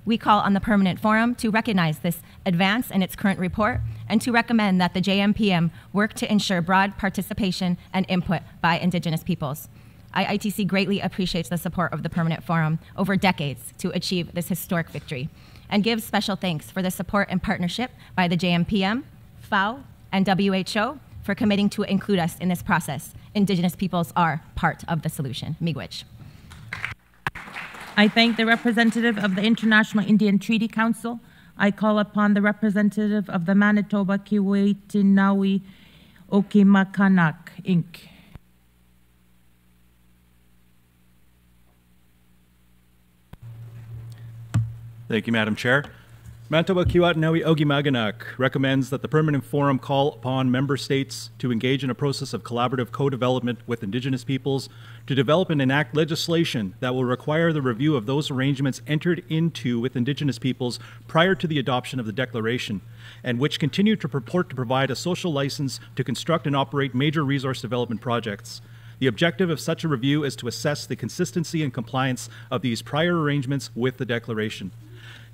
We call on the Permanent Forum to recognize this advance in its current report and to recommend that the JMPM work to ensure broad participation and input by Indigenous peoples. IITC greatly appreciates the support of the Permanent Forum over decades to achieve this historic victory and gives special thanks for the support and partnership by the JMPM, FAO, and WHO for committing to include us in this process. Indigenous peoples are part of the solution. Miigwech. I thank the representative of the International Indian Treaty Council. I call upon the representative of the Manitoba Kiwetinawi Okimakanak, Inc. Thank you, Madam Chair. Manitoba Kiwetinawi Okimakanak recommends that the Permanent Forum call upon member states to engage in a process of collaborative co-development with Indigenous peoples to develop and enact legislation that will require the review of those arrangements entered into with Indigenous peoples prior to the adoption of the Declaration, and which continue to purport to provide a social license to construct and operate major resource development projects. The objective of such a review is to assess the consistency and compliance of these prior arrangements with the Declaration.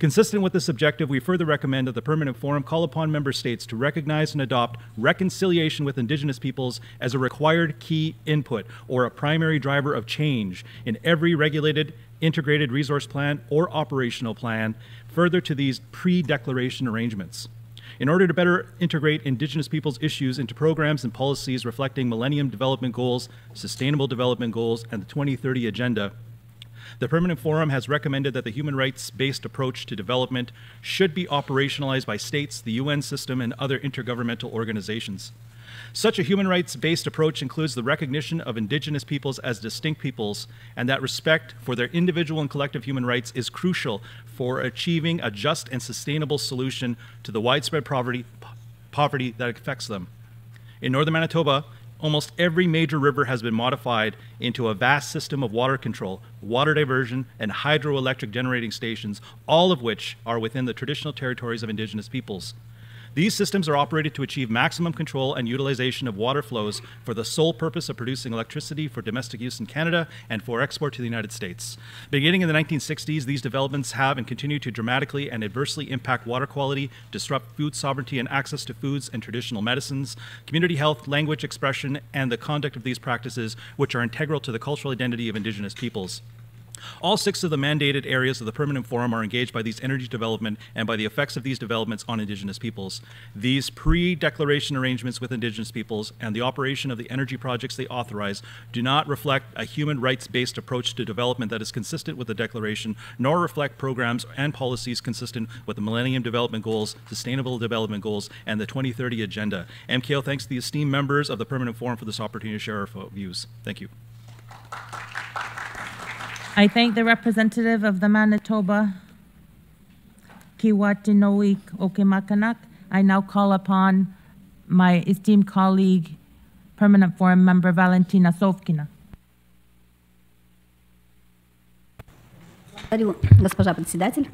Consistent with this objective, we further recommend that the Permanent Forum call upon member states to recognize and adopt reconciliation with Indigenous peoples as a required key input or a primary driver of change in every regulated, integrated resource plan or operational plan, further to these pre-declaration arrangements. In order to better integrate Indigenous peoples' issues into programs and policies reflecting Millennium Development Goals, Sustainable Development Goals, and the 2030 Agenda, the Permanent Forum has recommended that the human rights-based approach to development should be operationalized by states, the UN system, and other intergovernmental organizations. Such a human rights-based approach includes the recognition of Indigenous peoples as distinct peoples, and that respect for their individual and collective human rights is crucial for achieving a just and sustainable solution to the widespread poverty that affects them. In northern Manitoba, almost every major river has been modified into a vast system of water control, water diversion, and hydroelectric generating stations, all of which are within the traditional territories of Indigenous peoples. These systems are operated to achieve maximum control and utilization of water flows for the sole purpose of producing electricity for domestic use in Canada and for export to the United States. Beginning in the 1960s, these developments have and continue to dramatically and adversely impact water quality, disrupt food sovereignty and access to foods and traditional medicines, community health, language expression, and the conduct of these practices, which are integral to the cultural identity of Indigenous peoples. All 6 of the mandated areas of the Permanent Forum are engaged by these energy development and by the effects of these developments on Indigenous peoples. These pre-declaration arrangements with Indigenous peoples and the operation of the energy projects they authorize do not reflect a human rights-based approach to development that is consistent with the Declaration, nor reflect programs and policies consistent with the Millennium Development Goals, Sustainable Development Goals, and the 2030 Agenda. MKO thanks the esteemed members of the Permanent Forum for this opportunity to share our views. Thank you. I thank the representative of the Manitoba, Kiwatinoik Okemakanak. I now call upon my esteemed colleague, Permanent Forum member Valentina Sovkina. Благодарю, госпожа председатель.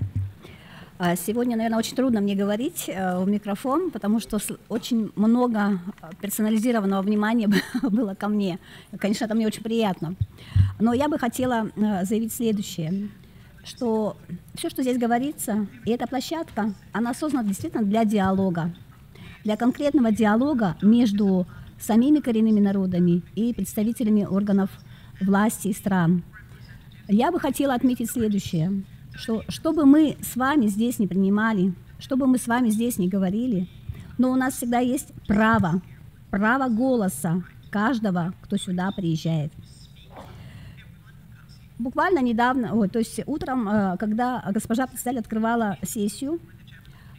Сегодня, наверное, очень трудно мне говорить в микрофон, потому что очень много персонализированного внимания было ко мне. Конечно, это мне очень приятно. Но я бы хотела заявить следующее, что все, что здесь говорится, и эта площадка, она создана действительно для диалога, для конкретного диалога между самими коренными народами и представителями органов власти и стран. Я бы хотела отметить следующее, что бы мы с вами здесь не принимали, что бы мы с вами здесь не говорили, но у нас всегда есть право голоса каждого, кто сюда приезжает. Буквально недавно, то есть утром, когда госпожа председатель открывала сессию,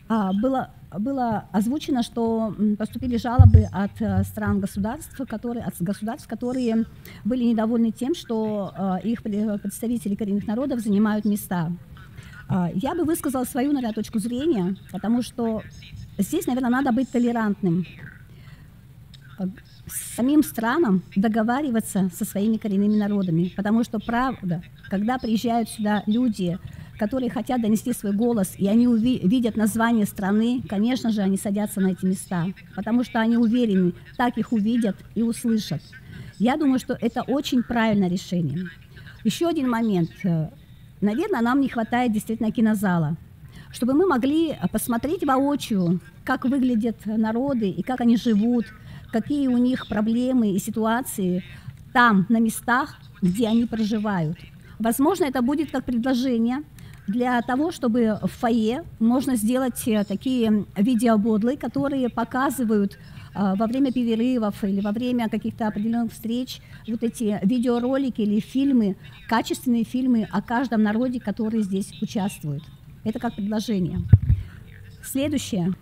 было озвучено, что поступили жалобы от государств, которые были недовольны тем, что их представители коренных народов занимают места. Я бы высказала свою, наверное, точку зрения, потому что здесь, наверное, надо быть толерантным. Самим странам договариваться со своими коренными народами, потому что, правда, когда приезжают сюда люди, которые хотят донести свой голос, и они видят название страны, конечно же, они садятся на эти места, потому что они уверены, так их увидят и услышат. Я думаю, что это очень правильное решение. Еще один момент. Наверное, нам не хватает действительно кинозала, чтобы мы могли посмотреть воочию, как выглядят народы и как они живут, какие у них проблемы и ситуации там, на местах, где они проживают. Возможно, это будет как предложение для того, чтобы в фойе можно сделать такие видеободлы, которые показывают во время перерывов или во время каких-то определенных встреч вот эти видеоролики или фильмы, качественные фильмы о каждом народе, который здесь участвует. Это как предложение. Следующее.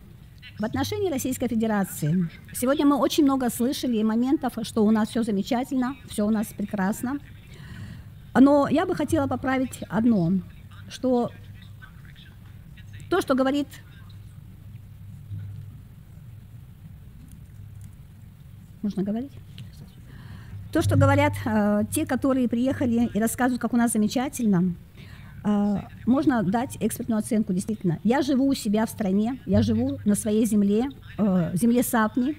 В отношении Российской Федерации. Сегодня мы очень много слышали моментов, что у нас все замечательно, все у нас прекрасно. Но я бы хотела поправить одно, что то, что говорит можно говорить? То, что говорят те, которые приехали и рассказывают, как у нас замечательно, можно дать экспертную оценку, действительно. Я живу у себя в стране, я живу на своей земле, земле Сапни,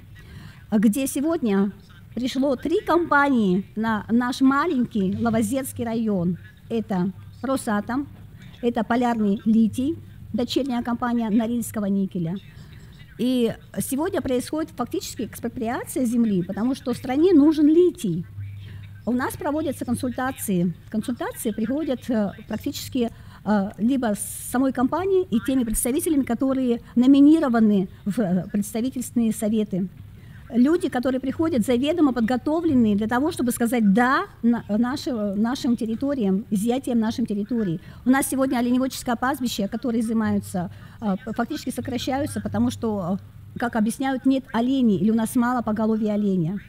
где сегодня пришло 3 компании на наш маленький Лавазетский район. Это Росатом, это Полярный литий дочерняя компания Норильского никеля. И сегодня происходит фактически экспроприация земли, потому что стране нужен литий. У нас проводятся консультации. Консультации приходят практически либо с самой компанией и теми представителями, которые номинированы в представительственные советы. Люди, которые приходят заведомо подготовленные для того, чтобы сказать «да» нашим территориям, изъятием нашим территорий. У нас сегодня оленеводческое пастбище, которые изымаются, фактически сокращаются, потому что, как объясняют, нет оленей или у нас мало поголовья оленя.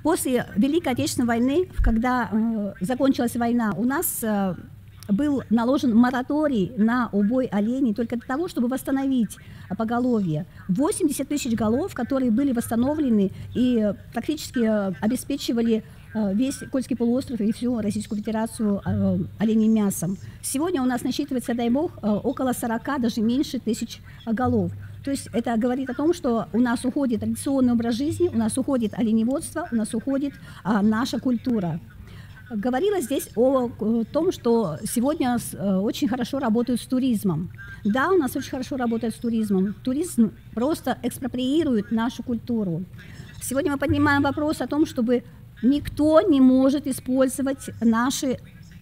После Великой Отечественной войны, когда закончилась война, у нас был наложен мораторий на убой оленей только для того, чтобы восстановить поголовье. 80 тысяч голов, которые были восстановлены и практически обеспечивали весь Кольский полуостров и всю Российскую Федерацию оленьим мясом. Сегодня у нас насчитывается, дай бог, около 40, даже меньше тысяч голов. То есть это говорит о том, что у нас уходит традиционный образ жизни, у нас уходит оленеводство, у нас уходит наша культура. Говорилось здесь о том, что сегодня очень хорошо работают с туризмом. Да, у нас очень хорошо работает с туризмом. Туризм просто экспроприирует нашу культуру. Сегодня мы поднимаем вопрос о том, чтобы никто не может использовать наши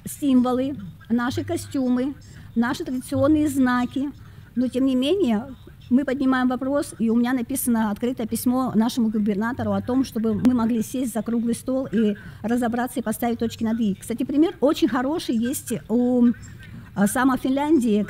символы, наши костюмы, наши традиционные знаки. Но, тем не менее, мы поднимаем вопрос, и у меня написано открытое письмо нашему губернатору о том, чтобы мы могли сесть за круглый стол и разобраться и поставить точки над «и». Кстати, пример очень хороший есть у сама Финляндии,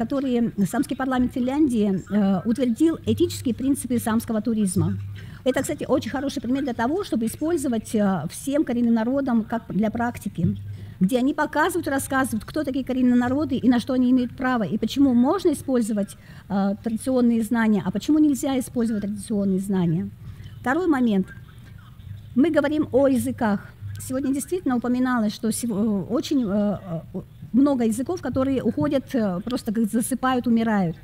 самский парламент Финляндии утвердил этические принципы самского туризма. Это, кстати, очень хороший пример для того, чтобы использовать всем коренным народам как для практики, где они показывают, рассказывают, кто такие коренные народы и на что они имеют право, и почему можно использовать традиционные знания, а почему нельзя использовать традиционные знания. Второй момент. Мы говорим о языках. Сегодня действительно упоминалось, что очень много языков, которые уходят, просто как засыпают, умирают.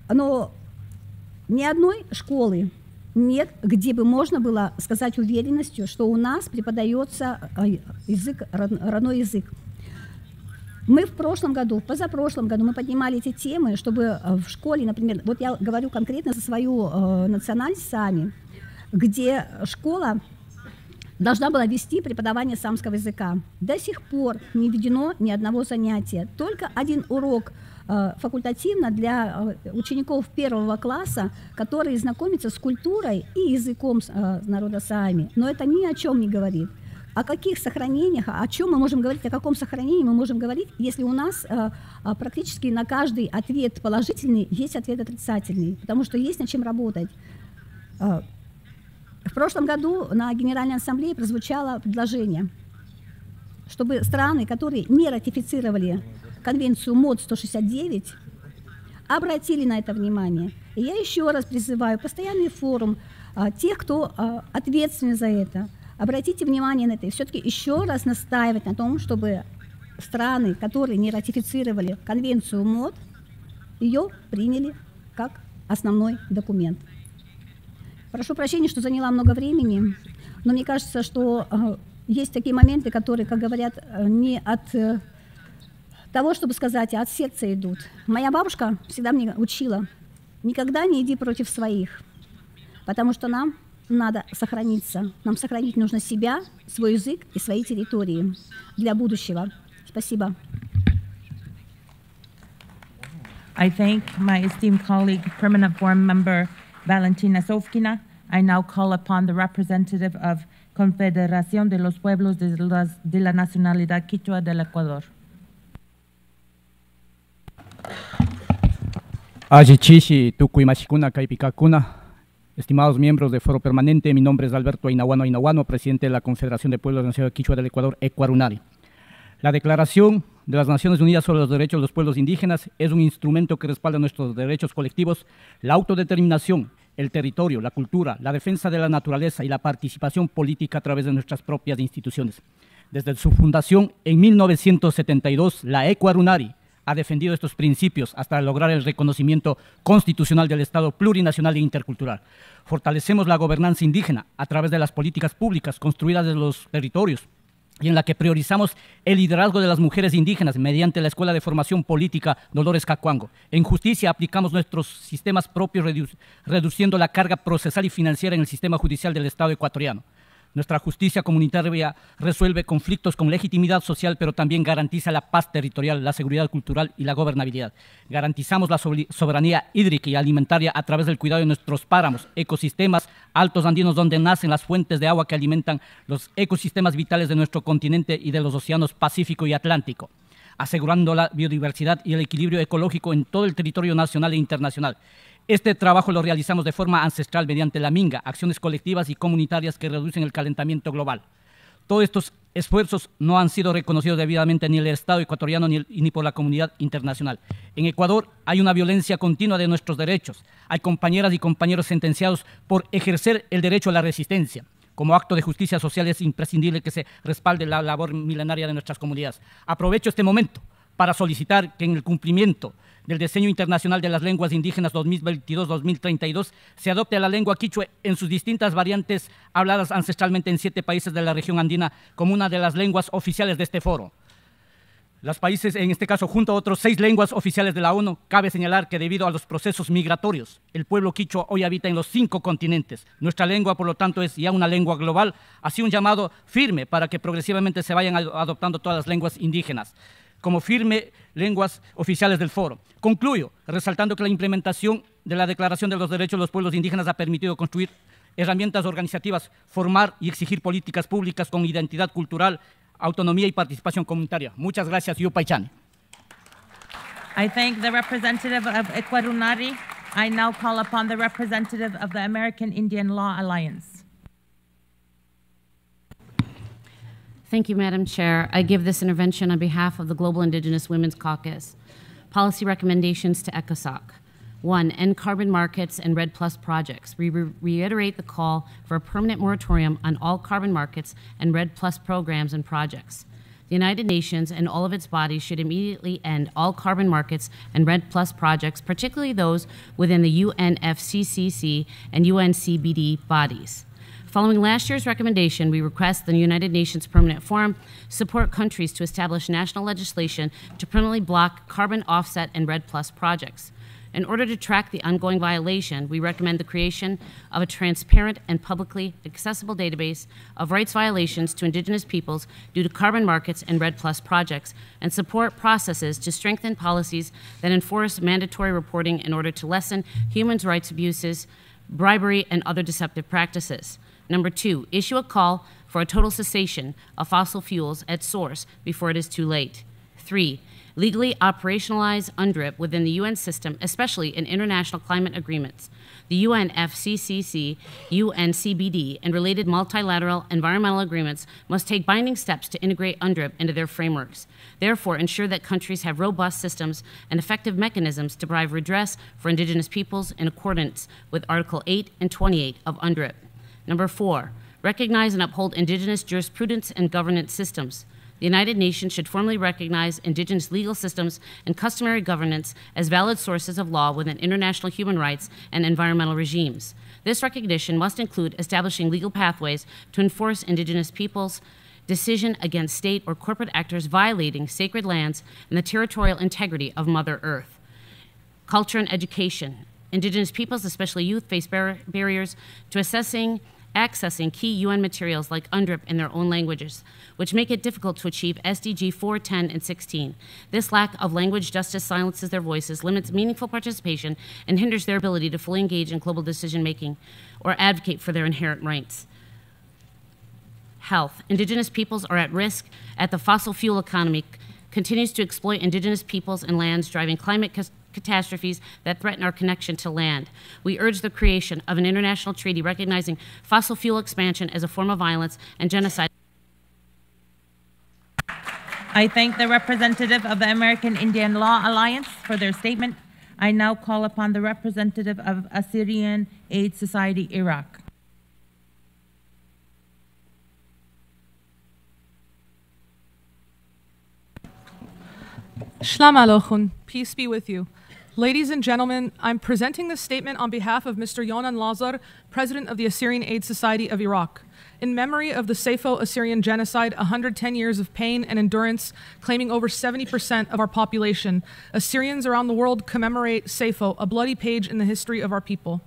Но ни одной школы нет, где бы можно было сказать уверенностью, что у нас преподается язык, родной язык. Мы в прошлом году, в позапрошлом году мы поднимали эти темы, чтобы в школе, например, вот я говорю конкретно за свою национальность сами, где школа должна была вести преподавание самского языка. До сих пор не введено ни одного занятия, только один урок факультативно для учеников первого класса, которые знакомятся с культурой и языком народа Саами. Но это ни о чем не говорит. О каких сохранениях, о чем мы можем говорить, о каком сохранении мы можем говорить, если у нас практически на каждый ответ положительный есть ответ отрицательный, потому что есть над чем работать. В прошлом году на Генеральной Ассамблее прозвучало предложение, чтобы страны, которые не ратифицировали Конвенцию МОД 169, обратили на это внимание. И я еще раз призываю постоянный форум тех, кто ответственен за это, обратите внимание на это и все-таки еще раз настаивать на том, чтобы страны, которые не ратифицировали Конвенцию МОД, ее приняли как основной документ. Прошу прощения, что заняла много времени, но мне кажется, что есть такие моменты, которые, как говорят, не от того, чтобы сказать, а от сердца идут. Моя бабушка всегда мне учила: никогда не иди против своих, потому что нам надо сохраниться. Нам сохранить нужно себя, свой язык и свои территории для будущего. Спасибо. I thank my esteemed colleague, Permanent Forum Member Valentina Sofkina. I now call upon the representative of Confederación de los Pueblos de la Nacionalidad Quichua del Ecuador. Ajichishi, Tucuimachicuna, Caipicacuna, estimados miembros del Foro Permanente, mi nombre es Alberto Ainahuano, presidente de la Confederación de Pueblos de la Nacionalidad Quichua del Ecuador, Ecuarunari. La Declaración de las Naciones Unidas sobre los Derechos de los Pueblos Indígenas es un instrumento que respalda nuestros derechos colectivos, la autodeterminación, el territorio, la cultura, la defensa de la naturaleza y la participación política a través de nuestras propias instituciones. Desde su fundación en 1972, la Ecuarunari ha defendido estos principios hasta lograr el reconocimiento constitucional del Estado plurinacional e intercultural. Fortalecemos la gobernanza indígena a través de las políticas públicas construidas en los territorios, y en la que priorizamos el liderazgo de las mujeres indígenas mediante la Escuela de Formación Política Dolores Cacuango. En justicia aplicamos nuestros sistemas propios reduciendo la carga procesal y financiera en el sistema judicial del Estado ecuatoriano. Nuestra justicia comunitaria resuelve conflictos con legitimidad social, pero también garantiza la paz territorial, la seguridad cultural y la gobernabilidad. Garantizamos la soberanía hídrica y alimentaria a través del cuidado de nuestros páramos, ecosistemas altos andinos donde nacen las fuentes de agua que alimentan los ecosistemas vitales de nuestro continente y de los océanos Pacífico y Atlántico, asegurando la biodiversidad y el equilibrio ecológico en todo el territorio nacional e internacional. Este trabajo lo realizamos de forma ancestral mediante la minga, acciones colectivas y comunitarias que reducen el calentamiento global. Todos estos esfuerzos no han sido reconocidos debidamente ni en el Estado ecuatoriano ni por la comunidad internacional. En Ecuador hay una violencia continua de nuestros derechos. Hay compañeras y compañeros sentenciados por ejercer el derecho a la resistencia. Como acto de justicia social es imprescindible que se respalde la labor milenaria de nuestras comunidades. Aprovecho este momento para solicitar que en el cumplimiento del Diseño Internacional de las Lenguas Indígenas 2022-2032 se adopte la lengua quichua en sus distintas variantes habladas ancestralmente en 7 países de la región andina como una de las lenguas oficiales de este foro. Los países, en este caso, junto a otros 6 lenguas oficiales de la ONU, cabe señalar que debido a los procesos migratorios, el pueblo quichua hoy habita en los 5 continentes. Nuestra lengua, por lo tanto, es ya una lengua global, así un llamado firme para que progresivamente se vayan adoptando todas las lenguas indígenas como firme lenguas oficiales del foro. Concluyo resaltando que la implementación de la Declaración de los Derechos de los Pueblos Indígenas ha permitido construir herramientas organizativas, formar y exigir políticas públicas con identidad cultural, autonomía y participación comunitaria. Muchas gracias. Yupaychani. I thank the representative of Ecuador. I now call upon the representative of the American Indian Law Alliance. Thank you, Madam Chair. I give this intervention on behalf of the Global Indigenous Women's Caucus. Policy recommendations to ECOSOC. 1, end carbon markets and REDD+ projects. We reiterate the call for a permanent moratorium on all carbon markets and REDD+ programs and projects. The United Nations and all of its bodies should immediately end all carbon markets and REDD+ projects, particularly those within the UNFCCC and UNCBD bodies. Following last year's recommendation, we request the United Nations Permanent Forum support countries to establish national legislation to permanently block carbon offset and REDD+ projects. In order to track the ongoing violation, we recommend the creation of a transparent and publicly accessible database of rights violations to Indigenous peoples due to carbon markets and REDD+ projects, and support processes to strengthen policies that enforce mandatory reporting in order to lessen human rights abuses, bribery, and other deceptive practices. Number 2, issue a call for a total cessation of fossil fuels at source before it is too late. 3, legally operationalize UNDRIP within the UN system, especially in international climate agreements. The UNFCCC, UNCBD, and related multilateral environmental agreements must take binding steps to integrate UNDRIP into their frameworks. Therefore, ensure that countries have robust systems and effective mechanisms to provide redress for Indigenous peoples in accordance with Article 8 and 28 of UNDRIP. Number 4, recognize and uphold Indigenous jurisprudence and governance systems. The United Nations should formally recognize Indigenous legal systems and customary governance as valid sources of law within international human rights and environmental regimes. This recognition must include establishing legal pathways to enforce Indigenous peoples' decision against state or corporate actors violating sacred lands and the territorial integrity of Mother Earth. Culture and education. Indigenous peoples, especially youth, face barriers to accessing key UN materials like UNDRIP in their own languages, which make it difficult to achieve SDG 4, 10, and 16. This lack of language justice silences their voices, limits meaningful participation, and hinders their ability to fully engage in global decision-making or advocate for their inherent rights. Health. Indigenous peoples are at risk as the fossil fuel economy continues to exploit Indigenous peoples and lands, driving climate catastrophes that threaten our connection to land. We urge the creation of an international treaty recognizing fossil fuel expansion as a form of violence and genocide. I thank the representative of the American Indian Law Alliance for their statement. I now call upon the representative of Assyrian Aid Society, Iraq. Shalom Aleichem, peace be with you. Ladies and gentlemen, I'm presenting this statement on behalf of Mr. Yonan Lazar, President of the Assyrian Aid Society of Iraq. In memory of the Safo-Assyrian genocide, 110 years of pain and endurance, claiming over 70% of our population, Assyrians around the world commemorate Safo, a bloody page in the history of our people.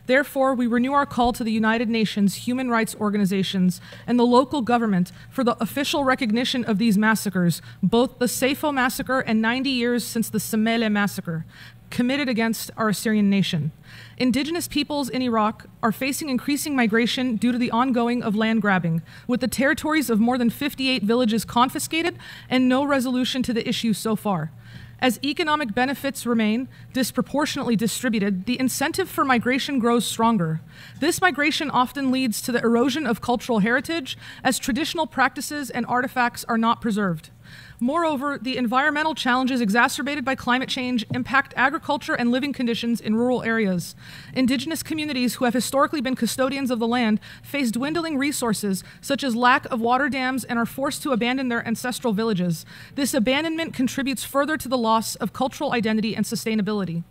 Therefore, we renew our call to the United Nations human rights organizations and the local government for the official recognition of these massacres, both the Safo massacre and 90 years since the Semele massacre, committed against our Assyrian nation. Indigenous peoples in Iraq are facing increasing migration due to the ongoing of land grabbing, with the territories of more than 58 villages confiscated and no resolution to the issue so far. As economic benefits remain disproportionately distributed, the incentive for migration grows stronger. This migration often leads to the erosion of cultural heritage, as traditional practices and artifacts are not preserved. Moreover, the environmental challenges exacerbated by climate change impact agriculture and living conditions in rural areas. Indigenous communities who have historically been custodians of the land face dwindling resources, such as lack of water dams, and are forced to abandon their ancestral villages. This abandonment contributes further to the loss of cultural identity and sustainability.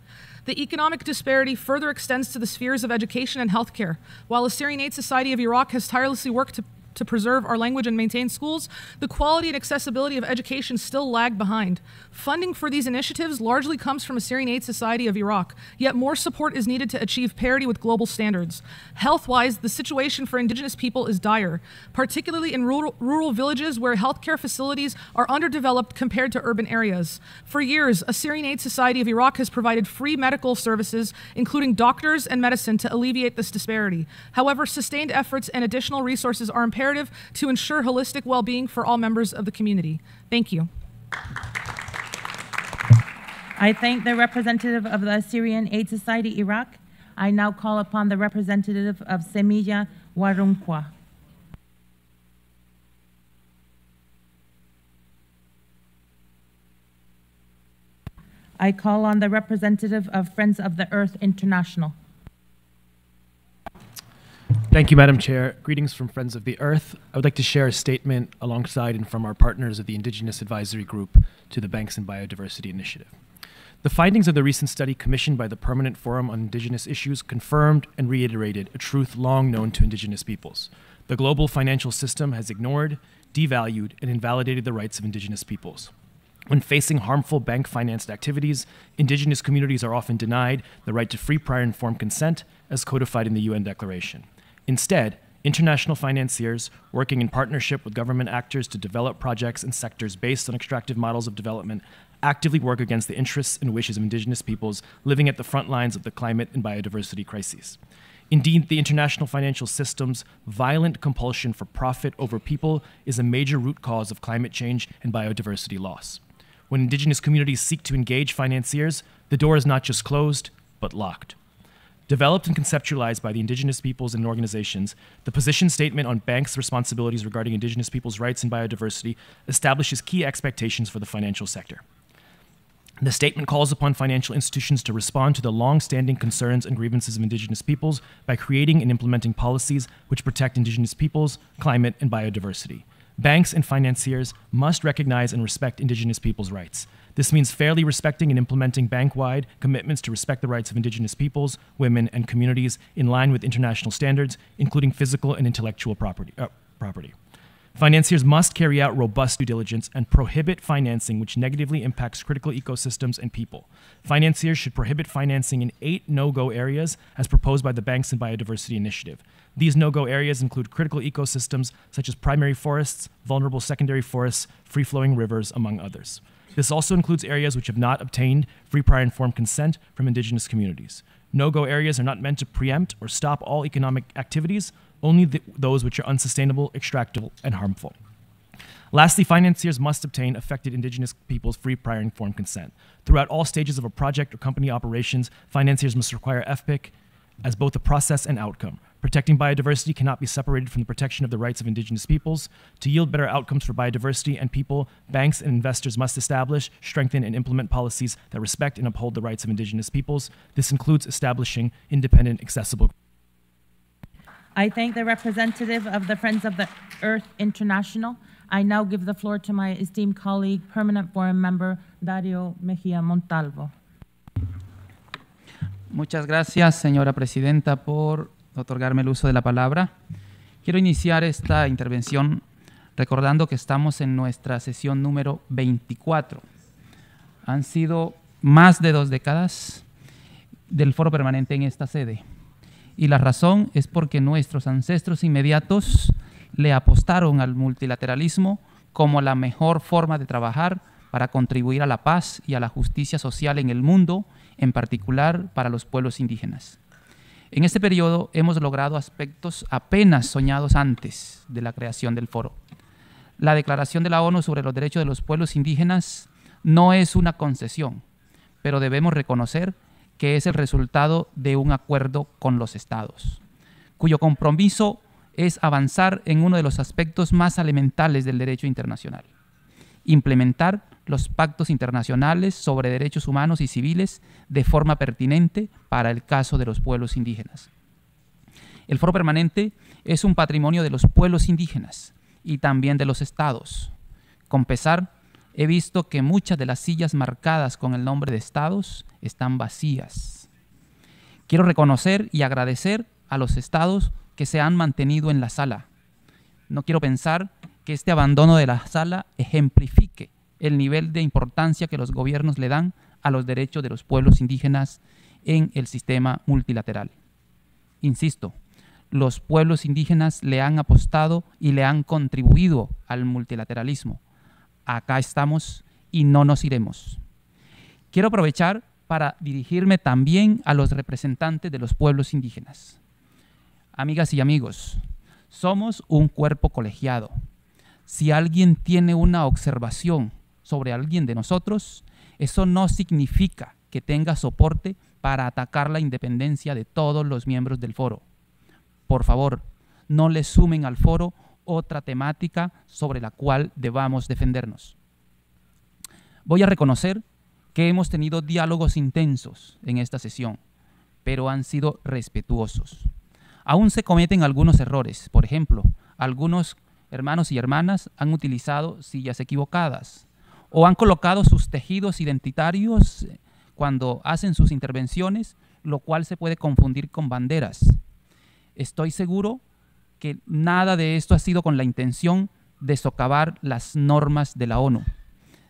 The economic disparity further extends to the spheres of education and healthcare. While Assyrian Aid Society of Iraq has tirelessly worked to preserve our language and maintain schools, the quality and accessibility of education still lag behind. Funding for these initiatives largely comes from Assyrian Aid Society of Iraq, yet more support is needed to achieve parity with global standards. Health-wise, the situation for indigenous people is dire, particularly in rural villages where healthcare facilities are underdeveloped compared to urban areas. For years, Assyrian Aid Society of Iraq has provided free medical services, including doctors and medicine, to alleviate this disparity. However, sustained efforts and additional resources are imperative to ensure holistic well-being for all members of the community. Thank you. I thank the representative of the Assyrian Aid Society Iraq. I now call upon the representative of Semilla Warunqua. I call on the representative of Friends of the Earth International. Thank you, Madam Chair. Greetings from Friends of the Earth. I would like to share a statement alongside and from our partners of the Indigenous Advisory Group to the Banks and Biodiversity Initiative. The findings of the recent study commissioned by the Permanent Forum on Indigenous Issues confirmed and reiterated a truth long known to Indigenous peoples. The global financial system has ignored, devalued, and invalidated the rights of Indigenous peoples. When facing harmful bank-financed activities, Indigenous communities are often denied the right to free prior informed consent as codified in the UN Declaration. Instead, international financiers, working in partnership with government actors to develop projects and sectors based on extractive models of development, actively work against the interests and wishes of Indigenous peoples living at the front lines of the climate and biodiversity crises. Indeed, the international financial system's violent compulsion for profit over people is a major root cause of climate change and biodiversity loss. When Indigenous communities seek to engage financiers, the door is not just closed, but locked. Developed and conceptualized by the Indigenous peoples and organizations, the position statement on banks' responsibilities regarding Indigenous peoples' rights and biodiversity establishes key expectations for the financial sector. The statement calls upon financial institutions to respond to the long-standing concerns and grievances of Indigenous peoples by creating and implementing policies which protect Indigenous peoples, climate, and biodiversity. Banks and financiers must recognize and respect Indigenous peoples' rights. This means fairly respecting and implementing bank-wide commitments to respect the rights of Indigenous peoples, women, and communities in line with international standards, including physical and intellectual property. Financiers must carry out robust due diligence and prohibit financing which negatively impacts critical ecosystems and people. Financiers should prohibit financing in 8 no-go areas as proposed by the Banks and Biodiversity Initiative. These no-go areas include critical ecosystems such as primary forests, vulnerable secondary forests, free-flowing rivers, among others. This also includes areas which have not obtained free prior informed consent from Indigenous communities. No-go areas are not meant to preempt or stop all economic activities, only those which are unsustainable, extractable, and harmful. Lastly, financiers must obtain affected Indigenous peoples' free prior informed consent. Throughout all stages of a project or company operations, financiers must require FPIC as both a process and outcome. Protecting biodiversity cannot be separated from the protection of the rights of Indigenous peoples. To yield better outcomes for biodiversity and people, banks and investors must establish, strengthen, and implement policies that respect and uphold the rights of Indigenous peoples. This includes establishing independent, accessible. I thank the representative of the Friends of the Earth International. I now give the floor to my esteemed colleague, Permanent Forum Member Dario Mejía Montalvo. Muchas gracias, señora presidenta, por otorgarme el uso de la palabra. Quiero iniciar esta intervención recordando que estamos en nuestra sesión número 24. Han sido más de 2 décadas del foro permanente en esta sede. Y la razón es porque nuestros ancestros inmediatos le apostaron al multilateralismo como la mejor forma de trabajar para contribuir a la paz y a la justicia social en el mundo, en particular para los pueblos indígenas. En este periodo hemos logrado aspectos apenas soñados antes de la creación del foro. La Declaración de la ONU sobre los Derechos de los Pueblos Indígenas no es una concesión, pero debemos reconocer que es el resultado de un acuerdo con los estados, cuyo compromiso es avanzar en uno de los aspectos más elementales del derecho internacional: implementar los pactos internacionales sobre derechos humanos y civiles de forma pertinente para el caso de los pueblos indígenas. El foro permanente es un patrimonio de los pueblos indígenas y también de los estados. Con pesar, he visto que muchas de las sillas marcadas con el nombre de estados están vacías. Quiero reconocer y agradecer a los estados que se han mantenido en la sala. No quiero pensar que este abandono de la sala ejemplifique el nivel de importancia que los gobiernos le dan a los derechos de los pueblos indígenas en el sistema multilateral. Insisto, los pueblos indígenas le han apostado y le han contribuido al multilateralismo. Acá estamos y no nos iremos. Quiero aprovechar para dirigirme también a los representantes de los pueblos indígenas. Amigas y amigos, somos un cuerpo colegiado. Si alguien tiene una observación sobre alguien de nosotros, eso no significa que tenga soporte para atacar la independencia de todos los miembros del foro. Por favor, no le sumen al foro otra temática sobre la cual debamos defendernos. Voy a reconocer que hemos tenido diálogos intensos en esta sesión, pero han sido respetuosos. Aún se cometen algunos errores. Por ejemplo, algunos hermanos y hermanas han utilizado sillas equivocadas o han colocado sus tejidos identitarios cuando hacen sus intervenciones, lo cual se puede confundir con banderas. Estoy seguro que nada de esto ha sido con la intención de socavar las normas de la ONU.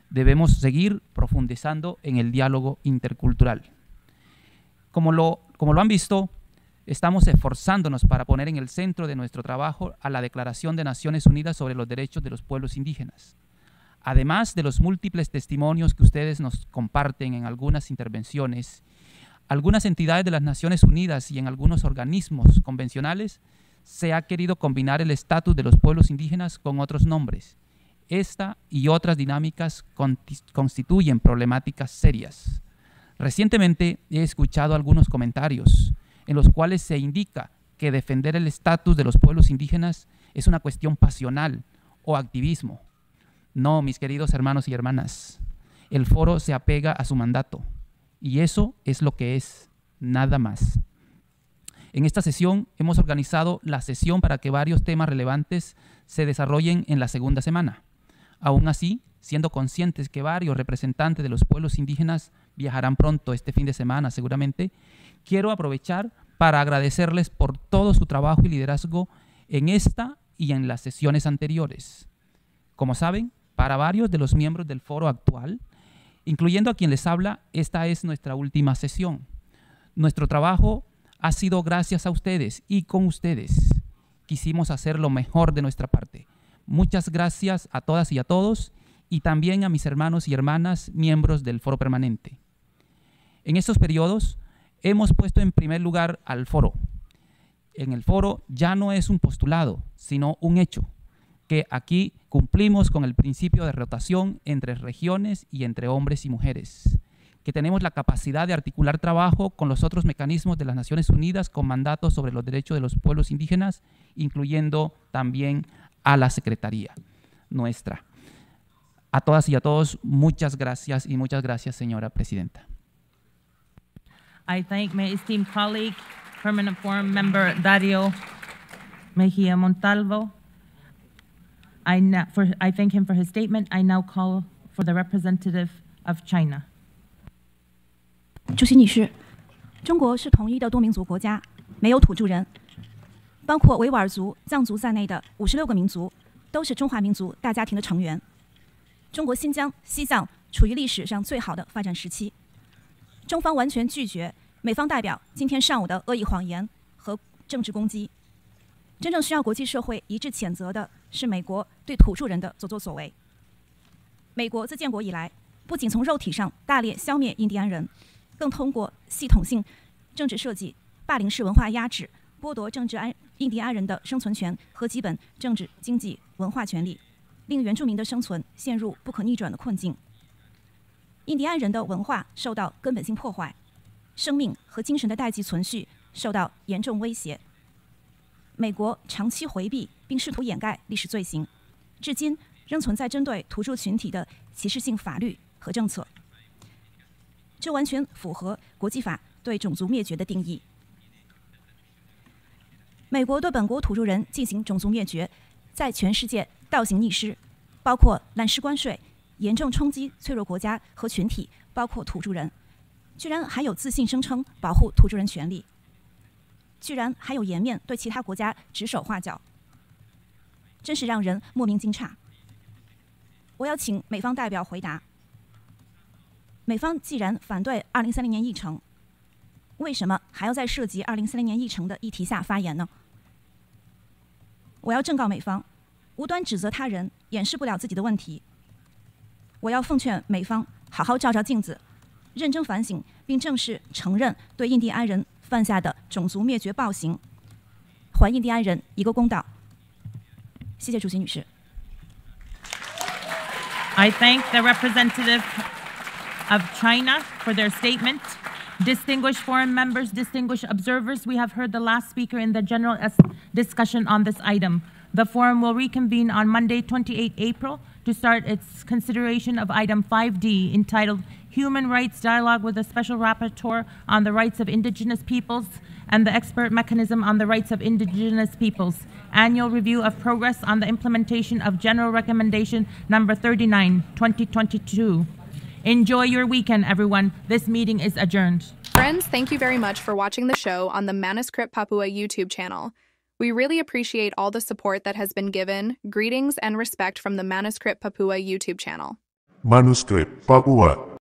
Debemos seguir profundizando en el diálogo intercultural. Como lo han visto, estamos esforzándonos para poner en el centro de nuestro trabajo a la Declaración de Naciones Unidas sobre los Derechos de los Pueblos Indígenas. Además de los múltiples testimonios que ustedes nos comparten en algunas intervenciones, algunas entidades de las Naciones Unidas y en algunos organismos convencionales se ha querido combinar el estatus de los pueblos indígenas con otros nombres. Esta y otras dinámicas constituyen problemáticas serias. Recientemente he escuchado algunos comentarios en los cuales se indica que defender el estatus de los pueblos indígenas es una cuestión pasional o activismo. No, mis queridos hermanos y hermanas, el foro se apega a su mandato y eso es lo que es, nada más. En esta sesión hemos organizado la sesión para que varios temas relevantes se desarrollen en la segunda semana. Aún así, siendo conscientes que varios representantes de los pueblos indígenas viajarán pronto este fin de semana seguramente, quiero aprovechar para agradecerles por todo su trabajo y liderazgo en esta y en las sesiones anteriores. Como saben, para varios de los miembros del foro actual, incluyendo a quien les habla, esta es nuestra última sesión. Nuestro trabajo ha sido gracias a ustedes y con ustedes. Quisimos hacer lo mejor de nuestra parte. Muchas gracias a todas y a todos y también a mis hermanos y hermanas miembros del foro permanente. En estos periodos hemos puesto en primer lugar al foro. En el foro ya no es un postulado, sino un hecho, que aquí cumplimos con el principio de rotación entre regiones y entre hombres y mujeres, que tenemos la capacidad de articular trabajo con los otros mecanismos de las Naciones Unidas con mandatos sobre los derechos de los pueblos indígenas, incluyendo también a la Secretaría nuestra. A todas y a todos, muchas gracias y muchas gracias, señora Presidenta. I thank my esteemed colleague, Permanent Forum Member Dario Mejia Montalvo. I thank him for his statement. I now call for the representative of China. 主席女士，中国是统一的多民族国家，没有土著人。包括维吾尔族、藏族在内的56个民族，都是中华民族大家庭的成员。中国新疆、西藏处于历史上最好的发展时期。中方完全拒绝美方代表今天上午的恶意谎言和政治攻击。真正需要国际社会一致谴责的是美国对土著人的所作所为。美国自建国以来，不仅从肉体上大力消灭印第安人，更通过系统性政治设计、霸凌式文化压制，剥夺印第安人的生存权和基本政治、经济、文化权利，令原住民的生存陷入不可逆转的困境。印第安人的文化受到根本性破坏，生命和精神的代际存续受到严重威胁。美国长期回避并试图掩盖历史罪行，至今仍存在针对土著群体的歧视性法律和政策，这完全符合国际法对种族灭绝的定义。美国对本国土著人进行种族灭绝，在全世界倒行逆施，包括滥施关税，严重冲击脆弱国家和群体，包括土著人，居然还有自信声称保护土著人权利，居然还有颜面对其他国家指手画脚，真是让人莫名惊诧。我要请美方代表回答：美方既然反对2030年议程，为什么还要在涉及2030年议程的议题下发言呢？我要正告美方，无端指责他人，掩饰不了自己的问题。我要奉劝美方好好照照镜子，认真反省，并正式承认对印第安人犯下的种族灭绝暴行，还印第安人一个公道。谢谢主席女士。I thank the representative of China for their statement. Distinguished foreign members, distinguished observers, we have heard the last speaker in the general discussion on this item. The forum will reconvene on Monday, 28 April, to start its consideration of item 5D, entitled Human Rights Dialogue with a Special Rapporteur on the Rights of Indigenous Peoples and the Expert Mechanism on the Rights of Indigenous Peoples, Annual Review of Progress on the Implementation of General Recommendation Number 39, 2022. Enjoy your weekend, everyone. This meeting is adjourned. Friends, thank you very much for watching the show on the Manuskrip Papua YouTube channel. We really appreciate all the support that has been given. Greetings and respect from the Manuskrip Papua YouTube channel. Manuskrip Papua.